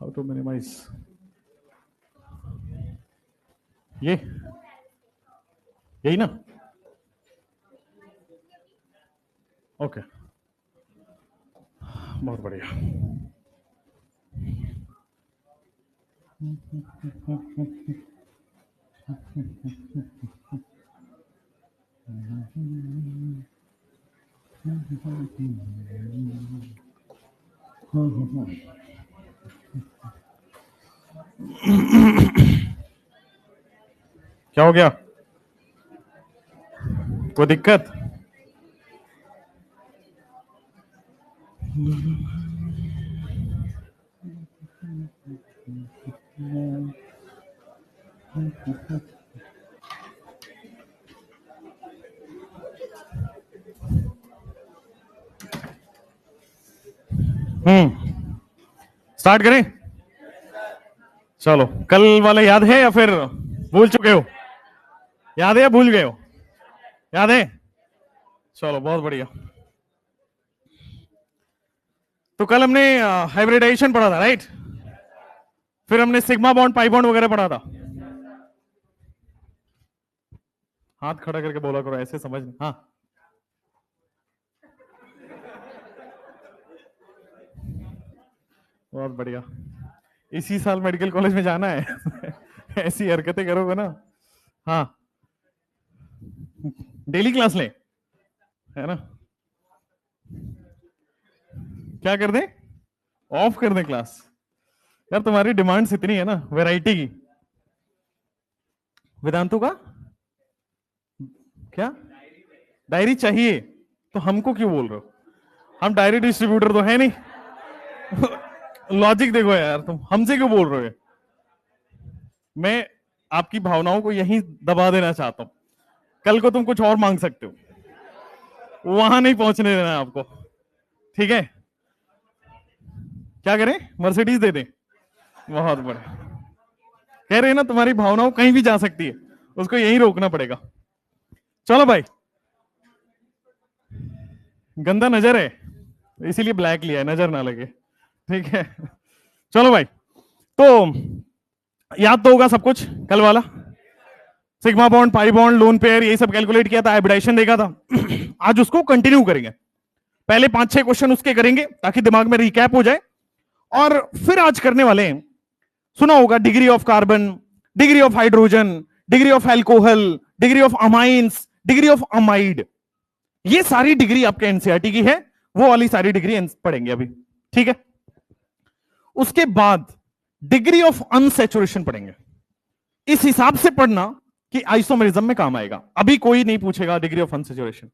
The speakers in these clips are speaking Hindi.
हाउ टू मिनिमाइज ये यही ना। ओके बहुत बढ़िया। क्या हो गया? कोई दिक्कत? स्टार्ट करें? चलो, कल वाला याद है या फिर भूल चुके हो? याद है या भूल गए हो? याद है? चलो बहुत बढ़िया। तो कल हमने हाइब्रिडाइजेशन पढ़ा था, राइट? फिर हमने सिग्मा बॉन्ड, पाई बॉन्ड वगैरह पढ़ा था। हाथ खड़ा करके बोला करो, ऐसे समझ। हाँ, बहुत बढ़िया। इसी साल मेडिकल कॉलेज में जाना है। ऐसी हरकतें करोगे ना। हाँ, डेली क्लास ले, है ना? क्या कर दें? ऑफ कर दें क्लास? यार तुम्हारी डिमांड्स इतनी है ना वैरायटी की। वेदांतु का क्या? डायरी चाहिए? तो हमको क्यों बोल रहे हो? हम डायरी डिस्ट्रीब्यूटर तो है नहीं। लॉजिक देखो यार, तुम हमसे क्यों बोल रहे हो? मैं आपकी भावनाओं को यहीं दबा देना चाहता हूं। कल को तुम कुछ और मांग सकते हो, वहां नहीं पहुंचने देना आपको, ठीक है? क्या करें? मर्सिडीज दे दें? बहुत बढ़िया। कह रहे हैं ना, तुम्हारी भावनाओं कहीं भी जा सकती है, उसको यहीं रोकना पड़ेगा। चलो भाई, गंदा नजर है इसीलिए ब्लैक लिया है, नजर ना लगे, ठीक है? चलो भाई, तो याद तो होगा सब कुछ कल वाला। Sigma bond, pi bond, lone pair, ये सब कैलकुलेट किया था, हाइब्रिडाइजेशन देखा था। आज उसको कंटिन्यू करेंगे। पहले 5-6 क्वेश्चन उसके करेंगे ताकि दिमाग में रिकैप हो जाए। और फिर आज करने वाले हैं, सुना होगा degree of carbon, degree of hydrogen, degree of alcohol, degree of amines, degree of amide. ये सारी डिग्री आपके एनसीईआरटी की है, वो वाली सारी डिग्री पढ़ेंगे अभी, ठीक है? उसके बाद डिग्री ऑफ अनसैचुरेशन पढ़ेंगे। इस हिसाब से पढ़ना कि आइसोमेरिज्म में काम आएगा। अभी कोई नहीं पूछेगा डिग्री ऑफ अनसैचुरेशन,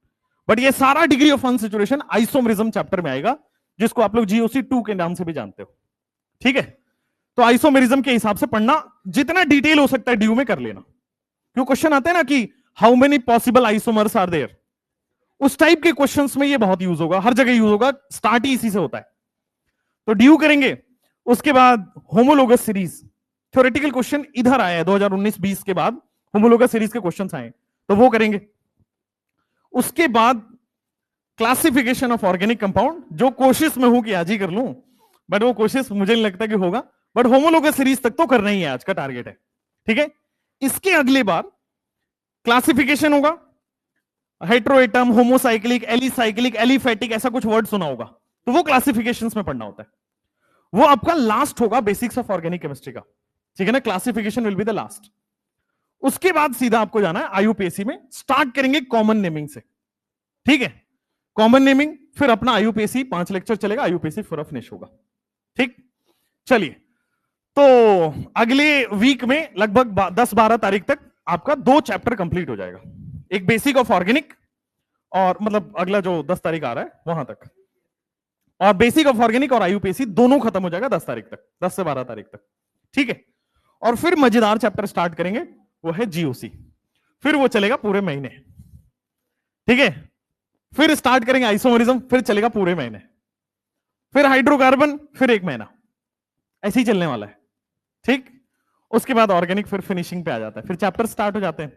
बट ये सारा degree of unsaturation isomerism chapter में आएगा, जिसको आप लोग जीओसी 2 के नाम से भी जानते हो, ठीक है? तो आइसोमेरिज्म के हिसाब से पढ़ना, जितना डिटेल हो सकता है ड्यू में कर लेना। क्यों क्वेश्चन आते हैं ना कि how many possible isomers are there, उस टाइप के क्वेश्चंस में ये बहुत यूज होगा, हर जगह यूज होगा, स्टार्ट ही इसी से होता है। तो ड्यू करेंगे। उसके बाद होमोलोगस सीरीज, थ्योरेटिकल क्वेश्चन इधर आया है 2019-20 के बाद, होमोलोगस सीरीज के क्वेश्चंस आए, तो वो करेंगे। उसके बाद क्लासिफिकेशन ऑफ ऑर्गेनिक कंपाउंड, जो कोशिश में हूं कि आज ही कर लूं, बट वो कोशिश मुझे नहीं लगता कि होगा, बट होमोलोगस सीरीज तक तो करना ही है, आज का टारगेट है, ठीक है? इसके अगले बार क्लासिफिकेशन होगा, हेट्रोएटम, होमोसाइक्लिक, एलिसाइक्लिक, एलिफेटिक, ऐसा कुछ वर्ड सुना होगा, तो वो क्लासिफिकेशंस में पढ़ना होता है। वो आपका लास्ट होगा बेसिक्स ऑफ ऑर्गेनिक केमिस्ट्री का, ठीक है ना? Classification will be the last. उसके बाद सीधा आपको जाना है आईयूपीएससी में, स्टार्ट करेंगे कॉमन नेमिंग से, ठीक है? कॉमन नेमिंग, फिर अपना आईयूपीएससी 5 लेक्चर चलेगा, आईयूपीएससी फुल फिनिश होगा, ठीक? चलिए, तो अगले वीक में लगभग 10-12 तारीख तक आपका 2 चैप्टर कंप्लीट हो जाएगा, एक बेसिक ऑफ ऑर्गेनिक, और मतलब अगला जो 10 तारीख आ रहा है वहां तक, और बेसिक ऑफ ऑर्गेनिक और आईयूपीएससी दोनों खत्म हो जाएगा 10 तारीख तक, 10 से 12 तारीख तक, ठीक है? और फिर मजेदार चैप्टर स्टार्ट करेंगे, वो है जीओसी, फिर वो चलेगा पूरे महीने, ठीक है? फिर स्टार्ट करेंगे आइसोमेरिज्म, फिर चलेगा पूरे महीने, फिर हाइड्रोकार्बन, फिर 1 महीना, ऐसे ही चलने वाला है, ठीक? उसके बाद ऑर्गेनिक फिर फिनिशिंग पे आ जाता है, फिर चैप्टर स्टार्ट हो जाते हैं,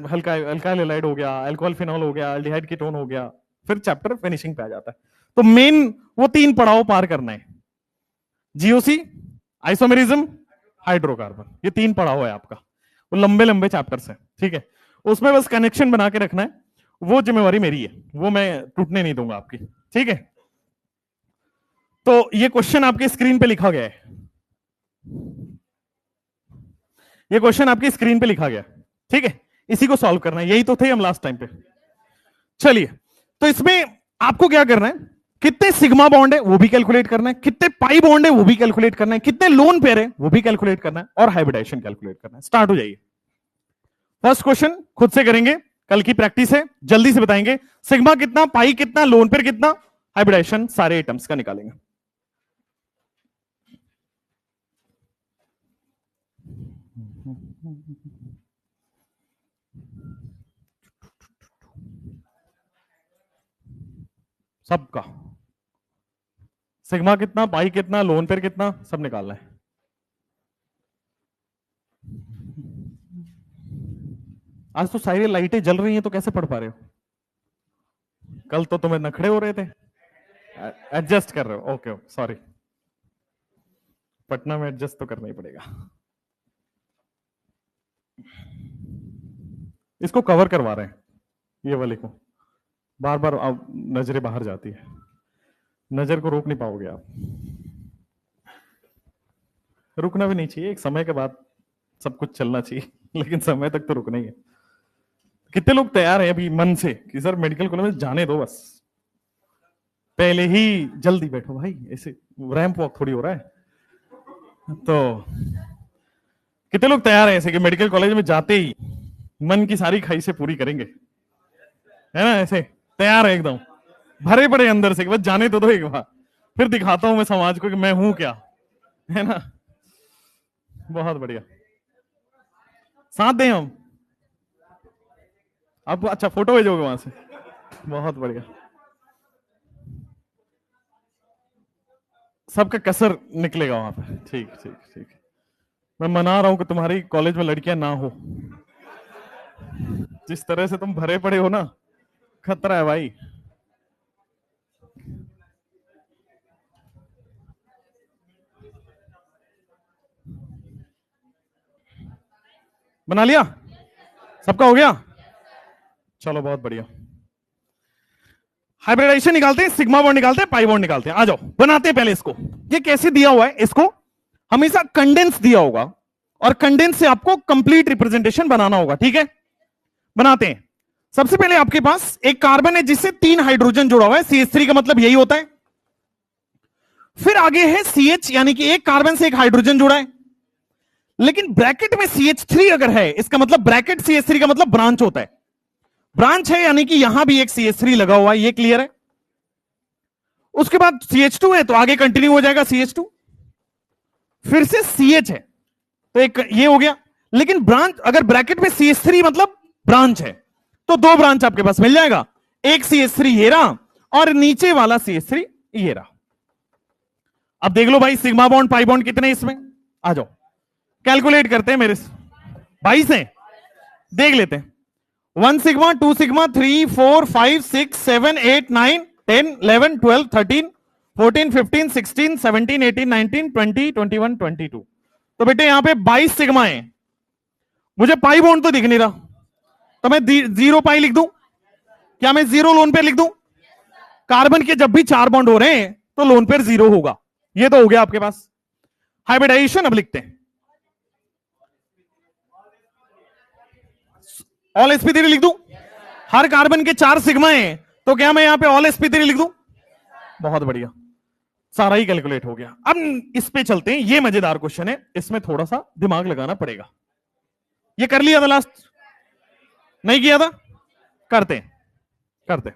हल्का अल्काइल हैलाइड हो गया, अल्कोहल फिनॉल हो गया, एल्डिहाइड कीटोन हो गया, फिर चैप्टर फिनिशिंग पे आ जाता है। तो मेन वो 3 पड़ाव पार करना है, जीओसी, आइसोमेरिज्म, हाइड्रोकार्बन, ये 3 पढ़ा हुआ है आपका, वो लंबे लंबे चैप्टर्स हैं, ठीक है, उसमें बस कनेक्शन बना के रखना है, वो जिम्मेवारी मेरी है, वो मैं टूटने नहीं दूंगा आपकी, ठीक है। तो ये क्वेश्चन आपके स्क्रीन पे लिखा गया है, ये क्वेश्चन आपकी स्क्रीन पे लिखा गया, ठीक है, इसी को सॉल्व करना है, यही तो थे हम लास्ट टाइम पे। चलिए, तो इसमें आपको क्या करना है, कितने सिग्मा बॉन्ड है वो भी कैलकुलेट करना है, कितने पाई बॉन्ड है वो भी कैलकुलेट करना है, कितने लोन पेयर है वो भी कैलकुलेट करना है, और हाइब्रिडाइजेशन कैलकुलेट करना है। स्टार्ट हो जाइए। फर्स्ट क्वेश्चन खुद से करेंगे, कल की प्रैक्टिस है, जल्दी से बताएंगे सिग्मा कितना, पाई कितना, लोन पेयर कितना, हाइब्रिडाइजेशन सारे आइटम्स का निकालेंगे। सबका सिग्मा कितना, पाई कितना, लोन पेयर कितना, सब निकालना है। आज तो सारी लाइटें जल रही हैं, तो कैसे पढ़ पा रहे हो? कल तो तुम्हें नखड़े हो रहे थे, एडजस्ट कर रहे हो, ओके सॉरी, पटना में एडजस्ट तो करना ही पड़ेगा। इसको कवर करवा रहे हैं, ये वाले को, बार बार नजरें बाहर जाती है, नजर को रोक नहीं पाओगे आप, रुकना भी नहीं चाहिए, एक समय के बाद सब कुछ चलना चाहिए, लेकिन समय तक तो रुकना ही है। कितने लोग तैयार हैं अभी मन से कि सर मेडिकल कॉलेज में जाने दो, बस पहले ही जल्दी बैठो भाई, ऐसे रैंप वॉक थोड़ी हो रहा है। तो कितने लोग तैयार हैं ऐसे कि मेडिकल कॉलेज में जाते ही मन की सारी ख्वाहिशें पूरी करेंगे, है ना, ऐसे तैयार है एकदम, भरे पड़े अंदर से कि बस जाने तो दो एक बार, फिर दिखाता हूं मैं समाज को कि मैं हूं क्या, है ना। बहुत बढ़िया, साथ दें हम आप, अच्छा फोटो भेजोगे वहां से, बहुत बढ़िया, सबका कसर निकलेगा वहां पे, ठीक ठीक ठीक। मैं मना रहा हूं कि तुम्हारी कॉलेज में लड़कियां ना हो, जिस तरह से तुम भरे पड़े हो ना, खतरा है भाई। बना लिया, सबका हो गया, चलो बहुत बढ़िया। हाइब्रिडाइजेशन निकालते हैं, सिग्मा बॉन्ड निकालते हैं, पाई बॉन्ड निकालते हैं, आ जाओ बनाते हैं पहले इसको। ये कैसे दिया हुआ है, इसको हमेशा कंडेंस दिया होगा, और कंडेंस से आपको कंप्लीट रिप्रेजेंटेशन बनाना होगा, ठीक है, बनाते हैं। सबसे पहले आपके पास एक कार्बन है जिससे 3 हाइड्रोजन जुड़ा हुआ है, CH3 का मतलब यही होता है। फिर आगे है CH, यानी कि एक कार्बन से एक हाइड्रोजन जुड़ा है, लेकिन ब्रैकेट में CH3 अगर है, इसका मतलब ब्रैकेट CH3 का मतलब ब्रांच होता है, ब्रांच है यानी कि यहां भी एक CH3 लगा हुआ है, ये क्लियर है। उसके बाद CH2 है तो आगे कंटिन्यू हो जाएगा CH2, फिर से CH है तो एक ये हो गया, लेकिन ब्रांच अगर ब्रैकेट में CH3 मतलब ब्रांच है तो 2 ब्रांच आपके पास मिल जाएगा, एक CH3 ये रहा और नीचे वाला CH3 ये रहा। अब देख लो भाई सिग्मा बॉन्ड पाई बॉन्ड कितने इसमें, आ जाओ कैलकुलेट करते हैं, मेरे 22 हैं, देख लेते हैं। 1 सिग्मा, 2 सिग्मा, 3 4 5 6 7 8 9 10 11 12 13 14 15 16 17 18 19 20 21 22। तो बेटे यहां पे 22 सिग्मा है, मुझे पाई बॉन्ड तो दिख नहीं रहा, तो मैं 0 पाई लिख दूं, क्या मैं 0 लोन पेयर लिख दूं? कार्बन के जब भी 4 बॉन्ड हो रहे हैं तो लोन पेयर 0 होगा, ये तो हो गया आपके पास। हाइब्रिडाइजेशन अब लिखते हैं, ऑल sp3 लिख दूं, हर कार्बन के 4 सिग्मा हैं तो क्या मैं यहां पे ऑल sp3 लिख दूं? बहुत बढ़िया, सारा ही कैलकुलेट हो गया। अब इस पे चलते हैं, ये मजेदार क्वेश्चन है, इसमें थोड़ा सा दिमाग लगाना पड़ेगा। ये कर लिया था लास्ट, नहीं किया था, करते करते।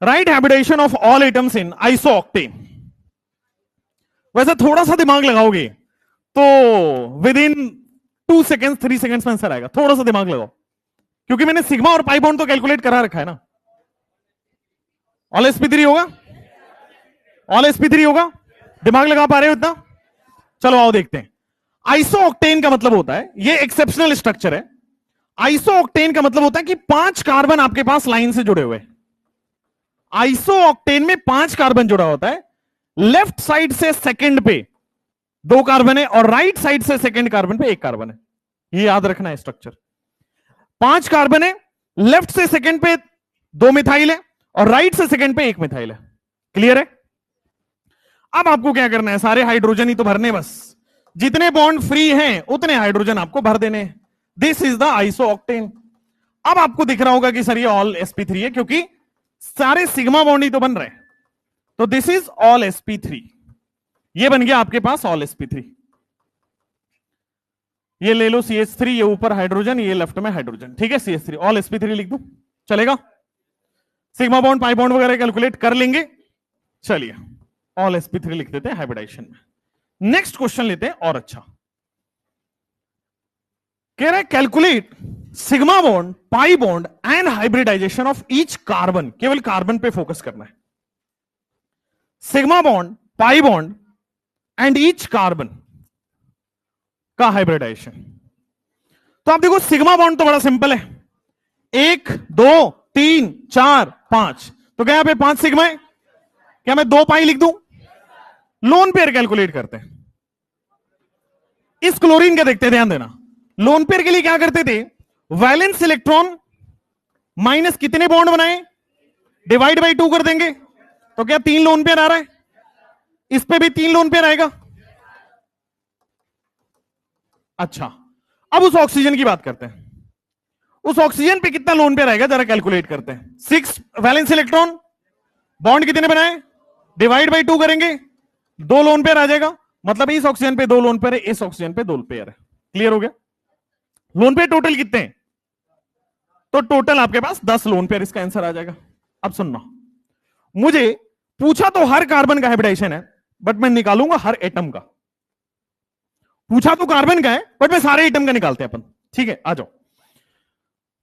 Right hybridisation of all items in isooctane. वैसे थोड़ा सा दिमाग लगाओगे तो विद इन 2 सेकेंड 3 सेकेंड्स में आंसर आएगा, थोड़ा सा दिमाग लगाओ, क्योंकि मैंने सिग्मा और पाई बॉन्ड तो कैलकुलेट करा रखा है ना। ऑल sp3 होगा, ऑल sp3 होगा, दिमाग लगा पा रहे हो इतना? चलो आओ देखते हैं। आइसोऑक्टेन का मतलब होता है, ये एक्सेप्शनल स्ट्रक्चर है, आइसोऑक्टेन का मतलब होता है कि 5 कार्बन आपके पास लाइन से जुड़े हुए। आइसोऑक्टेन में 5 कार्बन जुड़ा होता है, लेफ्ट साइड से सेकंड पे 2 कार्बन है और राइट साइड से सेकंड कार्बन पे 1 कार्बन है। ये याद रखना है स्ट्रक्चर। 5 कार्बन है, लेफ्ट से सेकंड पे 2 मिथाइल है और राइट से सेकंड पे 1 मिथाइल है। क्लियर है? अब आपको क्या करना है, सारे हाइड्रोजन ही तो भरने, बस जितने बॉन्ड फ्री हैं उतने हाइड्रोजन आपको भर देने। This is the isooctane. अब आपको दिख रहा होगा कि सर ये ऑल sp3 है, क्योंकि सारे सिग्मा बॉन्ड ही तो बन रहे हैं। तो दिस इज ऑल sp3। ये बन गया आपके पास ऑल sp3। ये ले लो CH3, ये ऊपर हाइड्रोजन, ये लेफ्ट में हाइड्रोजन। ठीक है, CH3 ऑल sp3 लिख दो, चलेगा? सिग्मा बॉन्ड पाई बॉन्ड वगैरह कैलकुलेट कर लेंगे। चलिए ऑल sp3 लिख देते हैं हाइब्रिडाइजेशन में। नेक्स्ट क्वेश्चन लेते हैं और अच्छा, कह रहा है calculate sigma bond, pi bond and hybridization of each carbon. केवल कार्बन पे फोकस करना है। Sigma bond, pi bond and each carbon का हाइब्रिडाइजेशन। तो आप देखो सिग्मा बॉन्ड तो बड़ा सिंपल है, 1 2 3 4 5। तो क्या यहां पे 5 सिग्मा है? क्या मैं 2 पाई लिख दूं? लोन पेयर कैलकुलेट करते हैं। इस क्लोरीन का देखते हैं, ध्यान देना। लोन पेयर के लिए क्या करते थे, वैलेंस इलेक्ट्रॉन माइनस कितने बॉन्ड बनाए, डिवाइड बाई 2 कर देंगे। तो क्या 3 लोन पेयर आ रहा है? इस पे भी 3 लोन पेयर आएगा। अच्छा, अब उस ऑक्सीजन की बात करते हैं। उस ऑक्सीजन पे कितना लोन पेयर आएगा जरा कैलकुलेट करते हैं। 6 वैलेंस इलेक्ट्रॉन, बॉन्ड कितने बनाए, डिवाइड बाई 2 करेंगे, 2 लोन पेयर आ जाएगा। मतलब इस ऑक्सीजन पे 2 लोन पेयर है, इस ऑक्सीजन पे 2 पेयर है। क्लियर हो गया? लोन पेयर टोटल कितने हैं? तो टोटल आपके पास 10 लोन पेयर, इसका आंसर आ जाएगा। अब सुनना, मुझे पूछा तो हर कार्बन का हाइब्रिडाइजेशन है, बट मैं निकालूंगा हर एटम का। पूछा तो कार्बन का है, बट मैं सारे एटम का निकालते हैं अपन। ठीक है, आ जाओ।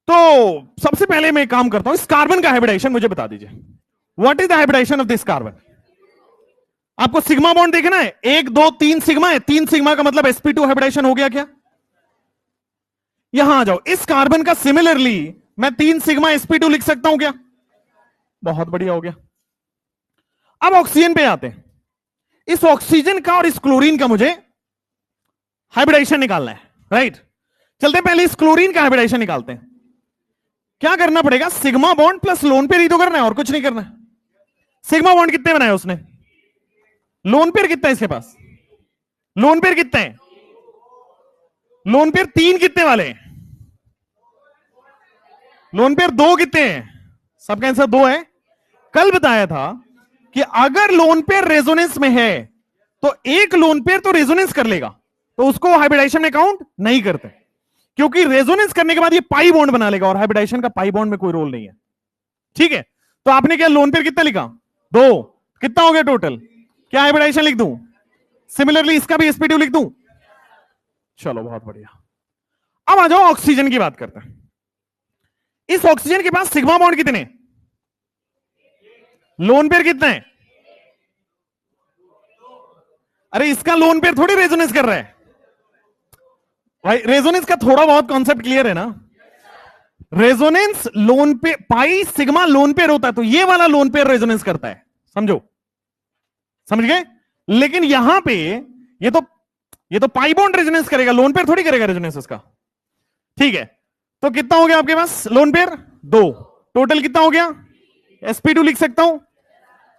तो सबसे पहले मैं काम करता हूं, इस कार्बन का हाइब्रिडाइजेशन मुझे बता दीजिए। What is the hybridization of this carbon? आपको सिग्मा बॉन्ड देखना है, 1 2 3 सिग्मा है। 3 सिग्मा का मतलब sp2 हाइब्रिडाइजेशन हो गया क्या? यहां आ जाओ, इस कार्बन का सिमिलरली मैं 3 सिग्मा sp2 लिख सकता हूं क्या? बहुत बढ़िया हो गया। अब ऑक्सीजन पे आते हैं। इस ऑक्सीजन का और इस क्लोरीन का मुझे हाइब्रिडाइजेशन निकालना है, राइट? चलते हैं पहले इस क्लोरीन का हाइब्रिडाइजेशन निकालते हैं। क्या करना पड़ेगा, sigma bond plus lone pair ही तो करना है, और कुछ नहीं करना है। सिग्मा बॉन्ड कितने बनाए उसने, लोन पेयर कितना है इसके पास, लोन पेयर कितने हैं, लोन पेयर 3 कितने वाले हैं, लोन पेयर 2 कितने हैं? सबका आंसर 2 है। कल बताया था कि अगर लोन पेयर रेजोनेंस में है तो एक लोन पेयर तो रेजोनेंस कर लेगा, तो उसको हाइब्रिडाइजेशन में काउंट नहीं करते, क्योंकि रेजोनेंस करने के बाद ये पाई बॉन्ड बना लेगा और हाइब्रिडाइजेशन का पाई बॉन्ड में कोई रोल नहीं है। ठीक है, तो आपने क्या लोन पेयर कितना लिखा, 2, कितना हो गया टोटल? क्या हाइब्रिडाइजेशन लिख दूं? सिमिलरली इसका भी sp2 लिख दूं? चलो बहुत बढ़िया। अब आ जाओ ऑक्सीजन की बात करते हैं। इस ऑक्सीजन के पास सिग्मा बॉन्ड कितने, लोन पेयर कितना है? अरे इसका लोन पेयर थोड़ी रेजोनेंस कर रहा है भाई। रेजोनेंस का थोड़ा बहुत कॉन्सेप्ट क्लियर है ना? रेजोनेंस लोन पे पाई सिग्मा लोन पेयर होता है, तो ये वाला लोन पेयर रेजोनेंस करता है, समझो, समझ गए? लेकिन यहां पे ये तो पाई बॉन्ड रेजोनेंस करेगा, लोन पेयर थोड़ी करेगा रेजोनेंस उसका। ठीक है, तो कितना हो गया आपके पास लोन पेयर? 2। टोटल कितना हो गया? sp2 लिख सकता हूं,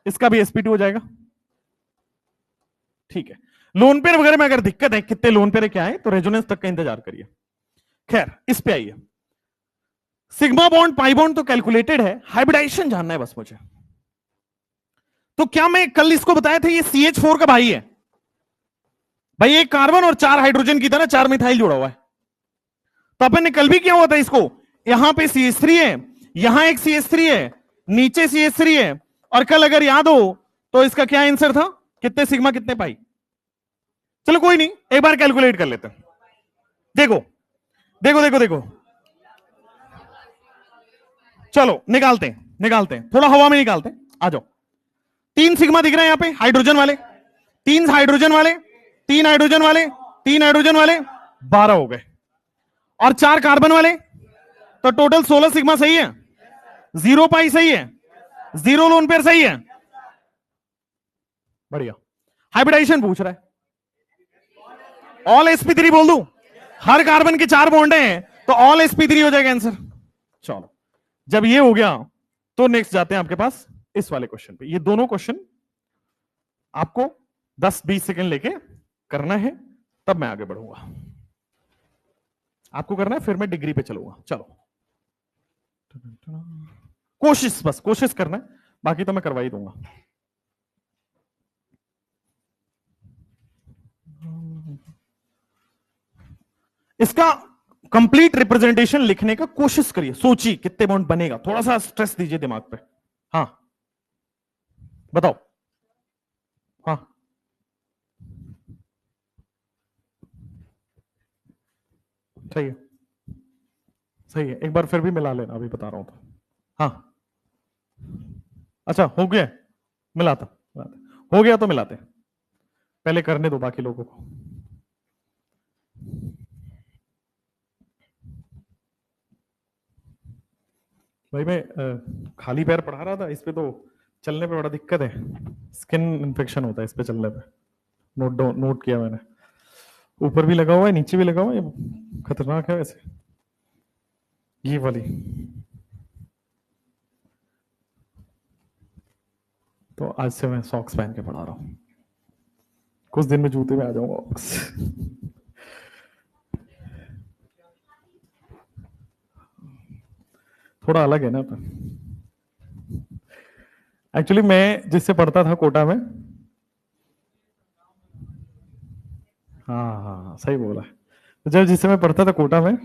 इसका भी sp2 हो जाएगा। ठीक है, लोन पेयर वगैरह में अगर दिक्कत है कितने लोन पेयर क्या है, तो रेजोनेंस तक का इंतजार करिए। खैर, इस पे आइए। सिग्मा बॉन्ड पाई बॉन्ड तो कैलकुलेटेड है, हाइब्रिडाइजेशन जानना है बस मुझे। तो क्या मैं कल इसको बताया था ये CH4 का भाई है भाई, एक कार्बन और 4 हाइड्रोजन की तरह 4 मिथाइल जुड़ा हुआ है। तो अपन ने कल भी किया हुआ था इसको, यहां पे CH3 है, यहां एक CH3 है, नीचे CH3 है, और कल अगर याद हो तो इसका क्या आंसर था, कितने सिग्मा कितने पाई। चलो कोई नहीं, एक बार कैलकुलेट कर लेते हैं। देखो देखो देखो देखो, चलो निकालते हैं थोड़ा हवा में निकालते हैं। आ जाओ, 3 सिग्मा दिख रहे हैं यहां पे, हाइड्रोजन वाले, 3 हाइड्रोजन वाले, 3 हाइड्रोजन वाले, 3 हाइड्रोजन वाले, 12 हो गए, और 4 कार्बन वाले, तो टोटल 16 सिग्मा सही है, 0 पाई सही है, 0 लोन पेयर सही है। बढ़िया। हाइब्रिडाइजेशन पूछ रहा है, ऑल sp3 बोल दूं, हर कार्बन के 4 बॉन्ड हैं तो ऑल sp3 हो जाएगा आंसर। चलो जब ये हो गया तो नेक्स्ट जाते हैं आपके पास इस वाले क्वेश्चन पे। ये दोनों क्वेश्चन आपको 10-20 सेकंड लेके करना है, तब मैं आगे बढ़ूंगा। आपको करना है, फिर मैं डिग्री पे चलूंगा। चलो कोशिश, बस कोशिश करना है, बाकी तो मैं करवा ही दूंगा। इसका कंप्लीट रिप्रेजेंटेशन लिखने का कोशिश करिए, सोचिए कितने बॉन्ड बनेगा, थोड़ा सा स्ट्रेस दीजिए दिमाग पे। हाँ बताओ। हाँ सही है, सही है, एक बार फिर भी मिला लेना, अभी बता रहा हूं तो। हाँ अच्छा हो गया, मिलाता हो गया तो मिलाते, पहले करने दो बाकी लोगों को। भाई मैं खाली पैर पढ़ा रहा था, इस पे तो चलने पे बड़ा दिक्कत है, स्किन इन्फेक्शन होता है इस पे चलने पे। नोट किया मैंने, ऊपर भी लगा हुआ है नीचे भी लगा हुआ है, ये खतरनाक है वैसे ये वाली। तो आज से मैं सॉक्स पहन के पढ़ा रहा हूं, कुछ दिन में जूते में आ जाऊंगा वापस। थोड़ा अलग है ना अपन। एक्चुअली मैं जिससे पढ़ता था कोटा में, हाँ हाँ सही बोला, तो जब जिससे मैं पढ़ता था कोटा में,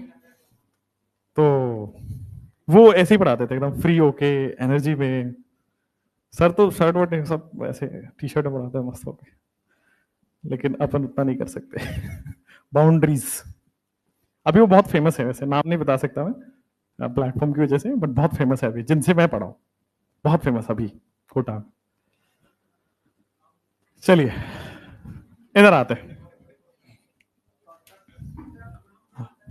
तो वो ऐसे ही पढ़ाते थे एकदम फ्री होके, एनर्जी में। सर तो शर्ट वर्ट सब ऐसे टी शर्ट में पढ़ाते हैं मस्त होके, लेकिन अपन उतना नहीं कर सकते। बाउंड्रीज। अभी वो बहुत फेमस है, वैसे नाम नहीं बता सकता मैं प्लेटफॉर्म की वजह से, बट बहुत फेमस है अभी, जिनसे मैं पढ़ा हूं बहुत फेमस अभी कोटा में। चलिए इधर आते हैं।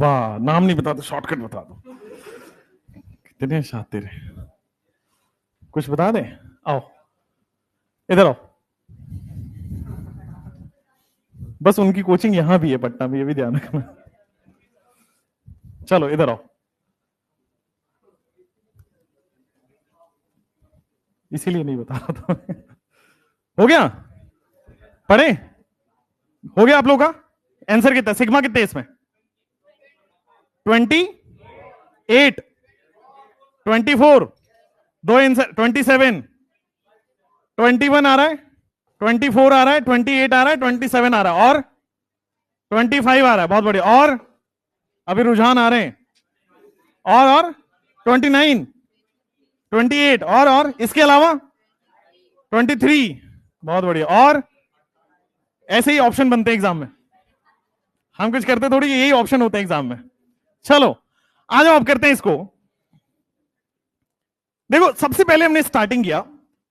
वाह, नाम नहीं बता दो, शॉर्टकट बता दो, कितने शातिर हैं। कुछ बता दें, आओ इधर आओ। बस उनकी कोचिंग यहां भी है पटना में, ये भी ध्यान रखना। चलो इधर आओ, इसीलिए नहीं बता रहा था। हो गया, पढ़े, हो गया आप लोग का आंसर कितना, सिग्मा कितने इसमें, 28, 24, दो आंसर, 27, 21 आ रहा है, 24 आ रहा है, 28 आ रहा है, 27 आ रहा है, और 25 आ रहा है, बहुत बढ़िया। और अभी रुझान आ रहे हैं, और 29, 28, और इसके अलावा 23, बहुत बढ़िया। और ऐसे ही ऑप्शन बनते हैं एग्जाम में, हम कुछ करते थोड़ी, यही ऑप्शन होते हैं एग्जाम में। चलो आ जाओ, अब करते हैं इसको। देखो सबसे पहले हमने स्टार्टिंग किया,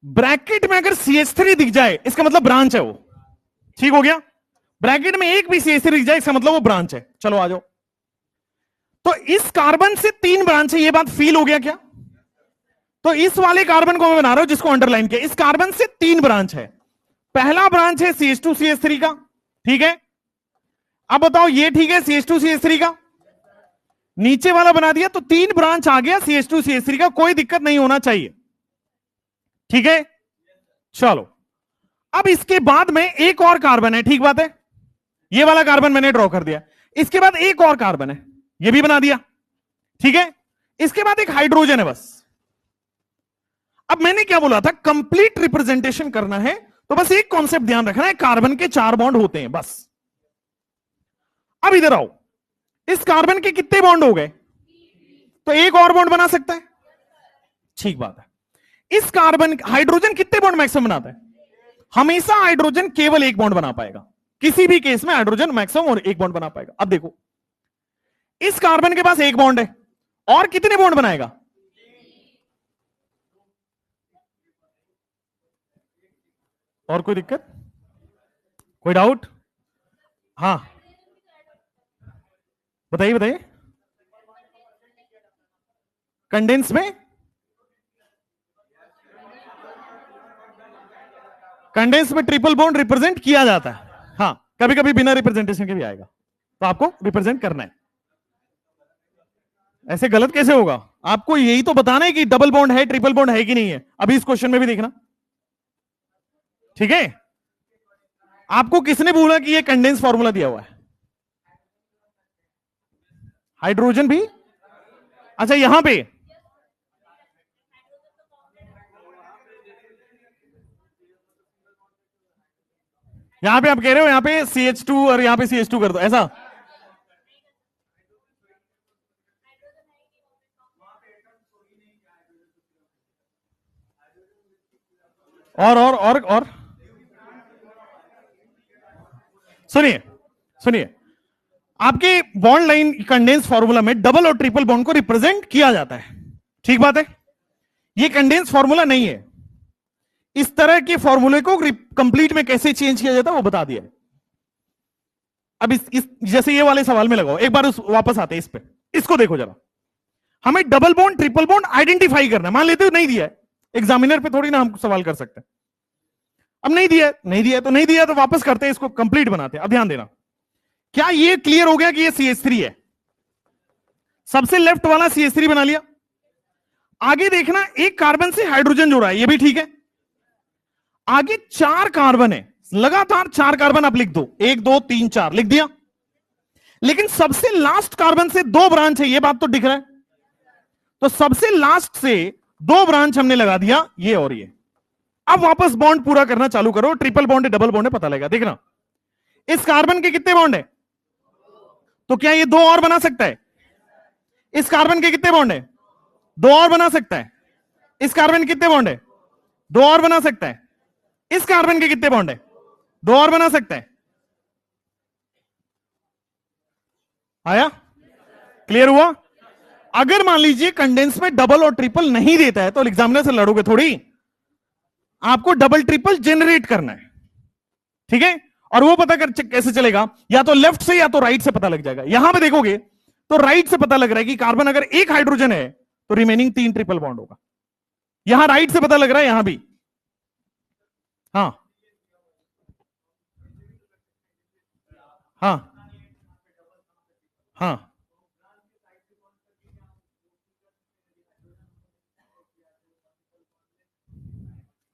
ब्रैकेट में अगर CH3 दिख जाए इसका मतलब ब्रांच है वो, ठीक हो गया। ब्रैकेट में एक भी CH3 दिख जाए इसका मतलब वो ब्रांच है। चलो आ जाओ, तो इस कार्बन से 3 ब्रांच है, ये बात फील हो गया क्या। तो इस वाले कार्बन को मैं बना रहा हूं जिसको अंडरलाइन किया, इस कार्बन से 3 ब्रांच है। पहला ब्रांच है CH2 CH3 का, ठीक है। अब बताओ ये ठीक है CH2 CH3 का, नीचे वाला बना दिया तो 3 ब्रांच आ गया CH2 CH3 का, कोई दिक्कत नहीं होना चाहिए, ठीक है। चलो अब इसके बाद में एक और कार्बन है, ठीक बात है, ये वाला कार्बन मैंने ड्रॉ कर दिया। इसके बाद एक और कार्बन है, ये भी बना दिया, ठीक है। इसके बाद एक हाइड्रोजन है बस। अब मैंने क्या बोला था, कंप्लीट रिप्रेजेंटेशन करना है तो बस एक कॉन्सेप्ट ध्यान रखना है, कार्बन के 4 बॉन्ड होते हैं बस। अब इधर आओ, इस कार्बन के कितने बॉन्ड हो गए, तो एक और बॉन्ड बना सकता है, ठीक बात है। इस कार्बन, हाइड्रोजन कितने बॉन्ड मैक्सिमम बनाता है, हमेशा हाइड्रोजन केवल एक बॉन्ड बना पाएगा, किसी भी केस में हाइड्रोजन मैक्सिमम और एक बॉन्ड बना पाएगा। अब देखो इस कार्बन के पास एक बॉन्ड है, और कितने बॉन्ड बनाएगा, और कोई दिक्कत, कोई डाउट, हाँ बताइए बताइए। कंडेंस में कंडेंस में ट्रिपल बॉन्ड रिप्रेजेंट किया जाता है, हाँ कभी कभी बिना रिप्रेजेंटेशन के भी आएगा, तो आपको रिप्रेजेंट करना है। ऐसे गलत कैसे होगा? आपको यही तो बताना है कि डबल बॉन्ड है ट्रिपल बॉन्ड है कि नहीं है। अभी इस क्वेश्चन में भी देखना, ठीक है। आपको किसने बोला कि ये कंडेंस फॉर्मूला दिया हुआ है? हाइड्रोजन भी, अच्छा यहां पे आप कह रहे हो यहां पे CH2 और यहां पे CH2 कर दो ऐसा? और सुनिए सुनिए, आपके बॉन्ड लाइन कंडेंस फॉर्मूला में डबल और ट्रिपल बॉन्ड को रिप्रेजेंट किया जाता है, ठीक बात है। ये कंडेंस फॉर्मूला नहीं है। इस तरह के फॉर्मूले को कंप्लीट में कैसे चेंज किया जाता है वो बता दिया। अब इस जैसे ये वाले सवाल में लगाओ, एक बार वापस आते हैं इस पे, इसको देखो जरा। हमें double bond triple bond identify करना है। मान लेते हो नहीं दिया है, एग्जामिनर पे थोड़ी ना हम सवाल कर सकते हैं। अब नहीं दिया तो नहीं दिया, तो वापस करते हैं, इसको कंप्लीट बनाते हैं। अब ध्यान देना, क्या ये क्लियर हो गया कि ये CH3 है? सबसे लेफ्ट वाला CH3 बना लिया। आगे देखना, एक कार्बन से हाइड्रोजन जुड़ा है, ये भी ठीक है। आगे 4 कार्बन है, लगातार 4 कार्बन आप लिख दो, 1 2 3 4 लिख दिया। लेकिन सबसे लास्ट कार्बन से 2 ब्रांच है, ये बात तो दिख रहा है। तो सबसे लास्ट से 2 ब्रांच हमने लगा दिया, ये और ये। अब वापस बॉन्ड पूरा करना चालू करो। ट्रिपल बॉन्ड है डबल बॉन्ड है पता लगेगा। देखना, इस कार्बन के कितने बॉन्ड है? तो क्या ये 2 और बना सकता है? इस कार्बन के कितने बॉन्ड है? 2 और बना सकता है। इस कार्बन के कितने बॉन्ड है? 2 और बना सकता है। इस कार्बन के कितने बॉन्ड है? 2 और बना सकता है। आया? क्लियर हुआ? अगर मान लीजिए कंडेंस में डबल और ट्रिपल नहीं देता है तो एग्जामिनर से लड़ोगे थोड़ी, आपको डबल ट्रिपल जनरेट करना है, ठीक है। और वो पता कर कैसे चलेगा? या तो लेफ्ट से या तो राइट से पता लग जाएगा। यहां पे देखोगे तो राइट से पता लग रहा है कि कार्बन अगर एक हाइड्रोजन है तो रिमेनिंग 3 ट्रिपल बॉन्ड होगा। यहां राइट से पता लग रहा है, यहां भी। हाँ हाँ हाँ,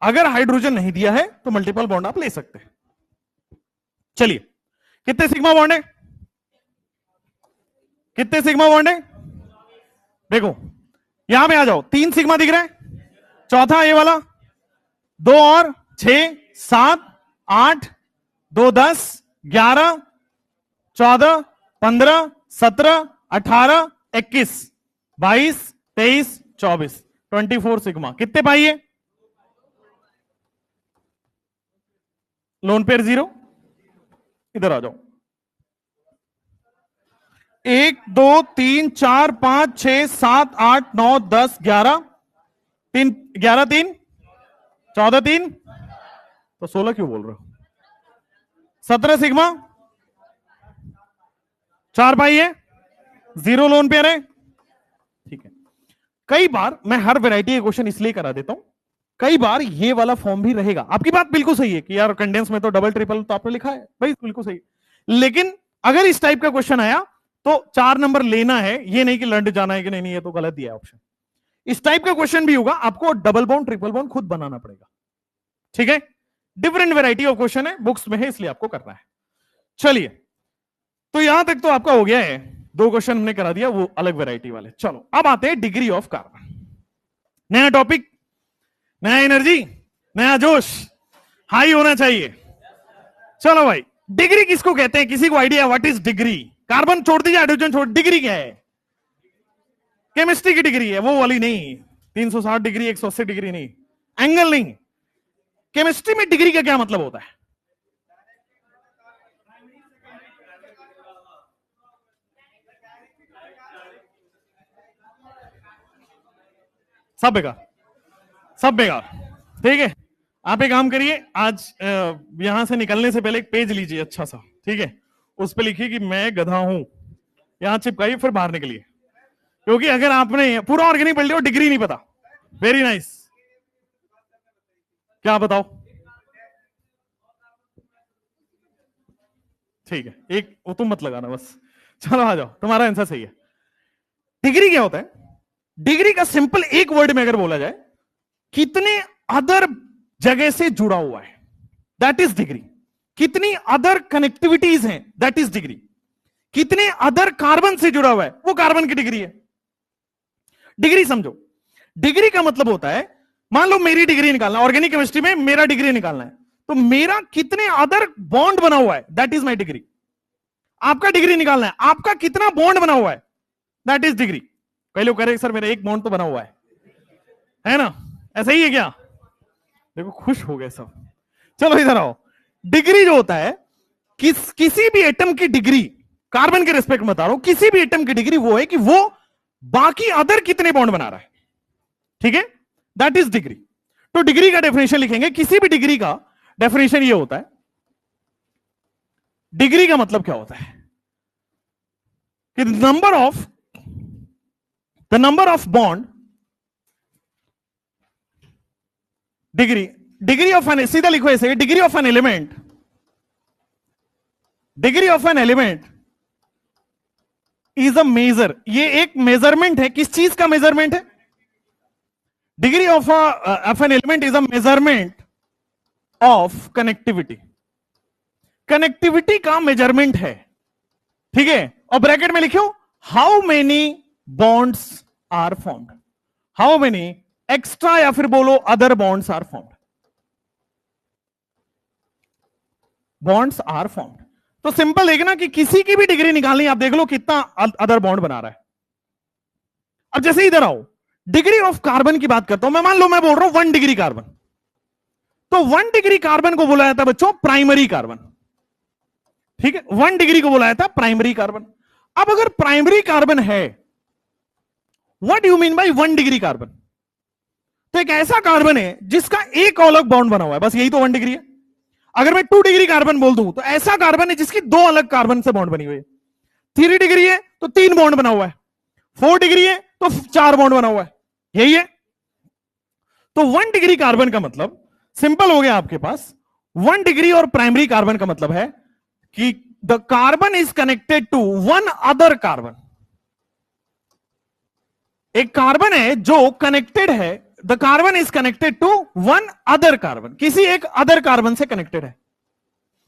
अगर हाइड्रोजन नहीं दिया है तो मल्टीपल बॉन्ड आप ले सकते हैं। चलिए, कितने सिग्मा बॉन्ड है? कितने सिग्मा बॉन्ड है? देखो यहां पे आ जाओ, 3 सिग्मा दिख रहा है। चौथा ये वाला 2 और 6 7 8 2 10 11 14 15 17 18 21 22 23 24 24 सिग्मा। कितने पाइए? Lone pair 0। इधर आ जाओ, 1 2 3 4 5 6 7 8 9 10 11 3 11 3 14 3 तो 16 क्यों बोल रहे हो? 17 सिग्मा। 4 पाई है, 0 लोन पेयर है, ठीक है। कई बार मैं हर वैरायटी के क्वेश्चन इसलिए करा देता हूं, कई बार ये वाला फॉर्म भी रहेगा। आपकी बात बिल्कुल सही है कि यार कंडेंस में तो डबल ट्रिपल तो आपने लिखा है भाई, बिल्कुल सही। लेकिन अगर इस टाइप का क्वेश्चन आया तो 4 नंबर लेना है, ये नहीं कि लंड जाना है कि नहीं, ये तो गलत दिया ऑप्शन। इस टाइप का क्वेश्चन भी होगा, आपको डबल बॉन्ड ट्रिपल बॉन्ड खुद बनाना पड़ेगा, ठीक है। डिफरेंट वैरायटी ऑफ क्वेश्चन है, बुक्स में है, इसलिए आपको करना है। चलिए, तो यहां तक तो आपका हो गया है। 2 क्वेश्चन हमने करा दिया, वो अलग वैरायटी वाले। चलो अब आते हैं डिग्री ऑफ कार्बन। नया टॉपिक, नया एनर्जी, नया जोश, हाई होना चाहिए। चलो भाई, डिग्री किसको कहते हैं? किसी को idea what is degree? Carbon छोड़ दीजिए, हाइड्रोजन छोड़, डिग्री क्या है? केमिस्ट्री की डिग्री है, वो वाली नहीं। 360 डिग्री 180 डिग्री नहीं, एंगल नहीं। केमिस्ट्री में डिग्री का क्या मतलब होता है? सब बेकार, सब बेकार, ठीक है। आप एक काम करिए, आज यहां से निकलने से पहले एक पेज लीजिए अच्छा सा, ठीक है। उस पर लिखिए कि मैं गधा हूं, यहां चिपकाइए, फिर बाहर निकलिए। क्योंकि अगर आपने पूरा ऑर्गेनिक पढ़ लिया और डिग्री नहीं पता, वेरी नाइस। क्या बताओ? ठीक है, एक वो तुम मत लगाना बस। चलो आ जाओ, तुम्हारा आंसर सही है। डिग्री क्या होता है? डिग्री का सिंपल एक वर्ड में अगर बोला जाए, कितने अदर जगह से जुड़ा हुआ है, दैट इज डिग्री। कितनी अदर कनेक्टिविटीज हैं, दैट इज डिग्री। कितने अदर कार्बन से जुड़ा हुआ है, वो कार्बन की डिग्री है। डिग्री समझो, डिग्री का मतलब होता है, मान लो मेरी डिग्री निकालना, ऑर्गेनिक केमिस्ट्री में मेरा डिग्री निकालना है, तो मेरा कितने अदर बॉन्ड बना हुआ है, दैट इज माई डिग्री। आपका डिग्री निकालना है, आपका कितना बॉन्ड बना हुआ है, दैट इज डिग्री। कई लोग कह रहे सर मेरा एक बॉन्ड तो बना हुआ है ना? ऐसा ही है क्या? देखो खुश हो गए सब। चलो इधर आओ। डिग्री जो होता है, किसी भी एटम की डिग्री, कार्बन के रिस्पेक्ट में बता रहा हूं, किसी भी एटम की डिग्री वो है कि वो बाकी अदर कितने बॉन्ड बना रहा है। ठीक है, दैट इज डिग्री। तो डिग्री का डेफिनेशन लिखेंगे, किसी भी डिग्री का डेफिनेशन ये होता है। डिग्री का मतलब क्या होता है कि the number of bond, degree of an, सीधा लिखो ऐसे, degree of an element, degree of an element is a measure. ये एक मेजरमेंट है, किस चीज का मेजरमेंट है? Degree of an element is a measurement of connectivity. Connectivity का मेजरमेंट है, ठीक है। और ब्रैकेट में लिखो, how many bonds are formed, how many extra या फिर बोलो other bonds are formed, bonds are formed. तो सिंपल देखना कि किसी की भी डिग्री निकालनी, आप देख लो कितना अदर बॉन्ड बना रहा है। अब जैसे इधर आओ, डिग्री ऑफ कार्बन की बात करता हूं मैं, मान लो मैं बोल रहा हूं 1 डिग्री कार्बन, तो 1 डिग्री कार्बन को बोला जाता है बच्चों प्राइमरी कार्बन। ठीक है, 1 डिग्री को बोला जाता है प्राइमरी कार्बन। अब अगर प्राइमरी कार्बन है, what you mean by 1 degree carbon? तो एक ऐसा कार्बन है जिसका एक अलग बॉन्ड बना हुआ है, बस यही तो 1 डिग्री है। अगर मैं 2 डिग्री कार्बन बोल दूं, तो ऐसा कार्बन है जिसकी 2 अलग कार्बन से बॉन्ड बनी हुई है। 3 डिग्री है तो 3 बॉन्ड बना हुआ है, 4 डिग्री है तो 4 बॉन्ड बना हुआ है, यही है। तो 1 डिग्री कार्बन का मतलब सिंपल हो गया आपके पास। 1 डिग्री और प्राइमरी कार्बन का मतलब है कि the carbon is connected to 1 other carbon. एक कार्बन है जो कनेक्टेड है, the carbon is connected to 1 other carbon, किसी एक अदर कार्बन से कनेक्टेड है।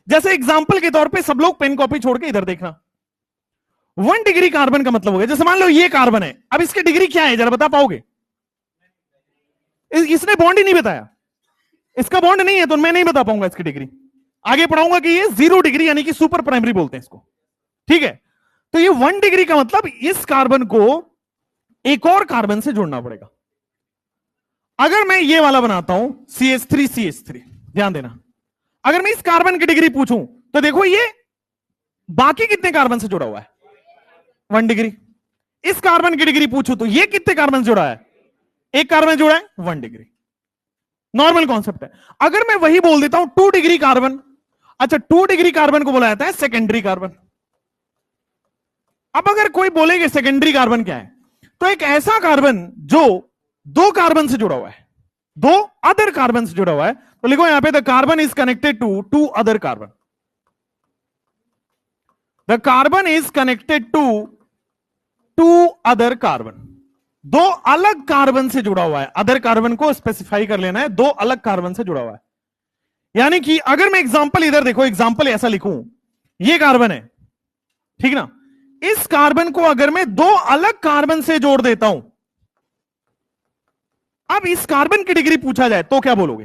जैसे एग्जांपल के तौर पे सब लोग पेन कॉपी छोड़ के इधर देखना। 1 डिग्री कार्बन का मतलब हो गया, जैसे मान लो ये कार्बन है, अब इसकी डिग्री क्या है जरा बता पाओगे? इसने बॉन्ड ही नहीं बताया, इसका बॉन्ड नहीं है तो मैं नहीं बता पाऊंगा इसकी डिग्री। आगे पढ़ाऊंगा कि ये 0 डिग्री यानी कि सुपर प्राइमरी बोलते हैं इसको। ठीक है, तो ये 1 डिग्री का मतलब इस कार्बन को एक और कार्बन से जोड़ना पड़ेगा। अगर मैं ये वाला बनाता हूं CH3 ध्यान देना, अगर मैं इस कार्बन की डिग्री पूछूं तो देखो ये बाकी कितने कार्बन से जुड़ा हुआ है, 1 डिग्री। इस कार्बन की डिग्री पूछूं तो ये कितने कार्बन से जुड़ा है, एक कार्बन जुड़ा है, 1 डिग्री। नॉर्मल कॉन्सेप्ट है। अगर मैं वही बोल देता हूं 2 डिग्री कार्बन, अच्छा 2 डिग्री कार्बन को बोला जाता है सेकेंडरी कार्बन। अब अगर कोई बोलेगा सेकेंडरी कार्बन क्या है, तो एक ऐसा कार्बन जो 2 कार्बन से जुड़ा हुआ है, 2 अदर कार्बन से जुड़ा हुआ है। तो लिखो यहां पे the carbon is connected to 2 other carbon, the carbon is connected to 2 other carbon, 2 अलग कार्बन से जुड़ा हुआ है। अदर कार्बन को स्पेसिफाई कर लेना है, 2 अलग कार्बन से जुड़ा हुआ है। यानी कि अगर मैं एग्जांपल इधर देखो, एग्जांपल ऐसा लिखूं, ये कार्बन है, ठीक ना, इस कार्बन को अगर मैं 2 अलग कार्बन से जोड़ देता हूं, अब इस कार्बन की डिग्री पूछा जाए तो क्या बोलोगे?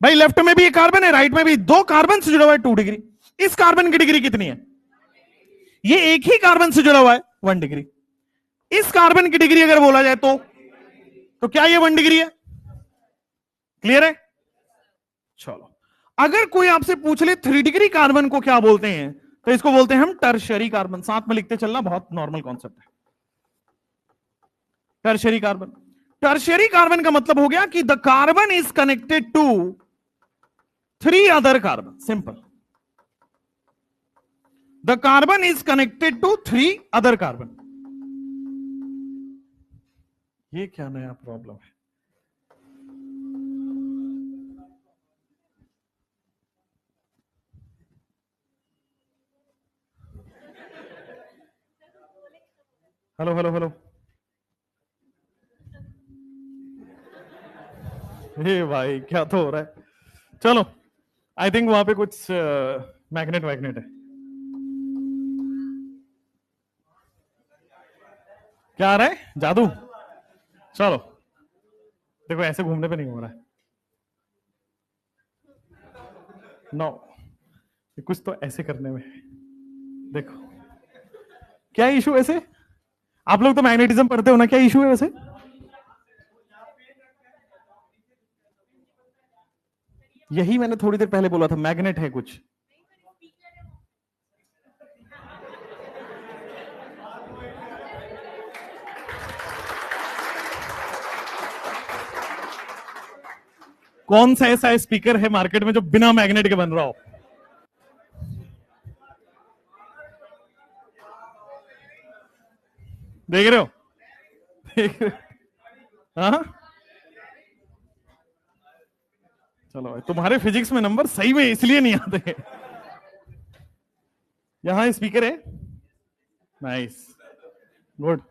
भाई लेफ्ट में भी एक कार्बन है, राइट में भी, 2 कार्बन से जुड़ा हुआ है 2 डिग्री। इस कार्बन की डिग्री कितनी है? ये एक ही कार्बन से जुड़ा हुआ है 1 डिग्री। इस कार्बन की डिग्री अगर बोला जाए तो क्या ये 1 डिग्री है? क्लियर है? चलो, अगर कोई आपसे पूछ ले 3 डिग्री कार्बन को क्या बोलते हैं, तो इसको बोलते हैं हम टर्शियरी कार्बन। साथ में लिखते चलना, बहुत नॉर्मल कॉन्सेप्ट है। टर्शियरी कार्बन, टर्शियरी कार्बन का मतलब हो गया कि the carbon is connected to 3 other carbon. Simple, the carbon is connected to 3 other carbon. ये क्या नया प्रॉब्लम है? Hello hello hello. हे भाई क्या तो हो रहा है। चलो, आई थिंक वहां पे कुछ मैग्नेट वैग्नेट है। क्या आ रहा है, जादू? चलो, देखो ऐसे घूमने पे नहीं हो रहा है। नो, कुछ तो ऐसे करने में है। देखो, क्या इशू ऐसे? आप लोग तो मैग्नेटिज्म पढ़ते हो ना, क्या इशू है वैसे? यही मैंने थोड़ी देर पहले बोला था, मैग्नेट है कुछ। कौन सा ऐसा स्पीकर है मार्केट में जो बिना मैग्नेट के बन रहा हो? देख रहे हो? देख रहे हो? हाँ, चलो भाई, तुम्हारे फिजिक्स में नंबर सही में इसलिए नहीं आते। यहां स्पीकर है। Nice, good.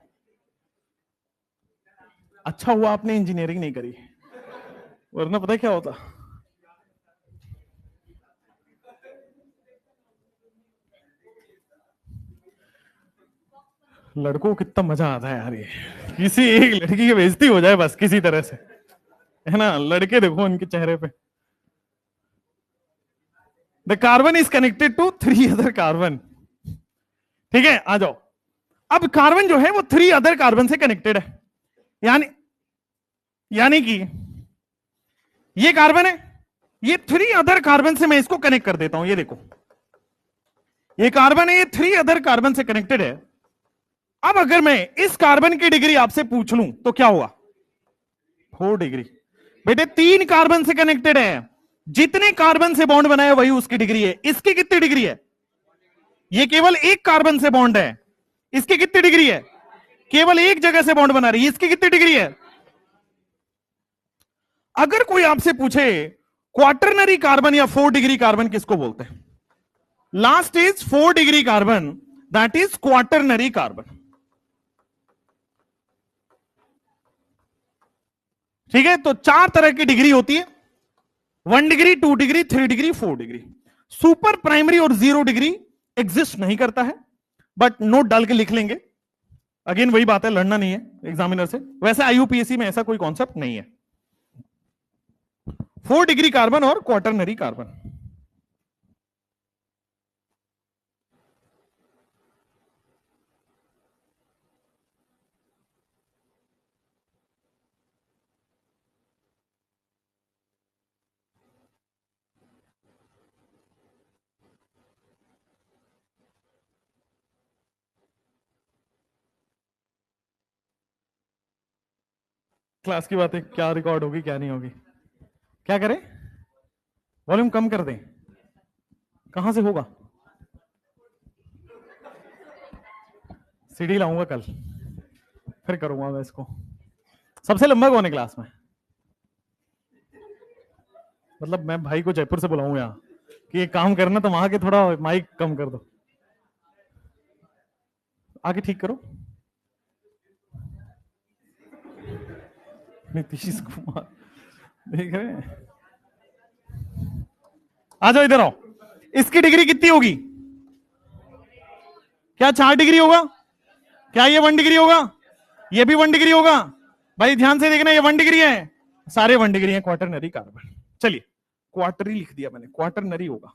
अच्छा हुआ आपने इंजीनियरिंग नहीं करी, वरना पता है क्या होता। लड़कों को कितना मजा आता है यार, ये किसी एक लड़की की बेइज्जती हो जाए बस किसी तरह से, है ना? लड़के देखो उनके चेहरे पे। The carbon is connected to three other carbon. ठीक है, आ जाओ। अब कार्बन जो है वो थ्री अदर कार्बन से कनेक्टेड है। यानी यानी कि ये कार्बन है, ये थ्री अदर कार्बन से मैं इसको कनेक्ट कर देता हूं। ये देखो, ये कार्बन है, ये थ्री अदर कार्बन से कनेक्टेड है। अब अगर मैं इस कार्बन की डिग्री आपसे पूछ लूं तो क्या होगा? 4 डिग्री। बेटे, तीन कार्बन से कनेक्टेड है, जितने कार्बन से बॉन्ड बनाए वही उसकी डिग्री है। इसकी कितनी डिग्री है? ये केवल एक कार्बन से बॉन्ड है, इसकी कितनी डिग्री है? केवल एक जगह से बॉन्ड बना रही है, इसकी कितनी डिग्री है? अगर कोई आपसे पूछे क्वार्टरनरी कार्बन या 4 डिग्री कार्बन किसको बोलते हैं? Last is 4 degree carbon, that is quaternary carbon. ठीक है, तो चार तरह की डिग्री होती है, 1 degree, 2 degree, 3 degree, 4 degree. Super primary और 0 डिग्री एग्जिस्ट नहीं करता है, बट नोट डाल के लिख लेंगे। अगेन वही बात है, लड़ना नहीं है एग्जामिनर से। वैसे आईयूपीएससी में ऐसा कोई कॉन्सेप्ट नहीं है। 4 डिग्री कार्बन और क्वार्टरनरी कार्बन। क्लास की बातें क्या रिकॉर्ड होगी क्या नहीं होगी? क्या करें? वॉल्यूम कम कर दें? कहां से होगा? सीडी लाऊंगा कल, फिर करूंगा मैं इसको। सबसे लंबा कौन है क्लास में? मतलब मैं भाई को जयपुर से बुलाऊं यहाँ कि एक काम करना, तुम आके थोड़ा माइक कम कर दो, आके ठीक करो। नीतीश कुमार, देख रहे हैं? आ जाओ इधर आओ। इसकी डिग्री कितनी होगी? क्या 4 डिग्री होगा? क्या ये 1 डिग्री होगा? ये भी 1 डिग्री होगा? भाई ध्यान से देखना, ये 1 डिग्री है, सारे 1 डिग्री है क्वार्टरनरी कार्बन। चलिए, क्वार्टरी लिख दिया मैंने, क्वार्टरनरी होगा।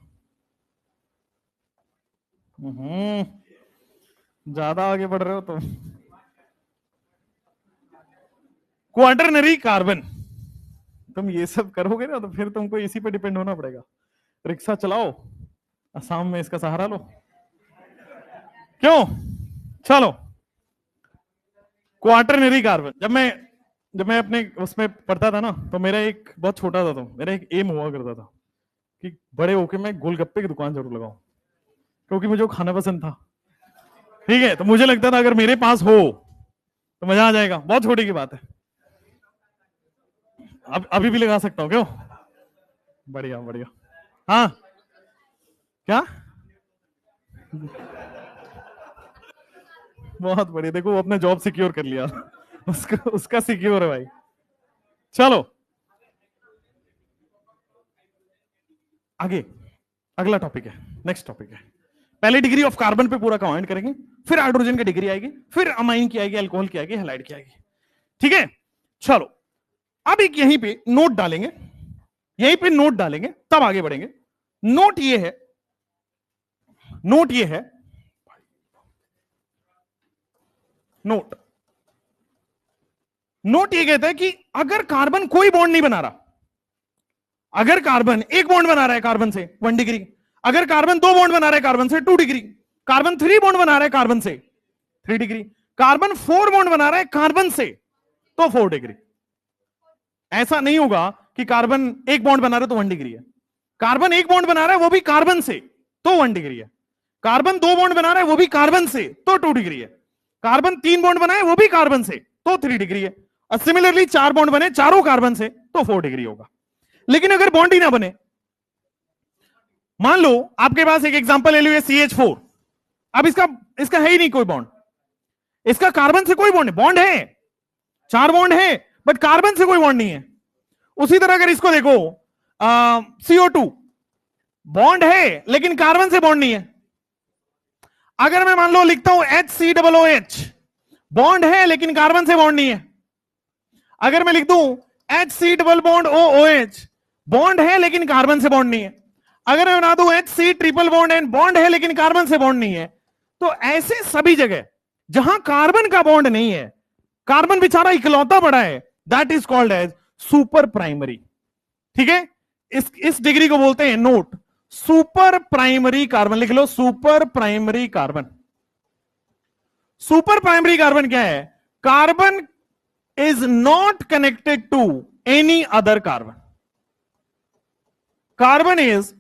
ज्यादा आगे बढ़ रहे हो तुम। क्वार्टरनरी कार्बन, तुम ये सब करोगे ना तो फिर तुमको इसी पे डिपेंड होना पड़ेगा। रिक्शा चलाओ, असम में इसका सहारा लो। क्यों? चलो, क्वार्टरनरी कार्बन। जब मैं अपने उसमें पढ़ता था ना, तो मेरा एक बहुत छोटा था, तो मेरा एक एम हुआ करता था कि बड़े होके मैं गोलगप्पे की दुकान जरूर लगाऊं, क्योंकि मुझे वो खाना पसंद था। ठीक है, तो मुझे लगता था अगर मेरे पास हो तो मजा आ जाएगा। बहुत छोटी की बात है, अब अभी भी लगा सकता हूँ। क्यों? बढ़िया बढ़िया। हाँ, क्या? बहुत बढ़िया, देखो वो अपना जॉब सिक्योर कर लिया। उसका सिक्योर है भाई। चलो आगे, अगला टॉपिक है, नेक्स्ट टॉपिक है। पहले डिग्री ऑफ कार्बन पे पूरा कमेंट करेंगे, फिर हाइड्रोजन की डिग्री आएगी, फिर अमाइन की आएगी, अल्कोहल की आएगी, हैलाइड की आएगी। ठीक है, चलो अब एक यहीं पे नोट डालेंगे, यहीं पे नोट डालेंगे, तब आगे बढ़ेंगे। नोट ये है, नोट ये है, नोट नोट ये कहता है कि अगर कार्बन कोई बॉन्ड नहीं बना रहा, अगर कार्बन एक बॉन्ड बना रहा है कार्बन से 1 डिग्री, अगर कार्बन 2 बॉन्ड बना रहा है कार्बन से 2 डिग्री, कार्बन 3 बॉन्ड बना रहा है कार्बन से 3 डिग्री, कार्बन 4 बॉन्ड बना रहा है कार्बन से तो 4 डिग्री। ऐसा नहीं होगा कि कार्बन एक बॉन्ड बना रहा है तो 1 डिग्री है। कार्बन एक बॉन्ड बना रहा है वो भी कार्बन से तो 1 डिग्री है। कार्बन 2 बॉन्ड बना रहा है वो भी कार्बन से तो 2 डिग्री है। कार्बन 3 बॉन्ड बनाए वो भी कार्बन से तो 3 डिग्री है। और सिमिलरली 4 बॉन्ड बने चारों कार्बन से तो 4 डिग्री होगा। लेकिन अगर बॉन्ड ही ना बने, मान लो आपके पास एक एग्जांपल ले लो CH4, अब इसका है ही नहीं कोई बॉन्ड, इसका कार्बन से कोई बॉन्ड है 4 बॉन्ड है बट कार्बन से कोई बॉन्ड नहीं है। उसी तरह अगर इसको देखो CO2, बॉन्ड है लेकिन कार्बन से बॉन्ड नहीं है। अगर मैं मान लो लिखता हूं HCOOH, बॉन्ड है लेकिन कार्बन से बॉन्ड नहीं है। अगर मैं लिख दूं HC double bond OOH, bond है लेकिन कार्बन से बॉन्ड नहीं है। अगर मैं बना दूं HC triple bond N, bond है लेकिन कार्बन से बॉन्ड नहीं है। तो ऐसे सभी जगह जहां कार्बन का बॉन्ड नहीं है, कार्बन बेचारा इकलौता पड़ा है, that is called as super primary. ठीक है, इस डिग्री को बोलते हैं नोट सुपर प्राइमरी कार्बन। लिख लो super primary carbon. Super primary carbon क्या है? Carbon is not connected to any other carbon. Carbon is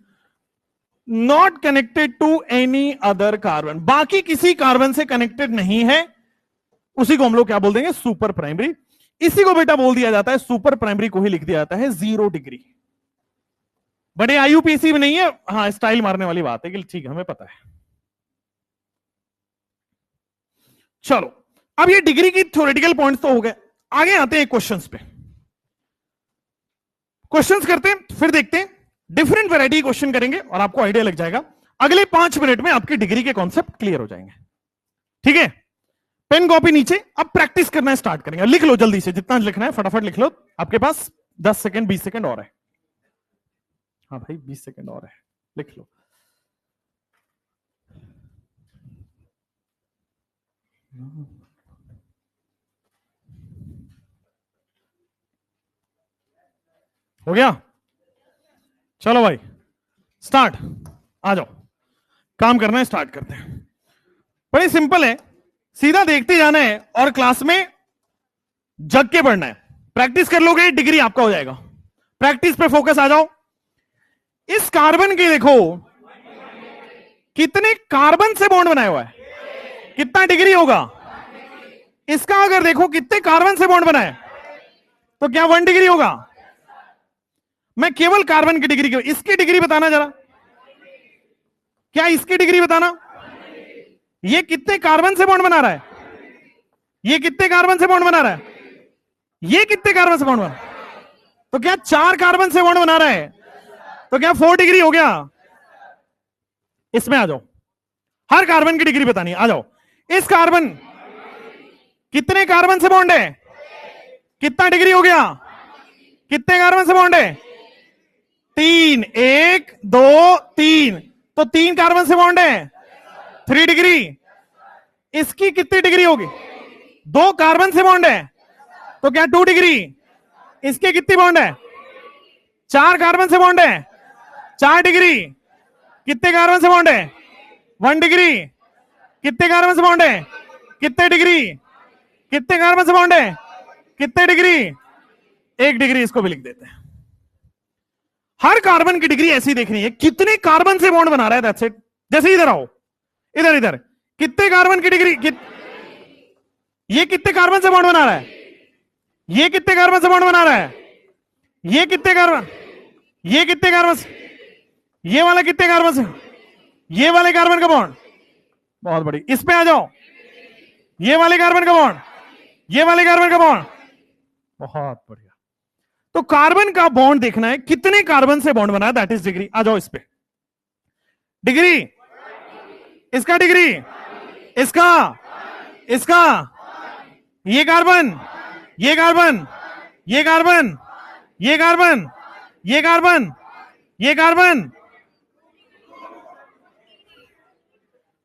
not connected to any other carbon, बाकी किसी कार्बन से कनेक्टेड नहीं है। उसी को हम लोग क्या बोल देंगे? Super primary. इसी को बेटा बोल दिया जाता है, सुपर प्राइमरी को ही लिख दिया जाता है 0 डिग्री। बड़े IUPAC में नहीं है, हाँ स्टाइल मारने वाली बात है कि ठीक है हमें पता है। चलो अब ये डिग्री की थ्योरेटिकल पॉइंट्स तो हो गए, आगे आते हैं क्वेश्चंस पे। क्वेश्चंस करते हैं फिर देखते हैं, डिफरेंट वैरायटी क्वेश्चन करेंगे और आपको आइडिया लग जाएगा। अगले 5 मिनट में आपकी डिग्री के कॉन्सेप्ट क्लियर हो जाएंगे। ठीक है, पेन कॉपी नीचे, अब प्रैक्टिस करना स्टार्ट करेंगे। लिख लो जल्दी से, जितना लिखना है फटाफट लिख लो। आपके पास 10 सेकंड 20 सेकंड और है। हाँ भाई 20 सेकंड और है, लिख लो। हो गया? चलो भाई स्टार्ट, आ जाओ, काम करना है, स्टार्ट करते हैं। बड़ी सिंपल है, सीधा देखते जाना है और क्लास में जग के पढ़ना है। प्रैक्टिस कर लोगे डिग्री आपका हो जाएगा। प्रैक्टिस पे फोकस आ जाओ। इस कार्बन के देखो कितने कार्बन से बॉन्ड बनाया हुआ है, कितना डिग्री होगा? इसका अगर देखो कितने कार्बन से बॉन्ड बनाए तो क्या 1 डिग्री होगा? मैं केवल कार्बन की डिग्री, इसकी डिग्री बताना जरा, क्या इसकी डिग्री बताना? ये कितने कार्बन से बॉन्ड बना रहा है? ये कितने कार्बन से बॉन्ड बना रहा है? ये कितने कार्बन से बॉन्ड बना? तो क्या 4 कार्बन से बॉन्ड बना रहा है? तो क्या 4 डिग्री हो गया? इसमें आ जाओ, हर कार्बन की डिग्री बतानी है। आ जाओ, इस कार्बन कितने कार्बन से बॉन्ड है? कितना डिग्री हो गया? कितने कार्बन से बॉन्ड है? 3, 1 2 3, तो 3 कार्बन से बॉन्ड है 3 डिग्री। इसकी कितनी डिग्री होगी? 2 कार्बन से बॉन्ड है तो क्या 2 डिग्री। इसके कितनी बॉन्ड है? 4 कार्बन से बॉन्ड है 4 डिग्री। कितने कार्बन से बॉन्ड है? 1 डिग्री। कितने कार्बन से बॉन्ड है? कितने डिग्री। कितने कार्बन से बॉन्ड है? कितने डिग्री। 1 डिग्री। इसको भी लिख देते हैं। हर कार्बन की डिग्री ऐसी देखनी है, कितने कार्बन से बॉन्ड बना रहा है, दैट्स इट। जैसे इधर आओ, इधर इधर कितने कार्बन की डिग्री, ये कितने कार्बन से बॉन्ड बना रहा है? ये कितने कार्बन से बॉन्ड बना रहा है? ये कितने कार्बन, ये कितने कार्बन से, ये वाला कितने कार्बन से, ये वाले कार्बन का बॉन्ड। बहुत बड़ी। इस पे आ जाओ, ये वाले कार्बन का बॉन्ड, ये वाले कार्बन का बॉन्ड। बहुत बढ़िया। तो कार्बन का बॉन्ड देखना है, कितने कार्बन से बॉन्ड बना है, दैट इज डिग्री। आ जाओ इस पे, डिग्री, इसका डिग्री, इसका, इसका, ये कार्बन, ये कार्बन, ये कार्बन, ये कार्बन, ये कार्बन, ये कार्बन।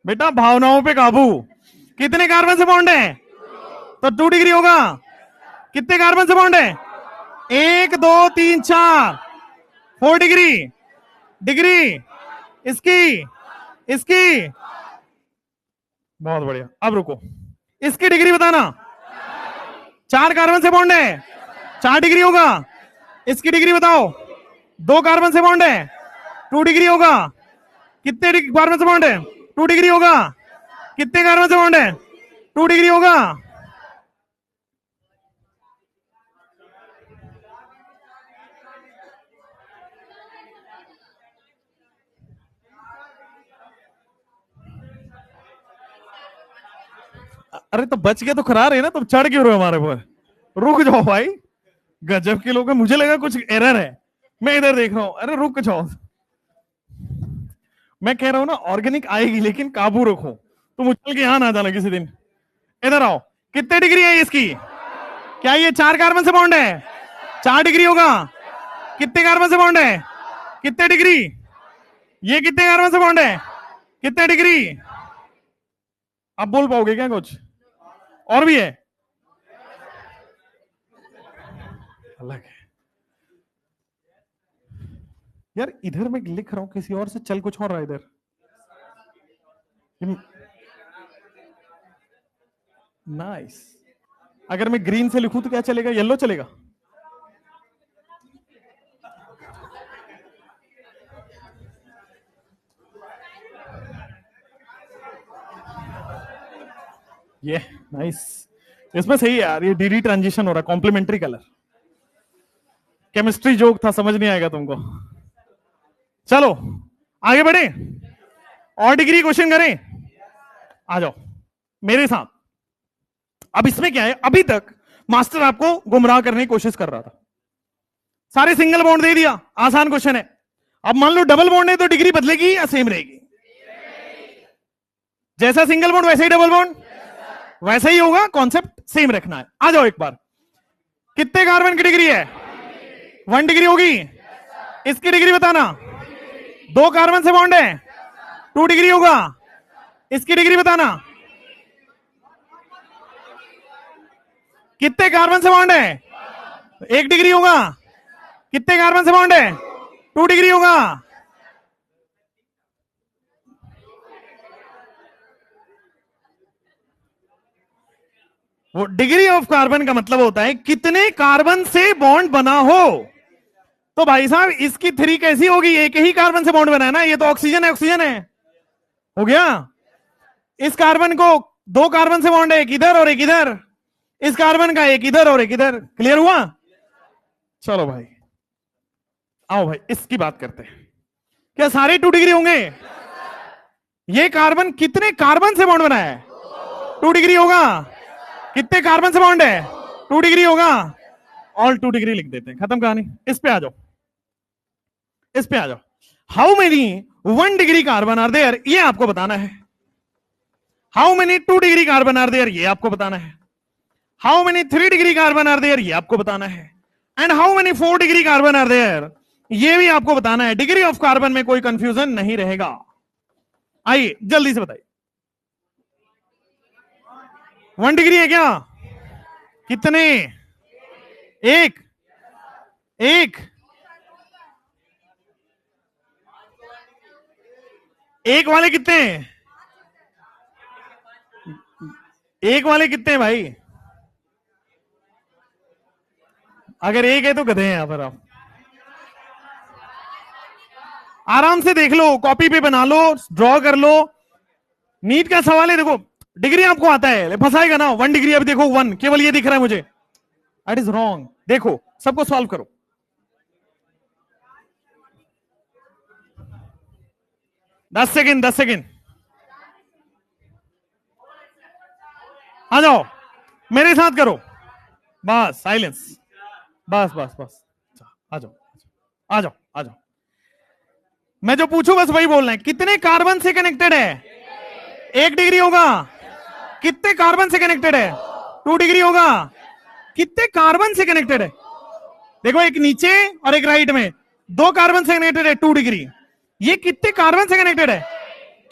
बेटा भावनाओं पे काबू। कितने कार्बन से बॉन्ड है? तो 2 डिग्री होगा। कितने कार्बन से बॉन्ड है? 1 2 3 4, 4 डिग्री। डिग्री इसकी, इसकी। बहुत बढ़िया। अब रुको, इसकी डिग्री बताना। 4 कार्बन से बॉन्ड है, 4 डिग्री होगा। इसकी डिग्री बताओ। 2 कार्बन से बॉन्ड है, 2 डिग्री होगा। कितने कार्बन से बॉन्ड है? 2 डिग्री होगा। कितने कार्बन से बॉन्ड है? 2 डिग्री होगा। अरे तो बच गए तो खरा रहे ना, तुम चढ़ क्यों रहे हो हमारे पर? रुक जाओ भाई, गजब के लोग हैं। मुझे लगा कुछ एरर है, मैं इधर देख रहा हूं। अरे रुक जाओ, मैं कह रहा हूं ना ऑर्गेनिक आएगी, लेकिन काबू रखो। तुम उछल के यहां ना जाना किसी दिन। इधर आओ। कितने डिग्री है इसकी? क्या ये 4 कार्बन से बॉन्ड है? 4 डिग्री होगा। कितने कार्बन से बॉन्ड है? कितने डिग्री? ये कितने कार्बन से बॉन्ड है? कितने डिग्री? आप बोल पाओगे क्या कुछ? और भी है? अलग है यार। इधर मैं लिख रहा हूं किसी और से, चल कुछ और रहा है इधर। नाइस। अगर मैं ग्रीन से लिखूं तो क्या चलेगा? येलो चलेगा? ये नाइस। इसमें सही है यार, ये डीडी ट्रांजिशन हो रहा है, कॉम्प्लीमेंट्री कलर। केमिस्ट्री जोक था, समझ नहीं आएगा तुमको। चलो आगे बढ़े, और डिग्री क्वेश्चन करें। आ जाओ मेरे साथ। अब इसमें क्या है, अभी तक मास्टर आपको गुमराह करने की कोशिश कर रहा था। सारे सिंगल बॉन्ड दे दिया, आसान क्वेश्चन है। अब मान लो डबल बॉन्ड है तो डिग्री बदलेगी या सेम रहेगी? जैसा सिंगल बॉन्ड वैसे ही डबल बॉन्ड, वैसा ही होगा। कॉन्सेप्ट सेम रखना है। आ जाओ एक बार। कितने कार्बन की डिग्री है? 1 डिग्री होगी। इसकी डिग्री बताना। 2 कार्बन से बॉन्ड है, 2 डिग्री होगा। इसकी डिग्री बताना। कितने कार्बन से बॉन्ड है? 1 डिग्री होगा। कितने कार्बन से बॉन्ड है? 2 डिग्री होगा। वो डिग्री ऑफ कार्बन का मतलब होता है कितने कार्बन से बॉन्ड बना हो। तो भाई साहब इसकी 3 कैसी होगी? एक ही कार्बन से बॉन्ड बना है ना, ये तो ऑक्सीजन है, ऑक्सीजन है। हो गया। इस कार्बन को 2 कार्बन से बॉन्ड है, एक इधर और एक इधर। इस कार्बन का एक इधर और एक इधर। क्लियर हुआ? चलो भाई आओ भाई, इसकी बात करते हैं। क्या सारे 2 डिग्री होंगे? ये कार्बन कितने कार्बन से बॉन्ड बना है? 2 डिग्री होगा। कितने कार्बन से बॉन्ड है? 2 डिग्री होगा। ऑल 2 डिग्री लिख देते हैं, खत्म कहानी। इस पे आ जाओ, इस पे आ जाओ। How many 1 degree carbon are there, ये आपको बताना है। How many 2 degree carbon are there, ये आपको बताना है। How many 3 degree carbon are there, ये आपको बताना है। And how many 4 degree carbon are there, ये भी आपको बताना है। डिग्री ऑफ कार्बन में कोई कंफ्यूजन नहीं रहेगा। आइए जल्दी से बताइए। 1 डिग्री है क्या? कितने? एक, एक, एक वाले कितने? एक वाले कितने हैं भाई? अगर एक है तो गधे हैं यहां पर। आप आराम से देख लो, कॉपी पे बना लो, ड्रॉ कर लो। नीट का सवाल है, देखो डिग्री आपको आता है, फंसाएगा ना। 1 डिग्री, अब देखो 1 केवल ये दिख रहा है मुझे, दैट इज रॉन्ग। देखो सबको सॉल्व करो। 10 सेकेंड, 10 सेकेंड। आ जाओ, मेरे साथ करो, बस साइलेंस, बस बस बस, आ जाओ आ जाओ आ जाओ। मैं जो पूछूं बस वही बोलना है। कितने कार्बन से कनेक्टेड है? 1 डिग्री होगा। कितने कार्बन से कनेक्टेड है? 2 डिग्री होगा। कितने कार्बन से कनेक्टेड है? देखो, एक नीचे और एक राइट में, 2 कार्बन से कनेक्टेड है 2 डिग्री। ये कितने कार्बन से कनेक्टेड है?